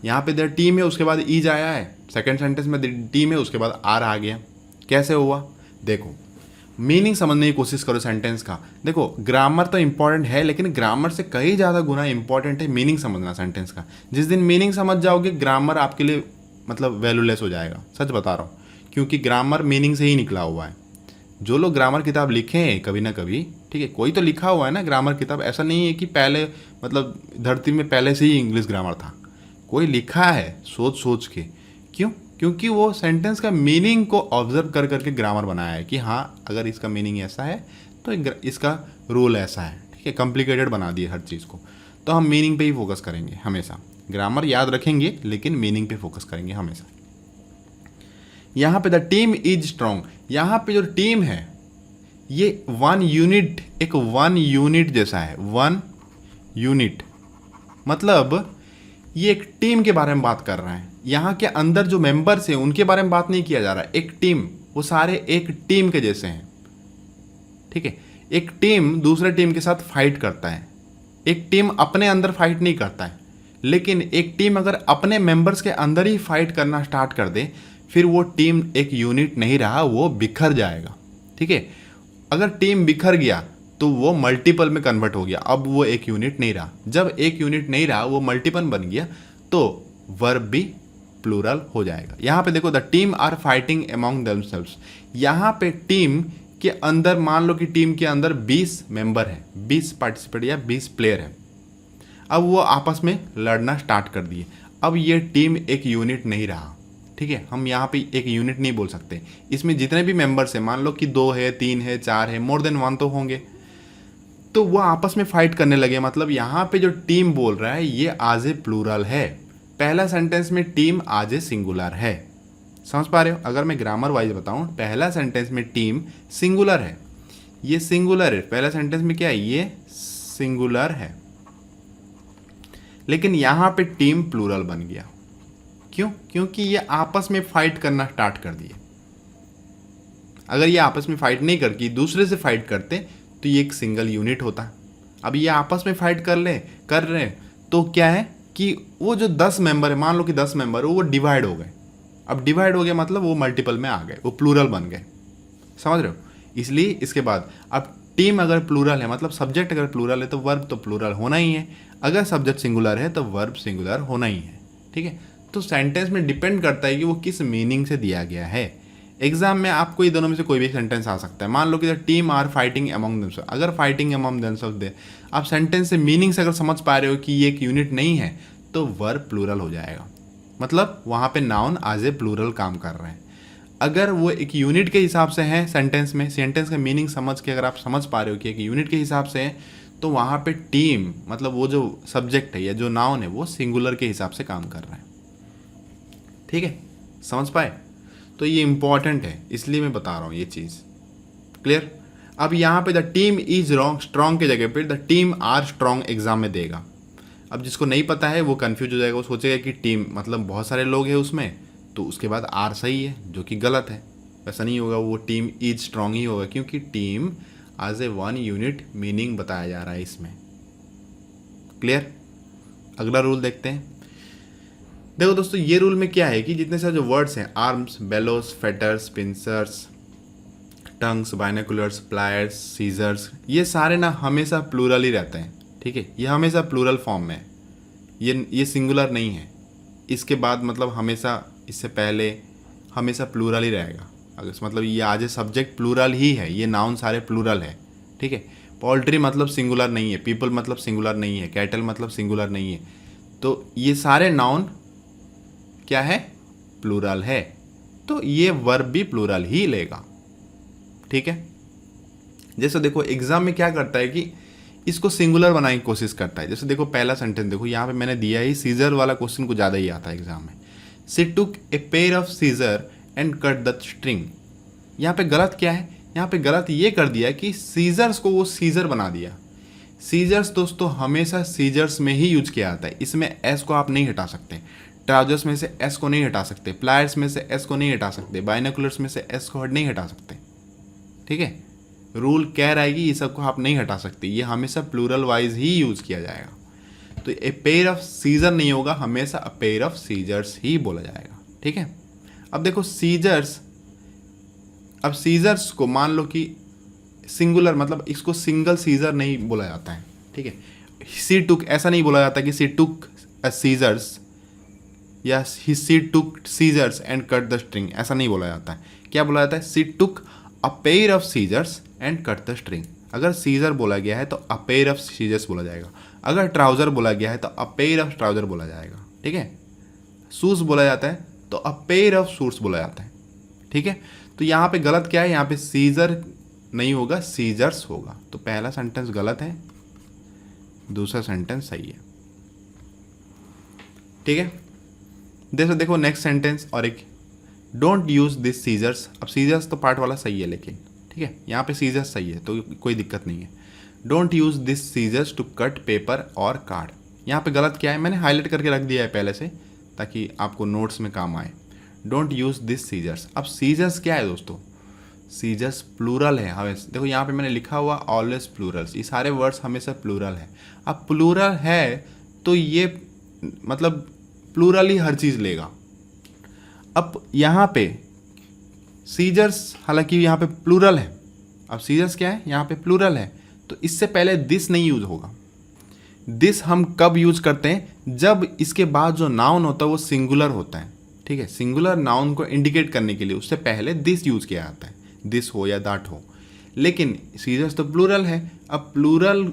यहाँ पे द टीम है उसके बाद इज आया है, सेकंड सेंटेंस में द टीम है उसके बाद आर आ गया, कैसे हुआ। देखो मीनिंग समझने की कोशिश करो सेंटेंस का। देखो ग्रामर तो इंपॉर्टेंट है, लेकिन ग्रामर से कई ज़्यादा गुना इंपॉर्टेंट है मीनिंग समझना सेंटेंस का। जिस दिन मीनिंग समझ जाओगे, ग्रामर आपके लिए मतलब वैल्यूलेस हो जाएगा, सच बता रहा हूँ, क्योंकि ग्रामर मीनिंग से ही निकला हुआ है। जो लोग ग्रामर किताब लिखे हैं कभी ना कभी, ठीक है, कोई तो लिखा हुआ है ना ग्रामर किताब, ऐसा नहीं है कि पहले मतलब धरती में पहले से ही इंग्लिश ग्रामर था, कोई लिखा है सोच सोच के। क्यों, क्योंकि वो सेंटेंस का मीनिंग को ऑब्जर्व कर करके ग्रामर बनाया है कि हाँ अगर इसका मीनिंग ऐसा है तो इसका रूल ऐसा है। ठीक है, कॉम्प्लिकेटेड बना दिए हर चीज़ को, तो हम मीनिंग पे ही फोकस करेंगे हमेशा। ग्रामर याद रखेंगे लेकिन मीनिंग पे फोकस करेंगे हमेशा। यहाँ पे द टीम इज स्ट्रॉन्ग, यहाँ पे जो टीम है ये 1 यूनिट, एक 1 यूनिट जैसा है। 1 यूनिट मतलब ये एक टीम के बारे में बात कर रहा है। यहाँ के अंदर जो मेंबर्स हैं उनके बारे में बात नहीं किया जा रहा है। एक टीम, वो सारे एक टीम के जैसे हैं। ठीक है, एक टीम दूसरे टीम के साथ फाइट करता है। एक टीम अपने अंदर फाइट नहीं करता है, लेकिन एक टीम अगर अपने मेंबर्स के अंदर ही फाइट करना स्टार्ट कर दे, फिर वो टीम एक यूनिट नहीं रहा, वो बिखर जाएगा। ठीक है, अगर टीम बिखर गया तो वो मल्टीपल में कन्वर्ट हो गया, अब वो एक यूनिट नहीं रहा। जब एक यूनिट नहीं रहा, वो मल्टीपल बन गया, तो वर्ब भी प्लूरल हो जाएगा। यहाँ पे देखो the team are fighting among themselves, यहाँ पे टीम के अंदर मान लो कि टीम के अंदर 20 मेंबर है, 20 पार्टिसिपेट या 20 प्लेयर है। अब वो आपस में लड़ना स्टार्ट कर दिए, अब ये टीम एक यूनिट नहीं रहा। ठीक है, हम यहाँ पे एक यूनिट नहीं बोल सकते। इसमें जितने भी मेंबर्स हैं, मान लो कि 2 है, 3 है, 4 है, मोर देन 1 तो होंगे। तो वो आपस में फाइट करने लगे। मतलब यहाँ पे जो टीम बोल रहा है ये आज ए प्लूरल है, पहला सेंटेंस में टीम आज ए सिंगुलर है। समझ पा रहे हो? अगर मैं ग्रामर वाइज बताऊं, पहला सेंटेंस में टीम सिंगुलर है, ये सिंगुलर है, पहला सेंटेंस में क्या है, ये सिंगुलर है, लेकिन यहां पे टीम प्लूरल बन गया। क्यों? क्योंकि ये आपस में फाइट करना स्टार्ट कर दिए। अगर ये आपस में फाइट नहीं करके दूसरे से फाइट करते तो ये एक सिंगल यूनिट होता। अब ये आपस में फाइट कर रहे हैं तो क्या है कि वो जो 10 मेंबर है, मान लो कि 10 मेंबर है, वो डिवाइड हो गए। अब डिवाइड हो गया मतलब वो मल्टीपल में आ गए, वो प्लूरल बन गए। समझ रहे हो? इसलिए इसके बाद अब टीम अगर प्लूरल है, मतलब सब्जेक्ट अगर प्लूरल है तो वर्ब तो प्लूरल होना ही है, अगर सब्जेक्ट सिंगुलर है तो वर्ब सिंगुलर होना ही है। ठीक है? तो सेंटेंस में डिपेंड करता है कि वो किस मीनिंग से दिया गया है। एग्जाम में आपको ये दोनों में से कोई भी सेंटेंस आ सकता है। मान लो कि the team are fighting among themself, अगर फाइटिंग अमंग देमसेल्फ दे, आप सेंटेंस से मीनिंग से अगर समझ पा रहे हो कि ये एक यूनिट नहीं है तो वर्ब प्लूरल हो जाएगा। मतलब वहाँ पे नाउन आज ए प्लूरल काम कर रहे हैं। अगर वो एक यूनिट के हिसाब से है सेंटेंस में, सेंटेंस का मीनिंग समझ के अगर आप समझ पा रहे हो कि एक यूनिट के हिसाब से है, तो वहाँ पे टीम मतलब वो जो सब्जेक्ट है या जो नाउन है वो सिंगुलर के हिसाब से काम कर रहा है। ठीक है? समझ पाए? तो ये इंपॉर्टेंट है, इसलिए मैं बता रहा हूँ ये चीज़। क्लियर? अब यहाँ पे the team is wrong, strong की जगह पे the team are strong exam में देगा। अब जिसको नहीं पता है वो कंफ्यूज हो जाएगा, वो सोचेगा कि टीम मतलब बहुत सारे लोग हैं उसमें, तो उसके बाद आर सही है, जो कि गलत है। ऐसा नहीं होगा, वो टीम इज स्ट्रॉन्ग ही होगा, क्योंकि team as a one unit meaning बताया जा रहा है इसमें। क्लियर? अगला रूल देखते हैं। देखो दोस्तों, ये रूल में क्या है कि जितने सारे जो वर्ड्स हैं, arms, bellows, fetters, pincers, tongs, binoculars, pliers, scissors, ये सारे ना हमेशा प्लूरल ही रहते हैं। ठीक है? ये हमेशा प्लूरल फॉर्म में है, ये सिंगुलर नहीं है। इसके बाद मतलब हमेशा, इससे पहले हमेशा प्लूरल ही रहेगा। अगर मतलब ये आज सब्जेक्ट प्लूरल ही है, ये नाउन सारे प्लूरल है। ठीक है? पोल्ट्री मतलब सिंगुलर नहीं है, पीपल मतलब सिंगुलर नहीं है, कैटल मतलब सिंगुलर नहीं है। तो ये सारे नाउन क्या है? प्लूरल है। तो ये वर्ब भी प्लूरल ही लेगा। ठीक है? जैसे देखो एग्जाम में क्या करता है कि इसको सिंगुलर बनाने की कोशिश करता है। जैसे देखो पहला सेंटेंस देखो, यहाँ पे मैंने दिया ही, सीजर वाला क्वेश्चन को ज़्यादा ही आता है एग्जाम में। She took a pair of scissor and cut the string. यहाँ पे गलत क्या है? यहाँ पे गलत ये कर दिया कि सीजर्स को वो सीजर बना दिया। सीजर्स दोस्तों हमेशा सीजर्स में ही यूज किया जाता है, इसमें एस को आप नहीं हटा सकते। ट्राउजर्स में से एस को नहीं हटा सकते, प्लायर्स में से एस को नहीं हटा सकते, बाइनोकुलर्स में से एस को नहीं हटा सकते। ठीक है? रूल कह रहा है कि ये सब को आप नहीं हटा सकते, ये हमेशा प्लूरल वाइज ही यूज किया जाएगा। तो ए पेयर ऑफ सीजर नहीं होगा, हमेशा अ पेयर ऑफ सीजर्स ही बोला जाएगा। ठीक है? अब देखो सीजर्स, अब सीजर्स को मान लो कि सिंगुलर, मतलब इसको सिंगल सीजर नहीं बोला जाता है। ठीक है? सी टुक ऐसा नहीं बोला जाता कि सी टुक अ सीजर्स या she took scissors and cut the string, ऐसा नहीं बोला जाता है। क्या बोला जाता है? She took a pair of scissors and cut the string. अगर सीजर बोला गया है तो अ पेयर ऑफ सीजर्स बोला जाएगा, अगर ट्राउजर बोला गया है तो अ पेयर ऑफ ट्राउजर बोला जाएगा। ठीक है? शूज बोला जाता है तो अ पेयर ऑफ शूट्स बोला जाता है। ठीक है? तो यहाँ पे गलत क्या है? यहाँ पे सीजर नहीं होगा, सीजर्स होगा। तो पहला सेंटेंस गलत है, दूसरा सेंटेंस सही है। ठीक है? देखो नेक्स्ट सेंटेंस और एक, डोंट यूज दिस सीजर्स। अब सीजर्स तो पार्ट वाला सही है, लेकिन ठीक है यहाँ पे सीजर्स सही है तो कोई दिक्कत नहीं है। Don't use this scissors to cut paper और कार्ड। यहाँ पे गलत क्या है? मैंने हाईलाइट करके रख दिया है पहले से ताकि आपको नोट्स में काम आए। Don't use this scissors. अब सीजर्स क्या है दोस्तों? सीजर्स प्लूरल है हमेशा। देखो यहाँ पे मैंने लिखा हुआ ऑलवेज प्लूरल्स, ये सारे वर्ड्स हमेशा प्लूरल है। अब प्लूरल है तो ये मतलब प्लूरल ही हर चीज़ लेगा। अब यहाँ पे सीजर्स, हालांकि यहाँ पे प्लूरल है, अब सीजर्स क्या है? यहाँ पे प्लूरल है, तो इससे पहले दिस नहीं यूज होगा। दिस हम कब यूज करते हैं? जब इसके बाद जो नाउन होता है वो सिंगुलर होता है। ठीक है? सिंगुलर नाउन को इंडिकेट करने के लिए उससे पहले दिस यूज किया जाता है, दिस हो या दैट हो। लेकिन सीजर्स तो प्लूरल है, अब प्लूरल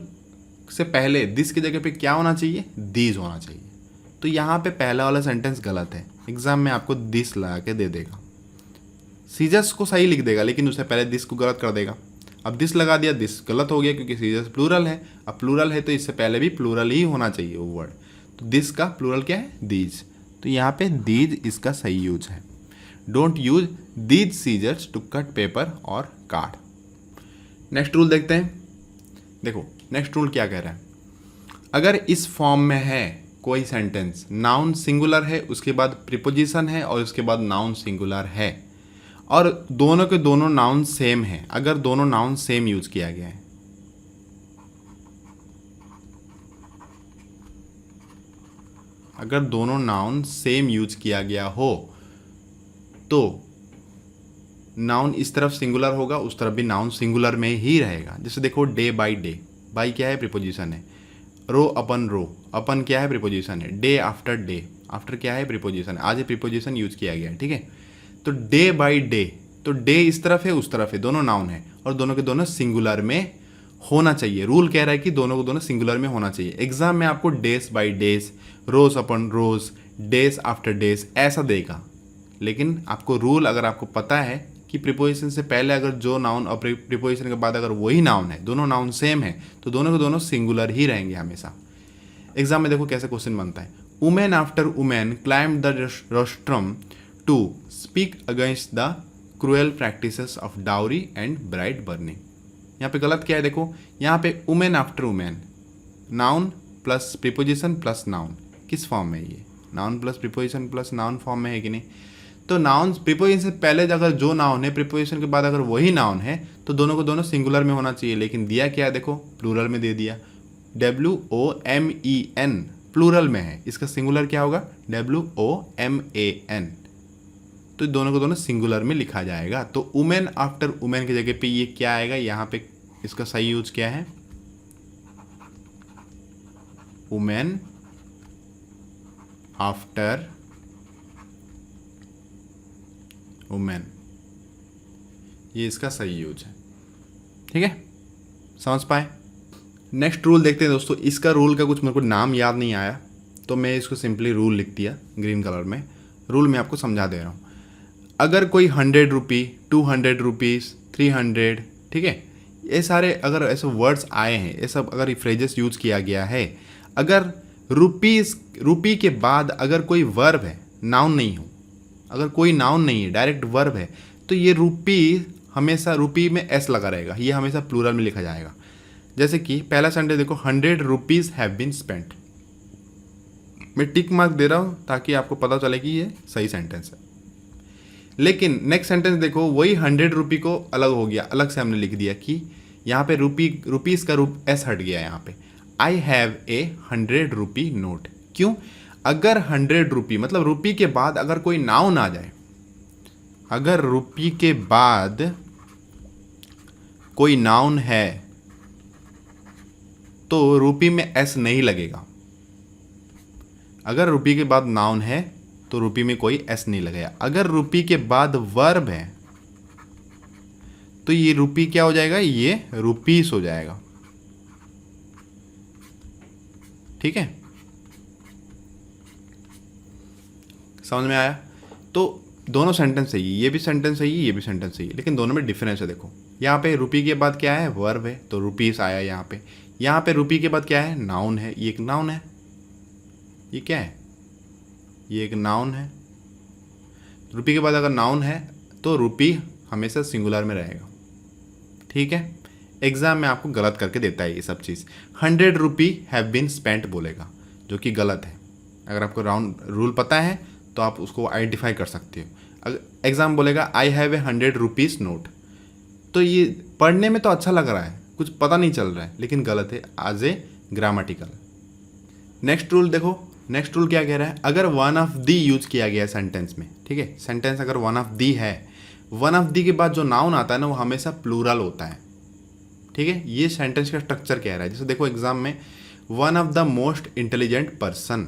से पहले दिस की जगह पे क्या होना चाहिए? दीज होना चाहिए। तो यहाँ पे पहला वाला सेंटेंस गलत है, एग्जाम में आपको दिस लगा के दे देगा। सीजर्स को सही लिख देगा लेकिन उससे पहले दिस को गलत कर देगा। अब दिस लगा दिया, दिस गलत हो गया क्योंकि सीजर्स प्लूरल है। अब प्लूरल है तो इससे पहले भी प्लूरल ही होना चाहिए वो वर्ड। तो दिस का प्लूरल क्या है? दीज। तो यहाँ पे दीज इसका सही यूज है। Don't use these scissors to cut paper और कार्ड। नेक्स्ट रूल देखते हैं। देखो नेक्स्ट रूल क्या कह रहा है, अगर इस फॉर्म में है कोई सेंटेंस, नाउन सिंगुलर है, उसके बाद प्रीपोजिशन है और उसके बाद नाउन सिंगुलर है, और दोनों के दोनों नाउन सेम है, अगर दोनों नाउन सेम यूज किया गया है, अगर दोनों नाउन सेम यूज किया गया हो तो नाउन इस तरफ सिंगुलर होगा, उस तरफ भी नाउन सिंगुलर में ही रहेगा। जैसे देखो डे बाई डे, बाई क्या है? प्रीपोजिशन है। रो अपन रो, अपन क्या है? प्रीपोजिशन है। डे आफ्टर डे, आफ्टर क्या है? प्रीपोजिशन है। आज ये प्रीपोजिशन यूज किया गया है, ठीक है। तो डे बाई डे, तो डे इस तरफ है उस तरफ है, दोनों नाउन है और दोनों के दोनों सिंगुलर में होना चाहिए। रूल कह रहा है कि दोनों को दोनों सिंगुलर में होना चाहिए। एग्जाम में आपको days by days, rows upon rows, days after days ऐसा देगा, लेकिन आपको रूल अगर आपको पता है कि प्रीपोजिशन से पहले अगर जो नाउन और प्रीपोजिशन के बाद अगर वही नाउन है, दोनों नाउन सेम है, तो दोनों के दोनों सिंगुलर ही रहेंगे हमेशा। एग्जाम में देखो कैसे क्वेश्चन बनता है। Women after women climb the rostrum to speak against the cruel practices of dowry and bride burning. यहाँ पे गलत क्या है? देखो यहाँ पे women after women, noun plus preposition plus noun, किस फॉर्म में है ये? Noun plus preposition plus noun form में है कि नहीं? तो नाउन प्रीपोजिशन से पहले अगर जो नाउन है, प्रीपोजिशन के बाद अगर वही नाउन है, तो दोनों को दोनों सिंगुलर में होना चाहिए, लेकिन दिया क्या है? देखो प्लूरल में दे दिया। WOMEN प्लूरल में है, इसका सिंगुलर क्या होगा? WOMAN। तो दोनों को दोनों सिंगुलर में लिखा जाएगा। तो वुमेन आफ्टर वुमेन की जगह पे ये क्या आएगा? यहाँ पे इसका सही यूज क्या है? वुमेन आफ्टर वुमेन, ये इसका सही यूज है, ठीक है। समझ पाए? नेक्स्ट रूल देखते हैं दोस्तों। इसका रूल का कुछ मेरे को नाम याद नहीं आया, तो मैं इसको सिंपली रूल लिख दिया ग्रीन कलर में। रूल मैं आपको समझा दे रहा हूँ। अगर कोई 100 रुपी, 200 रुपीज़, 300, ठीक है, ये सारे अगर ऐसे वर्ड्स आए हैं, ये सब अगर फ्रेजेस यूज किया गया है, अगर रुपी के बाद अगर कोई वर्ब है, नाउन नहीं हो, अगर कोई नाउन नहीं है, डायरेक्ट वर्ब है, तो ये रुपी हमेशा रुपी में एस लगा रहेगा, ये हमेशा प्लूरल में लिखा जाएगा। जैसे कि पहला सेंटेंस देखो, 100 रुपीज़ हैव बीन स्पेंट। मैं टिक मार्क दे रहा हूँ ताकि आपको पता चले कि ये सही सेंटेंस है। लेकिन नेक्स्ट सेंटेंस देखो, वही 100 रुपी को अलग हो गया, अलग से हमने लिख दिया कि यहाँ पे रुपीज़ का रूप एस हट गया। यहाँ पे I have a 100 rupee note. क्यों? अगर 100 रुपी मतलब रुपी के बाद अगर कोई नाउन आ जाए, अगर रुपी के बाद कोई नाउन है तो रुपी में एस नहीं लगेगा। अगर रुपी के बाद नाउन है तो रुपी में कोई एस नहीं लगेगा। अगर रुपी के बाद वर्ब है तो ये रुपी क्या हो जाएगा? ये रुपीस हो जाएगा, ठीक है। समझ में आया? तो दोनों सेंटेंस सही है, ये भी सेंटेंस सही है, ये भी सेंटेंस सही है, लेकिन दोनों में डिफरेंस है। देखो यहाँ पे रुपी के बाद क्या है? वर्ब है, तो रुपीस आया यहाँ पे। यहाँ पे रुपी के बाद क्या है? नाउन है, ये एक नाउन है। ये क्या है? ये एक नाउन है। रुपी के बाद अगर नाउन है तो रुपी हमेशा सिंगुलर में रहेगा, ठीक है। एग्जाम में आपको गलत करके देता है ये सब चीज़। 100 रुपी हैव बीन स्पेंट बोलेगा, जो कि गलत है। अगर आपको राउंड रूल पता है तो आप उसको आइडेंटिफाई कर सकते हो। अगर एग्जाम बोलेगा I have a 100 rupees note, तो ये पढ़ने में तो अच्छा लग रहा है, कुछ पता नहीं चल रहा है, लेकिन गलत है as a grammatical. Next rule देखो, नेक्स्ट रूल क्या कह रहा है? अगर वन ऑफ दी यूज किया गया है सेंटेंस में, ठीक है, सेंटेंस अगर वन ऑफ दी है, वन ऑफ दी के बाद जो नाउन आता है ना वो हमेशा प्लूरल होता है, ठीक है। ये सेंटेंस का स्ट्रक्चर कह रहा है। जैसे देखो एग्जाम में one of the most intelligent person,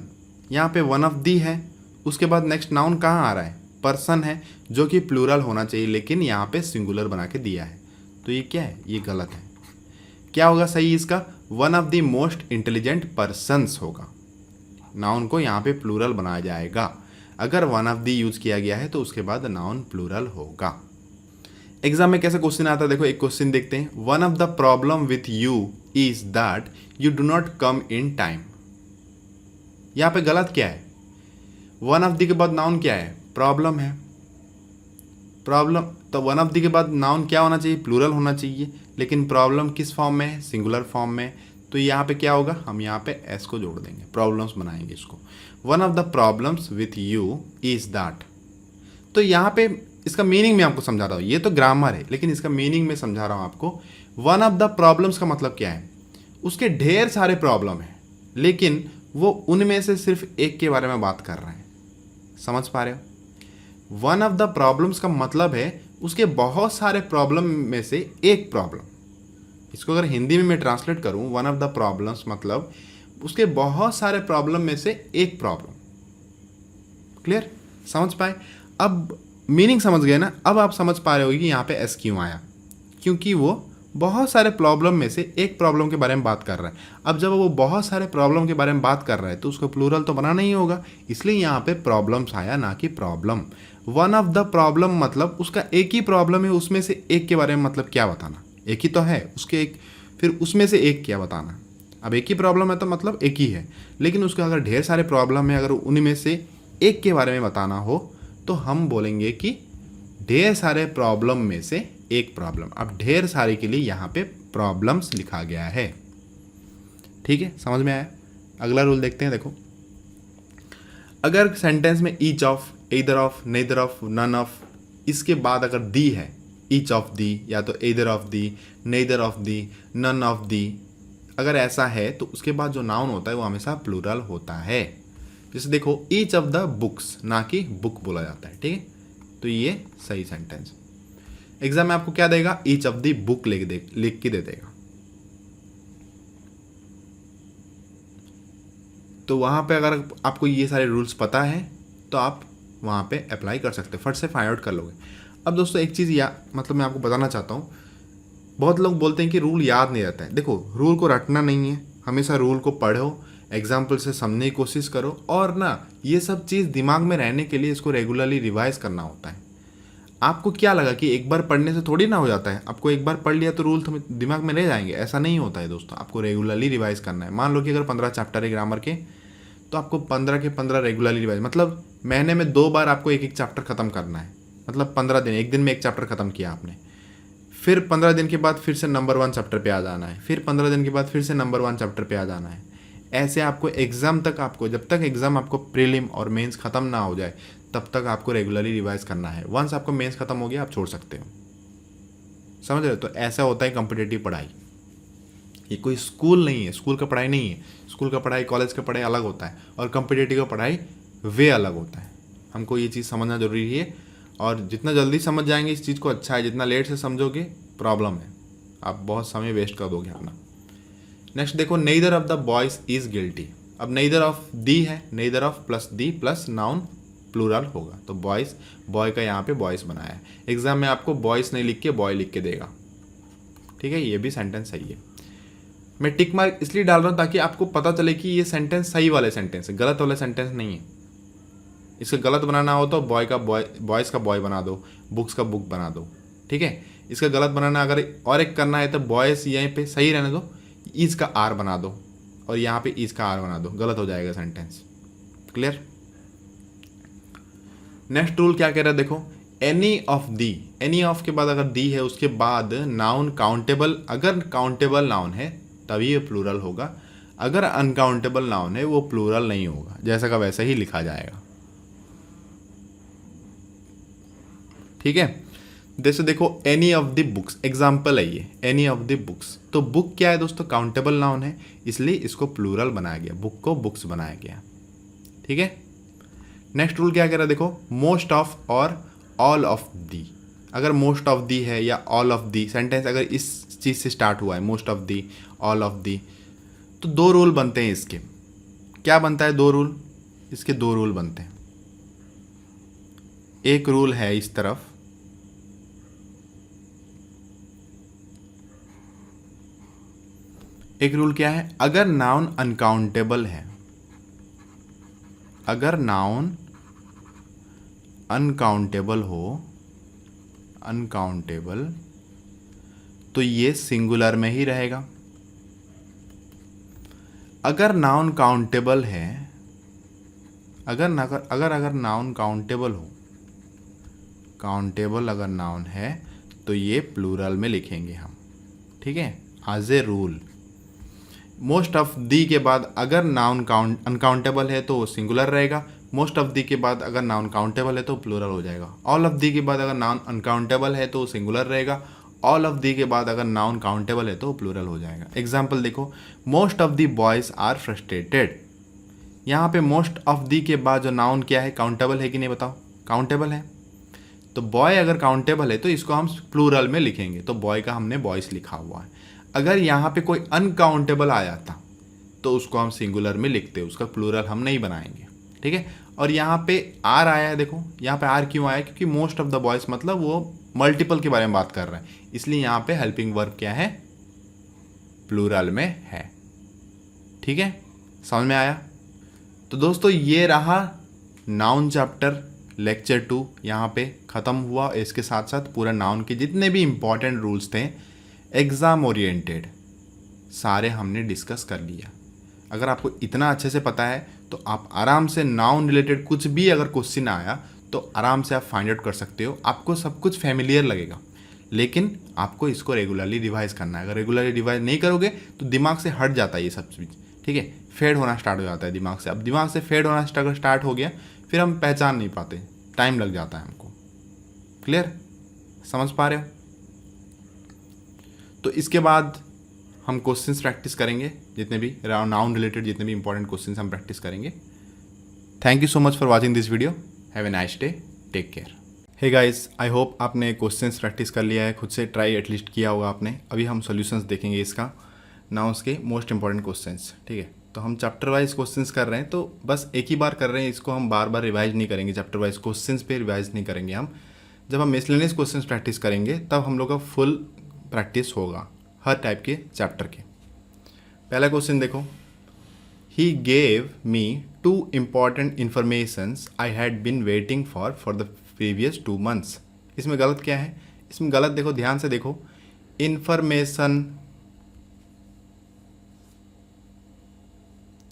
यहाँ पे वन ऑफ दी है, उसके बाद नेक्स्ट नाउन कहाँ आ रहा है? पर्सन है, जो कि प्लूरल होना चाहिए, लेकिन यहाँ पे सिंगुलर बना के दिया है, तो ये क्या है? ये गलत है। क्या होगा सही इसका? One of the most intelligent persons होगा। नाउन को यहाँ पे प्लूरल बनाया जाएगा। अगर वन ऑफ दी यूज किया गया है तो उसके बाद नाउन प्लूरल होगा। एग्जाम में कैसे क्वेश्चन आता है, देखो एक क्वेश्चन देखते हैं। One of the problem with you is that you do not come in time. यहाँ पे गलत क्या है? वन ऑफ द के बाद नाउन क्या है? प्रॉब्लम है। प्रॉब्लम तो वन ऑफ द के बाद नाउन क्या होना चाहिए? प्लूरल होना चाहिए, लेकिन प्रॉब्लम किस फॉर्म में है? सिंगुलर फॉर्म में। तो यहाँ पे क्या होगा? हम यहाँ पे एस को जोड़ देंगे, प्रॉब्लम्स बनाएंगे इसको। One of the problems with you is that. तो यहाँ पे इसका मीनिंग मैं आपको समझा रहा हूँ, ये तो ग्रामर है लेकिन इसका मीनिंग मैं समझा रहा हूँ आपको। वन ऑफ द प्रॉब्लम्स का मतलब क्या है? उसके ढेर सारे प्रॉब्लम हैं, लेकिन वो उनमें से सिर्फ एक के बारे में बात कर रहे हैं। समझ पा रहे हो? वन ऑफ द प्रॉब्लम्स का मतलब है उसके बहुत सारे प्रॉब्लम में से एक प्रॉब्लम। इसको अगर हिंदी में मैं ट्रांसलेट करूं, वन ऑफ द प्रॉब्लम्स मतलब उसके बहुत सारे प्रॉब्लम में से एक प्रॉब्लम। क्लियर? समझ पाए? अब मीनिंग समझ गए ना? अब आप समझ पा रहे हो कि यहाँ पे एस क्यों आया, क्योंकि वो बहुत सारे प्रॉब्लम में से एक प्रॉब्लम के बारे में बात कर रहा है। अब जब वो बहुत सारे प्रॉब्लम के बारे में बात कर रहा है तो उसको प्लूरल तो बनाना ही होगा, इसलिए यहाँ पे प्रॉब्लम्स आया, ना कि problem. One of the problem मतलब उसका एक ही प्रॉब्लम है, उसमें से एक के बारे में मतलब क्या बताना? एक ही तो है उसके, एक फिर उसमें से एक क्या बताना? अब एक ही प्रॉब्लम है तो मतलब एक ही है, लेकिन उसका अगर ढेर सारे प्रॉब्लम है, अगर उनमें से एक के बारे में बताना हो तो हम बोलेंगे कि ढेर सारे प्रॉब्लम में से एक प्रॉब्लम। अब ढेर सारे के लिए यहाँ पे प्रॉब्लम्स लिखा गया है। ठीक है, समझ में आया? अगला रूल देखते हैं। देखो, अगर सेंटेंस में each of, either of, neither of, none of, इसके बाद अगर दी है, ईच ऑफ दी या तो either of the, neither of the, none of the, अगर ऐसा है तो उसके बाद जो नाउन होता है वो हमेशा प्लूरल होता है। जैसे देखो, ईच ऑफ द बुक्स, ना कि बुक बोला जाता है। ठीक है, तो ये सही सेंटेंस। एग्जाम में आपको क्या देगा? ईच ऑफ द बुक लिख के दे देगा। तो वहां पे अगर आपको ये सारे रूल्स पता है तो आप वहां पे अप्लाई कर सकते हैं, फट से फाइंड आउट कर लोगे। अब दोस्तों एक चीज़ मतलब मैं आपको बताना चाहता हूँ, बहुत लोग बोलते हैं कि रूल याद नहीं रहता है। देखो, रूल को रटना नहीं है, हमेशा रूल को पढ़ो, एग्जाम्पल से समझने की कोशिश करो, और ना ये सब चीज़ दिमाग में रहने के लिए इसको रेगुलरली रिवाइज करना होता है। आपको क्या लगा कि एक बार पढ़ने से थोड़ी ना हो जाता है? आपको एक बार पढ़ लिया तो रूल तो दिमाग में रह जाएंगे? ऐसा नहीं होता है दोस्तों, आपको रेगुलरली रिवाइज करना है। मान लो कि अगर 15 चैप्टर है ग्रामर के, तो आपको 15 के 15 रेगुलरली रिवाइज, मतलब महीने में 2 बार आपको एक एक चैप्टर खत्म करना है। मतलब 15 दिन, एक दिन में एक चैप्टर खत्म किया आपने, फिर 15 दिन के बाद फिर से नंबर 1 चैप्टर पे आ जाना है, फिर 15 दिन के बाद फिर से नंबर 1 चैप्टर पे आ जाना है। ऐसे आपको एग्जाम तक, आपको जब तक एग्जाम आपको प्रीलिम और मेंस खत्म ना हो जाए तब तक आपको रेगुलरली रिवाइज करना है। वंस आपको मेंस खत्म हो गया आप छोड़ सकते हो। समझ रहे हो? तो ऐसा होता है कॉम्पिटिटिव पढ़ाई। ये कोई स्कूल नहीं है, स्कूल का पढ़ाई नहीं है। स्कूल का पढ़ाई, कॉलेज का पढ़ाई अलग होता है, और कॉम्पिटिटिव का पढ़ाई वे अलग होता है। हमको ये चीज़ समझना जरूरी है, और जितना जल्दी समझ जाएंगे इस चीज़ को अच्छा है, जितना लेट से समझोगे प्रॉब्लम है, आप बहुत समय वेस्ट कर दोगे अपना। नेक्स्ट देखो, neither of the boys is guilty. अब नेदर ऑफ दी है, neither of plus the plus noun plural होगा, तो बॉयज, बॉय का यहाँ पे बॉयज बनाया है। एग्जाम में आपको बॉयज नहीं लिख के बॉय लिख के देगा। ठीक है, ये भी सेंटेंस सही है। मैं टिक मार्क इसलिए डाल रहा हूँ ताकि आपको पता चले कि ये सेंटेंस सही वाले सेंटेंस है, गलत वाले सेंटेंस नहीं है। इसका गलत बनाना हो तो बॉय का बॉय, बॉयज़ का बॉय बना दो, बुक्स का बुक बना दो। ठीक है, इसका गलत बनाना अगर और एक करना है तो बॉयज़ यहीं पे सही रहने दो, ईज का आर बना दो, और यहाँ पे ईज का आर बना दो, गलत हो जाएगा सेंटेंस। क्लियर? नेक्स्ट रूल क्या कह रहा है? देखो, any of the, any of के बाद अगर दी है उसके बाद नाउन काउंटेबल, अगर काउंटेबल नाउन है तभी ये प्लूरल होगा, अगर अनकाउंटेबल नाउन है वो प्लूरल नहीं होगा, जैसा का वैसा ही लिखा जाएगा। ठीक है, जैसे देखो, any of the books, example है ये, एनी ऑफ द बुक्स। तो बुक क्या है दोस्तों? काउंटेबल नाउन है, इसलिए इसको प्लूरल बनाया गया, बुक को बुक्स बनाया गया। ठीक है, नेक्स्ट रूल क्या कह रहा है? देखो, मोस्ट ऑफ और ऑल ऑफ दी। अगर मोस्ट ऑफ दी है या ऑल ऑफ दी, सेंटेंस अगर इस चीज़ से स्टार्ट हुआ है, most of the, all of the, तो 2 रूल बनते हैं इसके। क्या बनता है? 2 रूल, इसके 2 रूल बनते हैं। एक रूल है इस तरफ, एक रूल क्या है? अगर नाउन अनकाउंटेबल है, अगर नाउन अनकाउंटेबल हो, अनकाउंटेबल, तो ये सिंगुलर में ही रहेगा। अगर नाउन काउंटेबल है, अगर नाउन काउंटेबल हो, काउंटेबल अगर नाउन है तो ये प्लूरल में लिखेंगे हम, ठीक है, as a rule. Most of the के बाद अगर नाउन अनकाउंटेबल है तो सिंगुलर रहेगा। मोस्ट ऑफ दी के बाद अगर नाउन काउंटेबल है तो प्लूरल हो जाएगा। ऑल ऑफ दी के बाद अगर नाउन अनकाउंटेबल है तो सिंगुलर रहेगा। ऑल ऑफ दी के बाद अगर नाउन काउंटेबल है तो प्लूरल हो जाएगा। एग्जाम्पल देखो, most of the boys are frustrated. यहाँ पे मोस्ट ऑफ दी के बाद जो नाउन क्या है, काउंटेबल है कि नहीं बताओ? काउंटेबल है। तो बॉय अगर काउंटेबल है तो इसको हम प्लूरल में लिखेंगे, तो बॉय का हमने बॉयज लिखा हुआ है। अगर यहाँ पे कोई अनकाउंटेबल आ जाता तो उसको हम सिंगुलर में लिखते, उसका प्लूरल हम नहीं बनाएंगे, ठीक है। और यहाँ पे आर आया है, देखो यहाँ पे आर क्यों आया? क्योंकि मोस्ट ऑफ द बॉयज मतलब वो मल्टीपल के बारे में बात कर रहे हैं, इसलिए यहाँ पे हेल्पिंग वर्ब क्या है? प्लूरल में है, ठीक है। समझ में आया? तो दोस्तों ये रहा नाउन चैप्टर लेक्चर 2, यहाँ पे ख़त्म हुआ। इसके साथ साथ पूरा नाउन के जितने भी इम्पॉर्टेंट रूल्स थे एग्ज़ाम ओरिएंटेड सारे हमने डिस्कस कर लिया। अगर आपको इतना अच्छे से पता है तो आप आराम से नाउन रिलेटेड कुछ भी अगर क्वेश्चन आया तो आराम से आप फाइंड आउट कर सकते हो। आपको सब कुछ फैमिलियर लगेगा, लेकिन आपको इसको रेगुलरली रिवाइज करना है। अगर रेगुलरली रिवाइज नहीं करोगे तो दिमाग से हट जाता है ये सब चीज़, ठीक है, फेड होना स्टार्ट हो जाता है दिमाग से। अब दिमाग से फेड होना स्टार्ट हो गया, फिर हम पहचान नहीं पाते, टाइम लग जाता है हमको। क्लियर? समझ पा रहे हो? तो इसके बाद हम क्वेश्चंस प्रैक्टिस करेंगे, जितने भी नाउन रिलेटेड जितने भी इंपॉर्टेंट क्वेश्चंस हम प्रैक्टिस करेंगे। Thank you so much for watching this video. Have a nice day, take care. Hey guys, I hope आपने क्वेश्चंस प्रैक्टिस कर लिया है, खुद से ट्राई एटलीस्ट किया होगा आपने। अभी हम सॉल्यूशंस देखेंगे इसका, नाउन्स के मोस्ट इंपॉर्टेंट क्वेश्चंस, ठीक है। तो हम चैप्टर वाइज क्वेश्चंस कर रहे हैं, तो बस एक ही बार कर रहे हैं इसको, हम बार बार रिवाइज नहीं करेंगे। चैप्टर वाइज क्वेश्चंस पे रिवाइज नहीं करेंगे हम। जब हम मिसलेनियस क्वेश्चंस प्रैक्टिस करेंगे तब हम लोग का फुल प्रैक्टिस होगा हर टाइप के चैप्टर के। पहला क्वेश्चन देखो, he gave me 2 important informations I had been waiting for the previous 2 months। इसमें गलत क्या है? इसमें गलत देखो, ध्यान से देखो, information,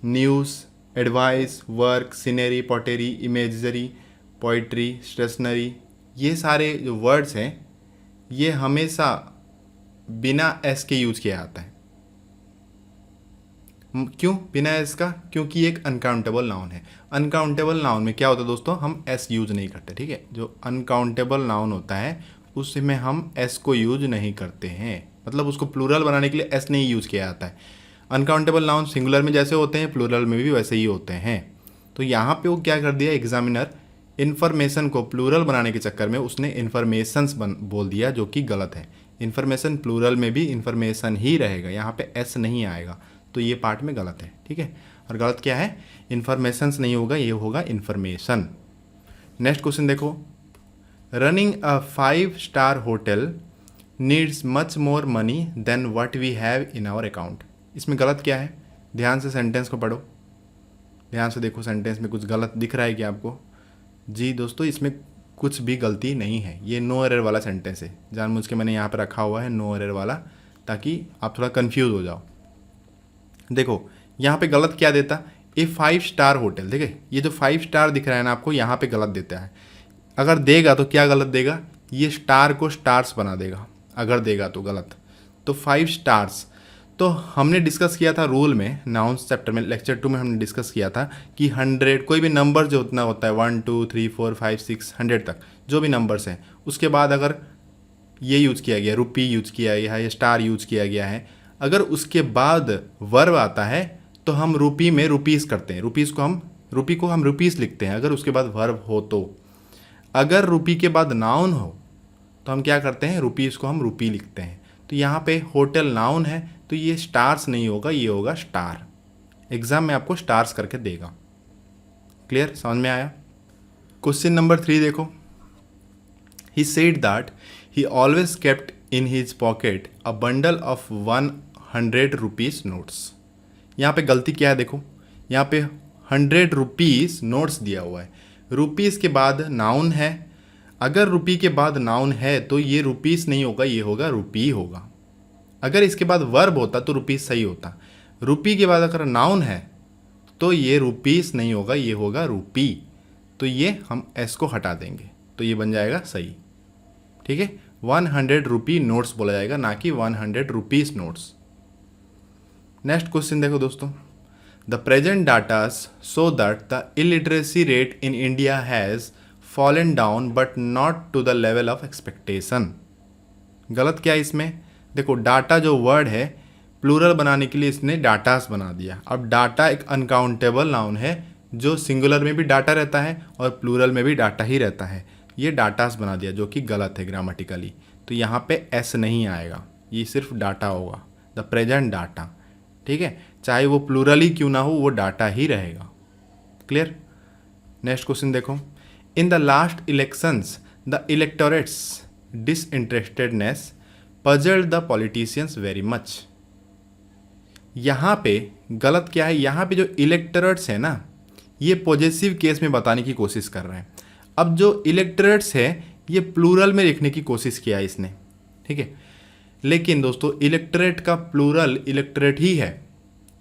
news, advice, work, scenery, pottery, imagery, poetry, stationery, ये सारे जो वर्ड्स हैं ये हमेशा बिना एस के यूज किया जाता है। क्यों बिना एस का? क्योंकि एक अनकाउंटेबल नाउन है। अनकाउंटेबल नाउन में क्या होता है दोस्तों, हम एस यूज नहीं करते, ठीक है। जो अनकाउंटेबल नाउन होता है उसमें हम एस को यूज नहीं करते हैं, मतलब उसको प्लूरल बनाने के लिए एस नहीं यूज किया जाता है। अनकाउंटेबल नाउन सिंगुलर में जैसे होते हैं प्लूरल में भी वैसे ही होते हैं। तो यहाँ पे वो क्या कर दिया एग्जामिनर, इन्फॉर्मेशन को प्लूरल बनाने के चक्कर में उसने इन्फॉर्मेशंस बोल दिया, जो कि गलत है। इन्फॉर्मेशन प्लूरल में भी इन्फॉर्मेशन ही रहेगा, यहाँ पे एस नहीं आएगा, तो ये पार्ट में गलत है, ठीक है। और गलत क्या है? इन्फॉर्मेशंस नहीं होगा, ये होगा इन्फॉर्मेशन। नेक्स्ट क्वेश्चन देखो, running a 5-star hotel needs much more money than what we have in our account. इसमें गलत क्या है? ध्यान से सेंटेंस को पढ़ो, ध्यान से देखो, सेंटेंस में कुछ गलत दिख रहा है क्या आपको? जी दोस्तों, इसमें कुछ भी गलती नहीं है, ये नो एरर वाला सेंटेंस है। जानबूझ के मैंने यहाँ पर रखा हुआ है नो एरर वाला, ताकि आप थोड़ा कंफ्यूज हो जाओ। देखो यहाँ पे गलत क्या देता, ए 5-star होटल, देखिए ये जो 5 स्टार दिख रहा है ना आपको, यहाँ पे गलत देता है। अगर देगा तो क्या गलत देगा? ये स्टार को स्टार्स बना देगा, अगर देगा तो गलत। तो 5 स्टार्स, तो हमने डिस्कस किया था रूल में, नाउन्स चैप्टर में लेक्चर 2 में हमने डिस्कस किया था कि 100 कोई भी नंबर जो उतना होता है 1 2 3 4 5 6 100 तक जो भी नंबर्स हैं, उसके बाद अगर ये यूज़ किया गया, रुपी यूज़ किया गया है या स्टार यूज़ किया गया है, अगर उसके बाद वर्ब आता है तो हम रुपी में रुपीज़ करते हैं, रुपी को हम रुपीज़ लिखते हैं अगर उसके बाद वर्ब हो तो। अगर रुपी के बाद नाउन हो तो हम क्या करते हैं, रुपीज़ को हम रुपी लिखते हैं। तो यहाँ पे होटल नाउन है तो ये स्टार्स नहीं होगा, ये होगा स्टार। एग्जाम में आपको स्टार्स करके देगा। क्लियर? समझ में आया? क्वेश्चन नंबर 3 देखो, he said that he always kept in his pocket a bundle of 100 rupees notes. यहाँ पे गलती क्या है देखो, यहाँ पे 100 रुपीज़ नोट्स दिया हुआ है, रुपीज़ के बाद नाउन है, अगर रुपी के बाद नाउन है तो ये रुपीस नहीं होगा, ये होगा रुपी होगा। अगर इसके बाद वर्ब होता तो रुपीस सही होता। रुपी के बाद अगर नाउन है तो ये रुपीस नहीं होगा, ये होगा रुपी। तो ये हम एस को हटा देंगे तो ये बन जाएगा सही। ठीक है, 100 रुपी नोट्स बोला जाएगा, ना कि 100 रुपीस नोट्स। नेक्स्ट क्वेश्चन देखो दोस्तों, the present datas show that the illiteracy rate in India has fallen down but not to the level of expectation. गलत क्या है इसमें? देखो, डाटा जो वर्ड है प्लूरल बनाने के लिए इसने डाटास बना दिया। अब डाटा एक अनकाउंटेबल नाउन है जो सिंगुलर में भी डाटा रहता है और प्लूरल में भी डाटा ही रहता है। ये डाटास बना दिया जो कि गलत है ग्रामेटिकली। तो यहाँ पे एस नहीं आएगा, ये सिर्फ डाटा होगा, द प्रेजेंट डाटा। ठीक है, चाहे वो प्लूरल ही क्यों ना हो, वो डाटा ही रहेगा। क्लियर? नेक्स्ट क्वेश्चन देखो, in the last elections the electorate's disinterestedness puzzled the politicians very much. यहाँ पे गलत क्या है? यहाँ पे जो इलेक्टोरेट्स है ना, ये पॉजेसिव केस में बताने की कोशिश कर रहे हैं। अब जो इलेक्टोरेट्स है ये प्लूरल में लिखने की कोशिश किया है इसने। ठीक है, लेकिन दोस्तों इलेक्टोरेट का प्लूरल इलेक्टोरेट ही है।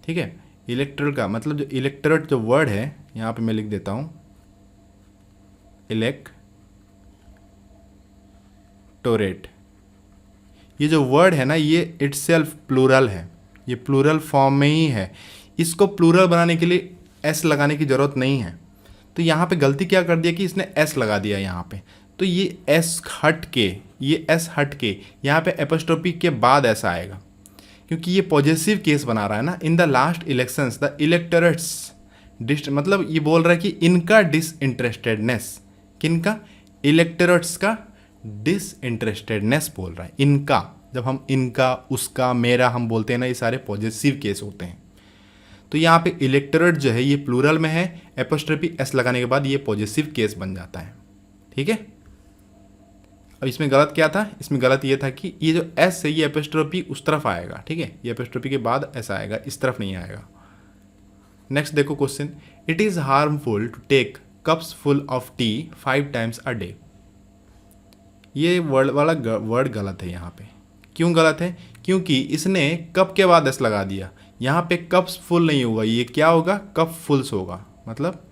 ठीक है, इलेक्टोरल का मतलब जो इलेक्टोरेट जो वर्ड है, यहाँ पे मैं लिख देता हूँ इलेक्टोरेट। ये जो वर्ड है ना, ये इटसेल्फ प्लूरल है, ये प्लूरल फॉर्म में ही है। इसको प्लूरल बनाने के लिए एस लगाने की ज़रूरत नहीं है। तो यहाँ पे गलती क्या कर दिया कि इसने एस लगा दिया यहाँ पे। तो ये एस हट के, ये एस हट के यहाँ पे एपोस्ट्रोफी के बाद ऐसा आएगा, क्योंकि ये पॉजेसिव केस बना रहा है ना। इन the last elections the electorates मतलब ये बोल रहा है कि इनका डिसइंटरेस्टेडनेस, किनका? इलेक्टोरेट्स का डिसइंटरेस्टेडनेस बोल रहा है। इनका, जब हम इनका, उसका, मेरा हम बोलते हैं ना, ये सारे पॉजेसिव केस होते हैं। तो यहाँ पे इलेक्टोरेट जो है ये प्लूरल में है, एपोस्ट्रोफी एस लगाने के बाद ये पॉजेसिव केस बन जाता है। ठीक है, अब इसमें गलत क्या था? इसमें गलत ये था कि ये जो एस है ये एपोस्ट्रोफी उस तरफ आएगा। ठीक है, ये एपोस्ट्रोफी के बाद ऐसा आएगा, इस तरफ नहीं आएगा। नेक्स्ट देखो question, it is harmful to take cups full of tea 5 times a day. ये वर्ड वाला वर्ड गलत है यहाँ पे। क्यों गलत है? क्योंकि इसने कप के बाद एस लगा दिया। यहाँ पे कप्स फुल नहीं होगा, ये क्या होगा? कप फुल्स होगा, मतलब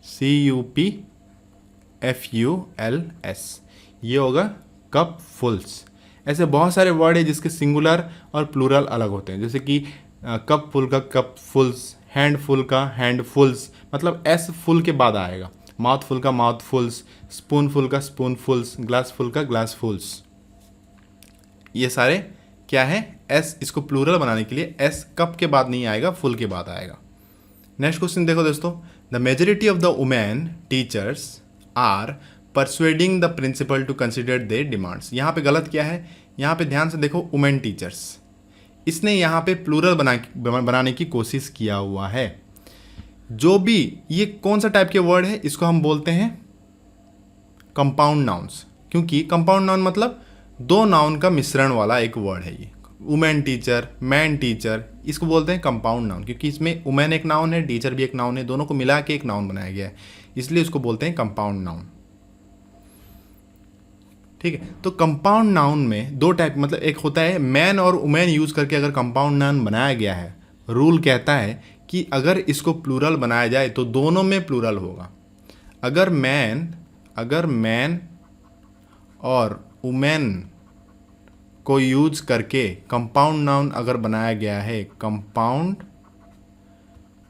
CUPFULS, ये होगा कप फुल्स। ऐसे बहुत सारे वर्ड है जिसके सिंगुलर और प्लूरल अलग होते हैं, जैसे कि कप फुल का कप फुल्स, हैंड फुल का हैंड फुल्स, मतलब एस फुल के बाद आएगा। माउथ फुल का माउथ फुल्स, स्पून फुल का स्पून फुल्स, ग्लास फुल का ग्लास फुल्स। ये सारे क्या है? एस, इसको प्लूरल बनाने के लिए एस कप के बाद नहीं आएगा, फुल के बाद आएगा। नेक्स्ट क्वेश्चन देखो दोस्तों, the majority of the women teachers are persuading the principal to consider their demands. यहाँ पे गलत क्या है? यहाँ पे ध्यान से देखो, वुमेन टीचर्स, इसने यहाँ पे प्लूरल बनाने की कोशिश किया हुआ है। जो भी ये कौन सा टाइप के वर्ड है, इसको हम बोलते हैं कंपाउंड नाउन्स, क्योंकि कंपाउंड नाउन मतलब दो नाउन का मिश्रण वाला एक वर्ड है। ये वुमेन टीचर, मैन टीचर, इसको बोलते हैं कंपाउंड नाउन, क्योंकि इसमें वुमेन एक नाउन है, टीचर भी एक नाउन है, दोनों को मिला के एक नाउन बनाया गया है, इसलिए इसको बोलते हैं कंपाउंड नाउन। ठीक है, तो कंपाउंड नाउन में दो टाइप, मतलब एक होता है मैन और वुमेन यूज करके अगर कंपाउंड नाउन बनाया गया है, रूल कहता है कि अगर इसको प्लूरल बनाया जाए तो दोनों में प्लूरल होगा। अगर मैन और वुमेन को यूज करके कंपाउंड नाउन अगर बनाया गया है, कंपाउंड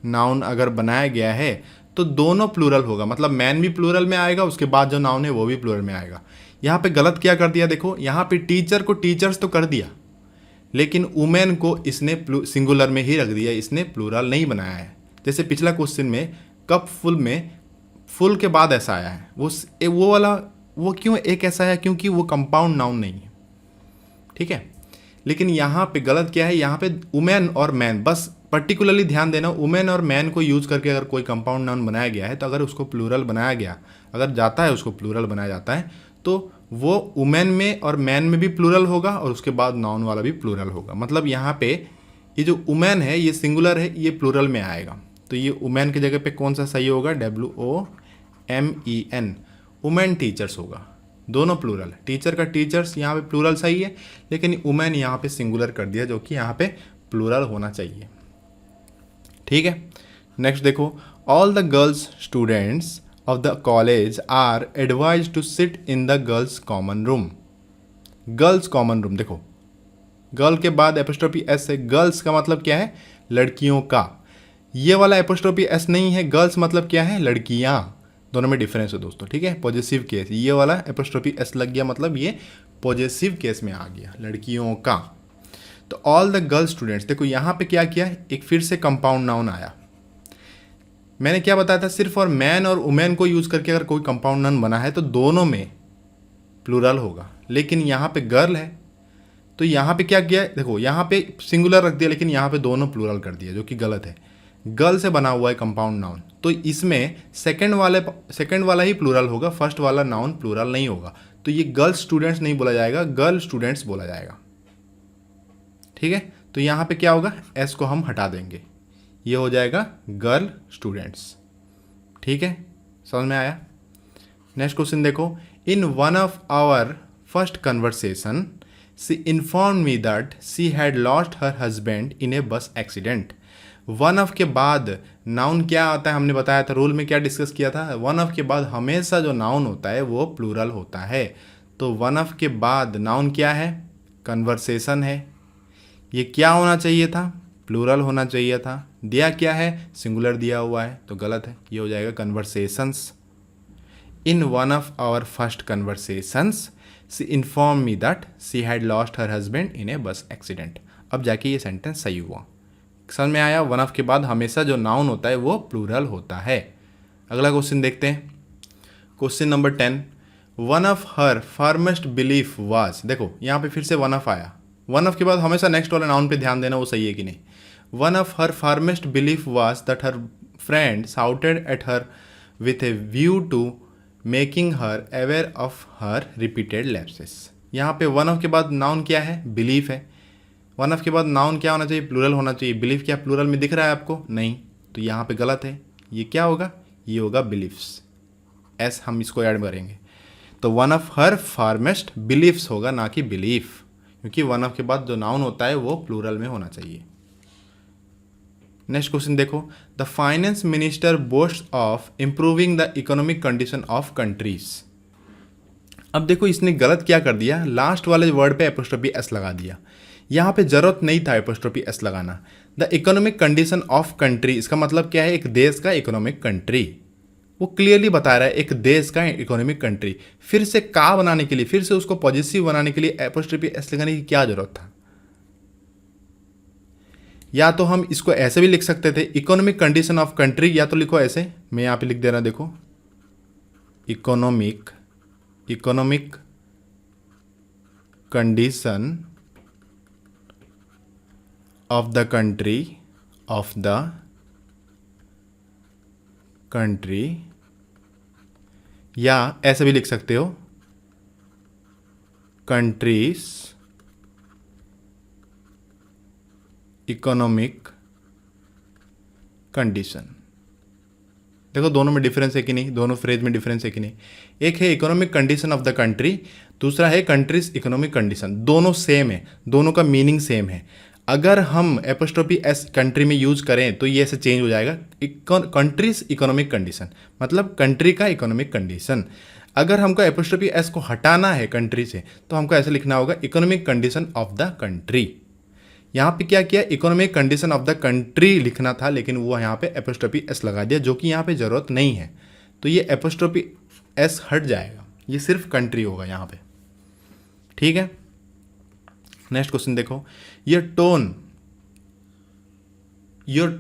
नाउन अगर बनाया गया है तो दोनों प्लूरल होगा, मतलब मैन भी प्लूरल में आएगा, उसके बाद जो नाउन है वो भी प्लूरल में आएगा। यहाँ पे गलत क्या कर दिया? देखो, यहाँ पे टीचर को टीचर्स तो कर दिया, लेकिन वुमेन को इसने सिंगुलर में ही रख दिया, इसने प्लूरल नहीं बनाया है। जैसे पिछला क्वेश्चन में कप फुल में फुल के बाद ऐसा आया है, वो वाला वो क्यों एक ऐसा है? क्योंकि वो कंपाउंड नाउन नहीं है। ठीक है, लेकिन यहाँ पे गलत क्या है? यहाँ पे वुमेन और मैन, बस पर्टिकुलरली ध्यान देना, वुमेन और मैन को यूज करके अगर कोई कंपाउंड नाउन बनाया गया है तो अगर उसको प्लूरल बनाया गया, अगर जाता है उसको प्लूरल बनाया जाता है, तो वो वुमेन में और मैन में भी प्लूरल होगा और उसके बाद नाउन वाला भी प्लूरल होगा। मतलब यहाँ पे ये जो वुमेन है ये सिंगुलर है, ये प्लूरल में आएगा। तो ये वुमेन की जगह पे कौन सा सही होगा? WOMEN, वुमेन टीचर्स होगा। दोनों प्लूरल है। टीचर का टीचर्स यहाँ पे प्लूरल सही है, लेकिन वुमेन यहाँ पे सिंगुलर कर दिया, जो कि यहाँ पे प्लूरल होना चाहिए। ठीक है, नेक्स्ट देखो, all the girls students of the college are advise to sit in the girls common room. Girls common room, देखो गर्ल के बाद एपोस्ट्रोफी एस है, गर्ल्स का मतलब क्या है, लड़कियों का। ये वाला एपोस्ट्रोफी एस नहीं है, गर्ल्स मतलब क्या है, लड़कियां। दोनों में डिफरेंस है दोस्तों, ठीक है। पॉजिटिव केस, ये वाला एपोस्ट्रोफी एस लग गया, मतलब ये पॉजिटिव केस में आ गया, लड़कियों का। तो ऑल द गर्ल स्टूडेंट्स, देखो यहाँ पे क्या किया, एक फिर से कंपाउंड नाउन आया। मैंने क्या बताया था, सिर्फ और मैन और वुमेन को यूज करके अगर कोई कंपाउंड नाउन बना है तो दोनों में प्लूरल होगा, लेकिन यहाँ पे गर्ल है तो यहाँ पे क्या किया, देखो यहाँ पे सिंगुलर रख दिया, लेकिन यहाँ पे दोनों प्लूरल कर दिया, जो कि गलत है। गर्ल से बना हुआ है कंपाउंड नाउन, तो इसमें सेकंड वाला ही प्लूरल होगा, फर्स्ट वाला नाउन प्लूरल नहीं होगा। तो ये गर्ल स्टूडेंट्स नहीं बोला जाएगा, गर्ल स्टूडेंट्स बोला जाएगा। ठीक है, तो यहाँ पे क्या होगा, एस को हम हटा देंगे, ये हो जाएगा गर्ल स्टूडेंट्स। ठीक है, समझ में आया। नेक्स्ट क्वेश्चन देखो, in one of our first conversation she inform me that she had lost her husband in a bus accident. One of के बाद नाउन क्या आता है, हमने बताया था, रूल में क्या डिस्कस किया था, वन ऑफ के बाद हमेशा जो नाउन होता है वो प्लूरल होता है। तो वन ऑफ के बाद नाउन क्या है, कन्वर्सेशन है। ये क्या होना चाहिए था, प्लूरल होना चाहिए था। दिया क्या है, सिंगुलर दिया हुआ है, तो गलत है, ये हो जाएगा conversations. In one of our first conversations she inform me that she had lost her husband in a bus accident. अब जाके ये सेंटेंस सही हुआ, समझ में आया। वन ऑफ के बाद हमेशा जो नाउन होता है वो प्लूरल होता है। अगला क्वेश्चन देखते हैं, question number 10, one of her firmest belief was. देखो यहाँ पे फिर से वन ऑफ आया, वन ऑफ के बाद हमेशा नेक्स्ट वाले नाउन पे ध्यान देना, वो सही है कि नहीं। One of her firmest belief was that her friend shouted at her with a view to making her aware of her repeated lapses. यहाँ पे वन ऑफ के बाद नाउन क्या है, बिलीफ है। वन ऑफ के बाद नाउन क्या होना चाहिए, प्लूरल होना चाहिए। बिलीफ क्या प्लूरल में दिख रहा है आपको, नहीं, तो यहाँ पे गलत है। ये क्या होगा, ये होगा बिलीफ्स, एस हम इसको ऐड करेंगे। तो वन ऑफ हर फार्मेस्ट बिलीफ्स होगा, ना कि बिलीफ, क्योंकि वन ऑफ के बाद जो नाउन होता है वो प्लूरल में होना चाहिए। नेक्स्ट क्वेश्चन देखो, the finance minister boast of improving the economic condition of countries. अब देखो इसने गलत क्या कर दिया, लास्ट वाले वर्ड पे एपोस्ट्रोफी एस लगा दिया। यहाँ पे जरूरत नहीं था एपोस्ट्रोफी एस लगाना। The economic condition of country, इसका मतलब क्या है, एक देश का इकोनॉमिक कंट्री। वो क्लियरली बता रहा है एक देश का इकोनॉमिक कंट्री। फिर से का बनाने के लिए, फिर से उसको पॉजिटिव बनाने के लिए एपोस्ट्रोफी एस लगाने की क्या जरूरत था। या तो हम इसको ऐसे भी लिख सकते थे, इकोनॉमिक कंडीशन ऑफ कंट्री, या तो लिखो ऐसे, मैं यहाँ पे लिख दे रहा, देखो economic condition of the country, या ऐसे भी लिख सकते हो, कंट्रीज इकोनॉमिक कंडीशन। देखो दोनों में डिफरेंस है कि नहीं, दोनों फ्रेज में डिफरेंस है कि नहीं। एक है economic condition of the country, दूसरा है कंट्रीज इकोनॉमिक कंडीशन। दोनों सेम है, दोनों का मीनिंग सेम है। अगर हम एपोस्ट्रोफी एस कंट्री में यूज करें तो ये ऐसे चेंज हो जाएगा, कंट्रीज इकोनॉमिक कंडीशन, मतलब कंट्री का इकोनॉमिक कंडीशन। अगर हमको एपोस्ट्रोफी एस को हटाना है कंट्री से, तो हमको ऐसे लिखना होगा, economic condition of the country. यहाँ पे क्या किया, economic condition of the country लिखना था, लेकिन वो यहाँ पे एपोस्ट्रोफी एस लगा दिया, जो कि यहाँ पे ज़रूरत नहीं है। तो ये एपोस्ट्रोफी एस हट जाएगा, ये सिर्फ कंट्री होगा यहाँ पे। ठीक है, नेक्स्ट क्वेश्चन देखो, योर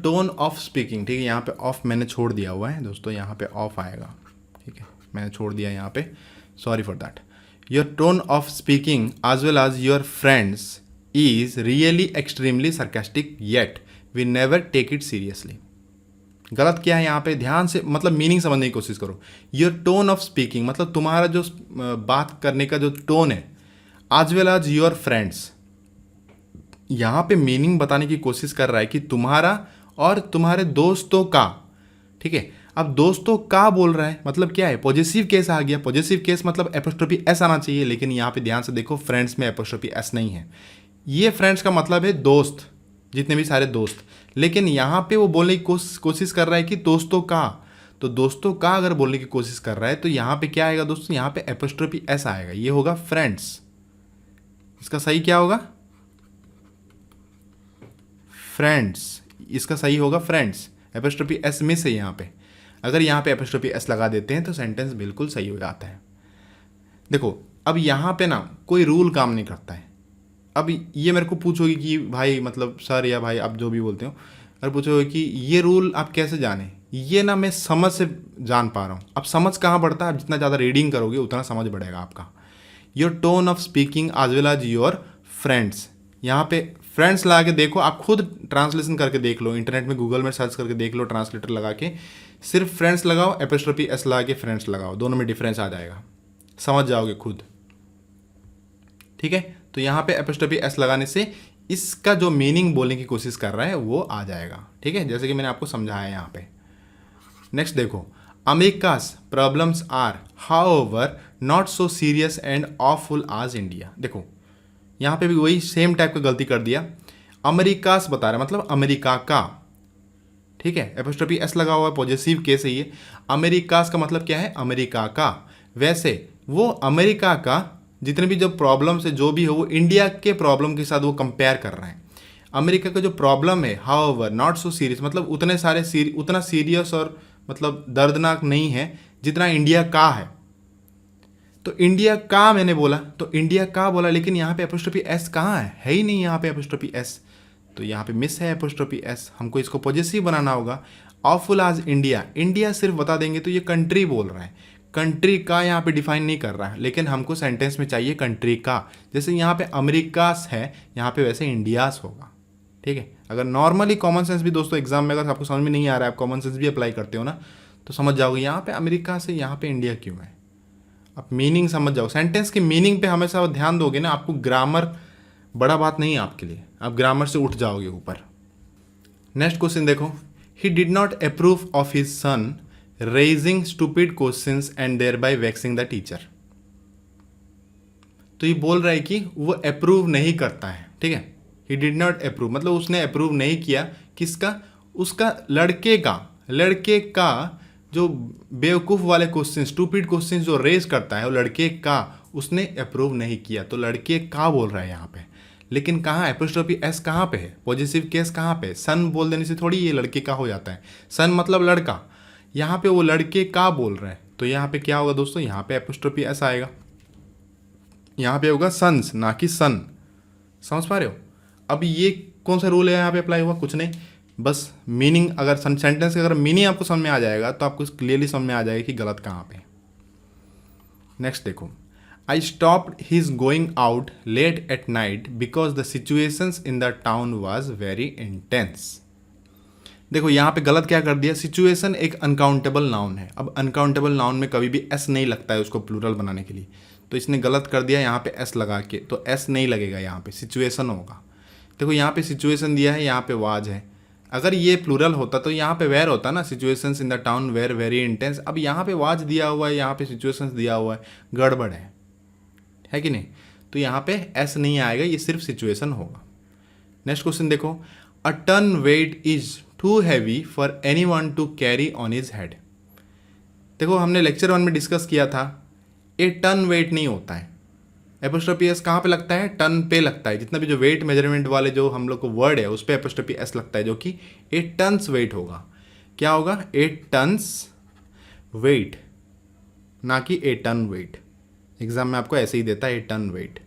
टोन ऑफ स्पीकिंग। ठीक है, यहाँ पे ऑफ मैंने छोड़ दिया हुआ है दोस्तों, यहाँ पे ऑफ आएगा। ठीक है, मैंने छोड़ दिया यहाँ पे, sorry for that. Your tone of speaking as well as your friends is really extremely sarcastic yet we never take it seriously। गलत क्या है यहाँ पे, ध्यान से मतलब मीनिंग समझने की कोशिश करो। योर टोन ऑफ स्पीकिंग मतलब तुम्हारा जो बात करने का जो टोन है, आज वेल आज योर फ्रेंड्स, यहाँ पे मीनिंग बताने की कोशिश कर रहा है कि तुम्हारा और तुम्हारे दोस्तों का। ठीक है, अब दोस्तों का बोल रहा है मतलब क्या है, पॉजिटिव केस आ गया। पॉजिटिव केस मतलब एपोस्ट्रोफी एस आना चाहिए, लेकिन यहाँ पे ध्यान से देखो फ्रेंड्स में एपोस्ट्रोफी एस नहीं है। ये फ्रेंड्स का मतलब है दोस्त, जितने भी सारे दोस्त, लेकिन यहाँ पे वो बोलने की कोशिश कर रहा है कि दोस्तों का। तो दोस्तों का अगर बोलने की कोशिश कर रहा है तो यहाँ पे क्या आएगा दोस्तों, यहाँ पे एपोस्ट्रोफी एस आएगा, ये होगा फ्रेंड्स। इसका सही क्या होगा, फ्रेंड्स। इसका सही होगा फ्रेंड्स। एपोस्ट्रोफी एस मिस है यहाँ पे। अगर यहाँ पे एपोस्ट्रोफी एस लगा देते हैं तो सेंटेंस बिल्कुल सही हो जाता है। देखो अब यहाँ पे ना कोई रूल काम नहीं करता है। अब ये मेरे को पूछोगे कि भाई मतलब सर या भाई आप जो भी बोलते हो, अगर पूछोगे कि ये रूल आप कैसे जाने, ये ना मैं समझ से जान पा रहा हूँ। अब समझ कहाँ बढ़ता है, आप जितना ज़्यादा रीडिंग करोगे उतना समझ बढ़ेगा आपका। Your tone of speaking as well as your friends, यहाँ पे फ्रेंड्स लगा के देखो, आप खुद ट्रांसलेशन करके देख लो, इंटरनेट में गूगल में सर्च करके देख लो, ट्रांसलेटर लगा के सिर्फ फ्रेंड्स लगाओ, एपोस्ट्रोफी एस लगा के फ्रेंड्स लगाओ, दोनों में डिफरेंस आ जाएगा, समझ जाओगे खुद। ठीक है, तो यहाँ पे एपोस्ट्रोफी एस लगाने से इसका जो मीनिंग बोलने की कोशिश कर रहा है वो आ जाएगा। ठीक है, जैसे कि मैंने आपको समझाया यहाँ पे। नेक्स्ट देखो, America's problems are however not so serious and awful as India. देखो यहाँ पे भी वही सेम टाइप का गलती कर दिया। अमेरिकास बता रहा है मतलब अमेरिका का। ठीक है, एपोस्ट्रोफी एस लगा हुआ है, पॉजिटिव केस है ये। अमेरिकास का मतलब क्या है, अमेरिका का। वैसे वो अमेरिका का जितने भी जो प्रॉब्लम्स है जो भी हो वो इंडिया के प्रॉब्लम के साथ वो कंपेयर कर रहे हैं। अमेरिका का जो प्रॉब्लम है हाउएवर नॉट सो सीरियस मतलब उतना सीरियस और मतलब दर्दनाक नहीं है जितना इंडिया का है। तो इंडिया का मैंने बोला, तो इंडिया का बोला, लेकिन यहाँ पे एपोस्ट्रोफी एस कहाँ है ही नहीं यहाँ पे एपोस्ट्रोफी एस, तो यहाँ पे मिस है एपोस्ट्रोफी एस। हमको इसको पॉजिटिव बनाना होगा। ऑफुल आज इंडिया, इंडिया सिर्फ बता देंगे तो ये कंट्री बोल रहा है, कंट्री का यहाँ पे डिफाइन नहीं कर रहा है, लेकिन हमको सेंटेंस में चाहिए कंट्री का। जैसे यहाँ पे अमेरिकास है, यहाँ पे वैसे इंडियास होगा। ठीक है, अगर नॉर्मली कॉमन सेंस भी दोस्तों एग्जाम में अगर आपको समझ में नहीं आ रहा है, आप कॉमन सेंस भी अप्लाई करते हो ना, तो समझ जाओगे यहाँ पे अमेरिका से यहाँ पे इंडिया क्यों है। आप मीनिंग समझ जाओ, सेंटेंस के मीनिंग पे हमेशा ध्यान दोगे ना, आपको ग्रामर बड़ा बात नहीं है आपके लिए, आप ग्रामर से उठ जाओगे ऊपर। नेक्स्ट क्वेश्चन देखो, he did not approve of his son raising stupid questions and thereby vexing the teacher. तो ये बोल रहा है कि वो अप्रूव नहीं करता है। ठीक है, ही डिड नॉट अप्रूव मतलब उसने अप्रूव नहीं किया, किसका, उसका लड़के का जो बेवकूफ़ वाले क्वेश्चन, स्टूपिड क्वेश्चन जो रेज करता है वो लड़के का उसने अप्रूव नहीं किया। तो लड़के का बोल रहा है यहाँ पे, लेकिन कहाँ एपोस्ट्रोफी एस कहाँ पे है, पॉजिटिव केस कहाँ पे, सन बोल देने से थोड़ी ये लड़के का हो जाता है। सन मतलब लड़का, यहाँ पे वो लड़के का बोल रहा है, तो यहाँ पे क्या होगा दोस्तों, यहाँ पे एपोस्ट्रोफी एस आएगा, यहाँ पे होगा सन्स ना कि सन। समझ पा रहे हो। अब ये कौन सा रूल है यहाँ पे अप्लाई हुआ, कुछ नहीं, बस मीनिंग अगर सेंटेंस का अगर मीनिंग आपको समझ में आ जाएगा तो आपको क्लियरली समझ में आ जाएगा कि गलत कहाँ पे। नेक्स्ट देखो, I stopped his going out late at night because the situations in the town was very intense. देखो यहाँ पे गलत क्या कर दिया, सिचुएशन एक अनकाउंटेबल नाउन है। अब अनकाउंटेबल नाउन में कभी भी एस नहीं लगता है उसको प्लूरल बनाने के लिए, तो इसने गलत कर दिया यहाँ पे एस लगा के, तो एस नहीं लगेगा, यहाँ पे सिचुएशन होगा। देखो यहाँ पे सिचुएशन दिया है, यहाँ पे वाज है, अगर ये प्लूरल होता तो यहाँ पे वेर होता ना, situations in the town were very intense. अब यहाँ पे वाज दिया हुआ है, यहाँ पे सिचुएशंस दिया हुआ है, गड़बड़ है कि नहीं, तो यहाँ पे एस नहीं आएगा, ये सिर्फ सिचुएशन होगा। नेक्स्ट क्वेश्चन देखो, a ton weight is too heavy for anyone to carry on his head. देखो हमने लेक्चर 1 में डिस्कस किया था, ए टन वेट नहीं होता है। एपोस्ट्रोफी एस कहाँ पे लगता है, टन पे लगता है। जितना भी जो वेट मेजरमेंट वाले जो हम लोग को वर्ड है उस पर एपोस्ट्रोफी एस लगता है, जो कि 8 टन्स वेट होगा। क्या होगा, 8 टन्स वेट, ना कि 8 टन वेट। एग्जाम में आपको ऐसे ही देता है 8 टन वेट।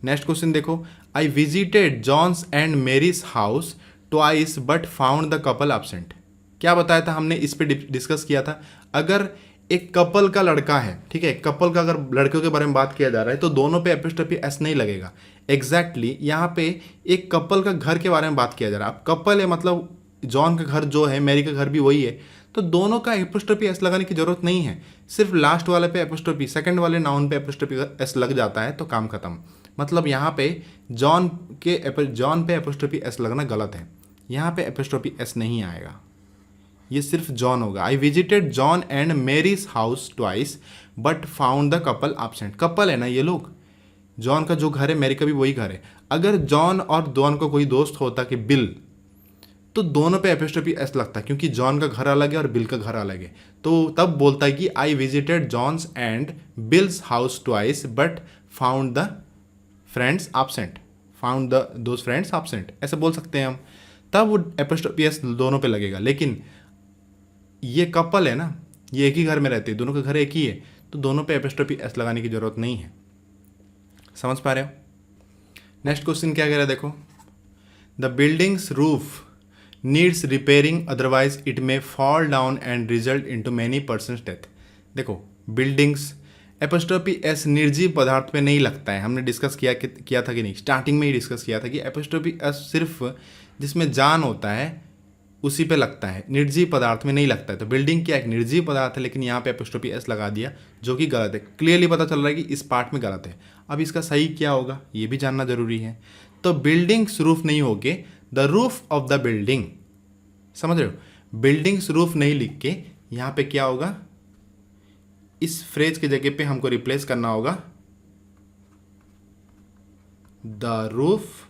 नेक्स्ट क्वेश्चन देखो, I visited John's and Mary's house twice but found the couple absent. क्या बताया था हमने, इस पे डिस्कस किया था। अगर एक कपल का लड़का है, ठीक है, कपल का अगर लड़कियों के बारे में बात किया जा रहा है तो दोनों पे एपोस्ट्रोफी एस नहीं लगेगा। एग्जैक्टली यहाँ पे एक कपल का घर के बारे में बात किया जा रहा है। अब कपल है मतलब जॉन का घर जो है, मैरी का घर भी वही है, तो दोनों का एपोस्ट्रोफी एस लगाने की जरूरत नहीं है। सिर्फ लास्ट वाले पे एपोस्ट्रोफी, सेकंड वाले नाउन पे एपोस्ट्रोफी एस लग जाता है तो काम खत्म। मतलब यहाँ पे जॉन पे एपोस्ट्रोफी एस लगना गलत है, यहाँ पे एपोस्ट्रोफी एस नहीं आएगा। ये सिर्फ जॉन होगा। I visited John and Mary's house twice but found the couple absent। Couple है ना ये लोग, जॉन का जो घर है मैरी का भी वही घर है। अगर जॉन और जॉन का कोई दोस्त होता कि बिल, तो दोनों पे एपोस्ट्रोफी एस लगता है, क्योंकि जॉन का घर अलग है और बिल का घर अलग है। तो तब बोलता है कि I visited John's and Bill's house twice but found the friends absent, found the those friends absent, ऐसे बोल सकते हैं हम। तब वो एपोस्ट्रोफी एस दोनों पे लगेगा। लेकिन ये कपल है ना, ये एक ही घर में रहते हैं, दोनों का घर एक ही है, तो दोनों पे एपोस्ट्रोफी एस लगाने की जरूरत नहीं है। समझ पा रहे हो? नेक्स्ट क्वेश्चन क्या कह रहा है देखो, the buildings roof needs repairing otherwise it may fall down and result into many persons death. देखो बिल्डिंग्स, एपोस्ट्रोफी एस निर्जीव पदार्थ पे नहीं लगता है। हमने डिस्कस किया था कि नहीं, स्टार्टिंग में ही डिस्कस किया था कि एपोस्ट्रोफी एस सिर्फ जिसमें जान होता है उसी पे लगता है, निर्जीव पदार्थ में नहीं लगता है। तो बिल्डिंग क्या एक निर्जीव पदार्थ है, लेकिन यहाँ पे एपोस्ट्रोफी एस लगा दिया, जो कि गलत है। क्लियरली पता चल रहा है कि इस पार्ट में गलत है। अब इसका सही क्या होगा ये भी जानना जरूरी है। तो बिल्डिंग्स रूफ नहीं होके the roof of the building, समझ रहे हो? बिल्डिंग्स रूफ नहीं लिख के यहाँ पे क्या होगा, इस फ्रेज की जगह पे हमको रिप्लेस करना होगा द रूफ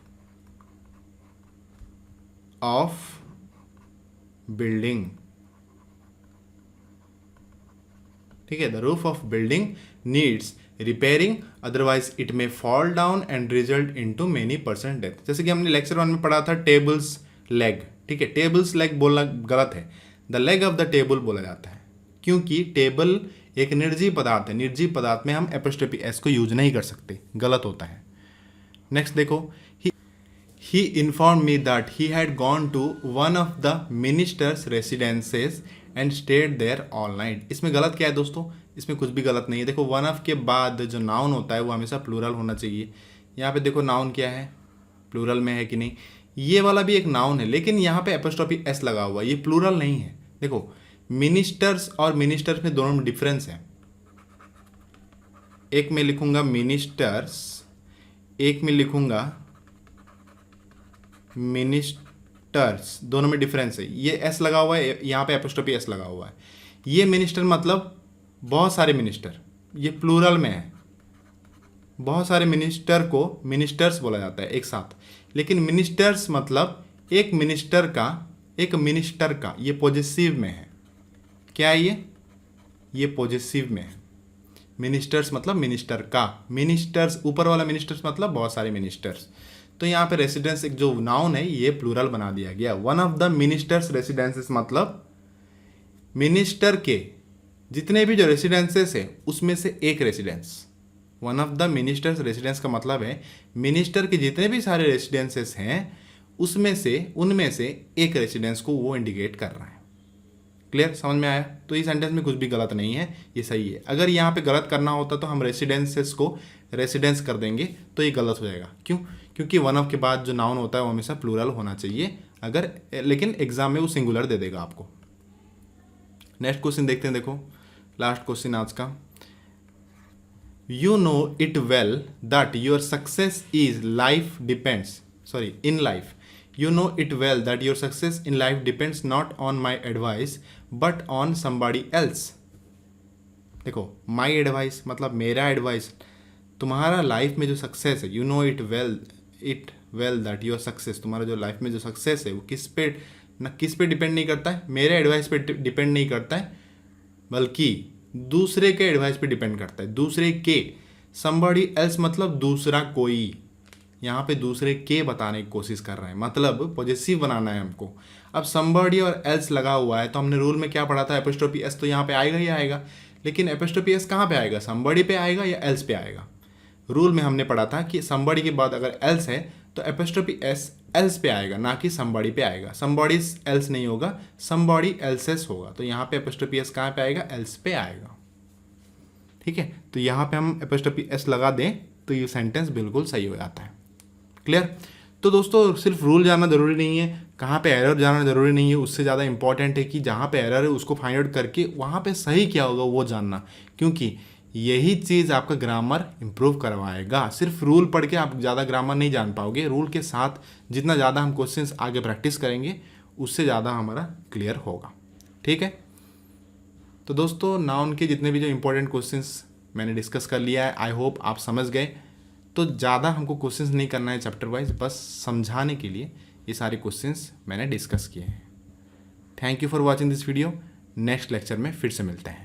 ऑफ बिल्डिंग। ठीक है, the roof of building needs repairing otherwise it may fall down and result into many person death. जैसे कि हमने लेक्चर 1 में पढ़ा था टेबल्स लेग। ठीक है, टेबल्स लेग बोलना गलत है, the leg of the table बोला जाता है, क्योंकि टेबल एक निर्जीव पदार्थ है। निर्जीव पदार्थ में हम एपोस्ट्रोफी एस को यूज नहीं कर सकते, गलत होता है। नेक्स्ट देखो, he informed me that he had gone to one of the minister's residences and stayed there all night। इसमें गलत क्या है दोस्तों? इसमें कुछ भी गलत नहीं है। देखो वन ऑफ के बाद जो नाउन होता है वो हमेशा प्लूरल होना चाहिए। यहाँ पे देखो नाउन क्या है, प्लूरल में है कि नहीं। ये वाला भी एक नाउन है, लेकिन यहाँ पे एपोस्ट्रोफी एस लगा हुआ है, ये प्लूरल नहीं है। देखो मिनिस्टर्स और मिनिस्टर्स में दोनों में डिफरेंस है। एक में लिखूंगा मिनिस्टर्स, एक में लिखूंगा मिनिस्टर्स, दोनों में डिफरेंस है। ये एस लगा हुआ है, यहाँ पे एपोस्ट्रोफी एस लगा हुआ है। ये मिनिस्टर मतलब बहुत सारे मिनिस्टर, ये प्लूरल में है। बहुत सारे मिनिस्टर को मिनिस्टर्स बोला जाता है एक साथ, लेकिन मिनिस्टर्स मतलब एक मिनिस्टर का, ये पॉजिटिव में है। क्या है ये पॉजिटिव में है। मिनिस्टर्स मतलब मिनिस्टर का, मिनिस्टर्स ऊपर वाला मिनिस्टर्स मतलब बहुत सारे मिनिस्टर्स। तो यहाँ पे रेसिडेंस एक जो नाउन है ये प्लूरल बना दिया गया। One of the ministers residences मतलब मिनिस्टर के जितने भी जो रेसिडेंसेस है उसमें से एक residence. One of the ministers residence का मतलब है मिनिस्टर के जितने भी सारे रेसिडेंसेस हैं उनमें से एक रेसिडेंस को वो इंडिकेट कर रहा है। क्लियर, समझ में आया? तो इस सेंटेंस में कुछ भी गलत नहीं है, ये सही है। अगर यहाँ पे गलत करना होता तो हम रेसिडेंसेस को रेसिडेंस कर देंगे, तो ये गलत हो जाएगा। क्यों? क्योंकि वन ऑफ के बाद जो नाउन होता है वो हमेशा प्लूरल होना चाहिए, अगर लेकिन एग्जाम में वो सिंगुलर दे देगा आपको। नेक्स्ट क्वेश्चन देखते हैं, देखो लास्ट क्वेश्चन आज का। You know it well that your success is life depends in life. You know it well that your success in life depends not on my advice but on somebody else। देखो my advice मतलब मेरा advice, तुम्हारा life में जो success है, you know it well that your success, तुम्हारा जो life में जो सक्सेस है वो किस पे डिपेंड नहीं करता है, मेरे एडवाइस पे डिपेंड नहीं करता है, बल्कि दूसरे के एडवाइस पे डिपेंड करता है। दूसरे के, somebody else मतलब दूसरा कोई, यहाँ पे दूसरे के बताने की कोशिश कर रहे हैं, मतलब पॉजिटिव बनाना है हमको। अब somebody और else लगा हुआ है, तो हमने रूल में क्या पढ़ा था, एपोस्ट्रोफी एस तो यहाँ पे आएगा ही आएगा। लेकिन एपोस्ट्रोफी एस कहाँ पे आएगा, somebody पे आएगा या else पे आएगा? रूल में हमने पढ़ा था कि somebody के बाद अगर else है तो एपोस्ट्रोफी एस else पे आएगा, ना कि somebody पे आएगा। somebody else नहीं होगा, somebody else's होगा। तो यहाँ पे एपोस्ट्रोफी एस कहाँ पे आएगा, else पे आएगा। ठीक है, तो यहाँ पे हम एपोस्ट्रोफी एस लगा दें तो ये सेंटेंस बिल्कुल सही हो जाता है। क्लियर? तो दोस्तों सिर्फ रूल जानना ज़रूरी नहीं है, कहाँ पे एरर जानना ज़रूरी नहीं है, उससे ज़्यादा इंपॉर्टेंट है कि जहाँ पे एरर है उसको फाइंड आउट करके वहाँ पे सही क्या होगा वो जानना, क्योंकि यही चीज़ आपका ग्रामर इंप्रूव करवाएगा। सिर्फ रूल पढ़ के आप ज़्यादा ग्रामर नहीं जान पाओगे, रूल के साथ जितना ज़्यादा हम क्वेश्चंस आगे प्रैक्टिस करेंगे उससे ज़्यादा हमारा क्लियर होगा। ठीक है। तो दोस्तों नाउन के जितने भी जो इंपॉर्टेंट क्वेश्चंस मैंने डिस्कस कर लिया है, आई होप आप समझ गए। तो ज़्यादा हमको क्वेश्चंस नहीं करना है चैप्टर वाइज, बस समझाने के लिए ये सारे क्वेश्चंस मैंने डिस्कस किए हैं। Thank you for watching this video. Next lecture में फिर से मिलते हैं।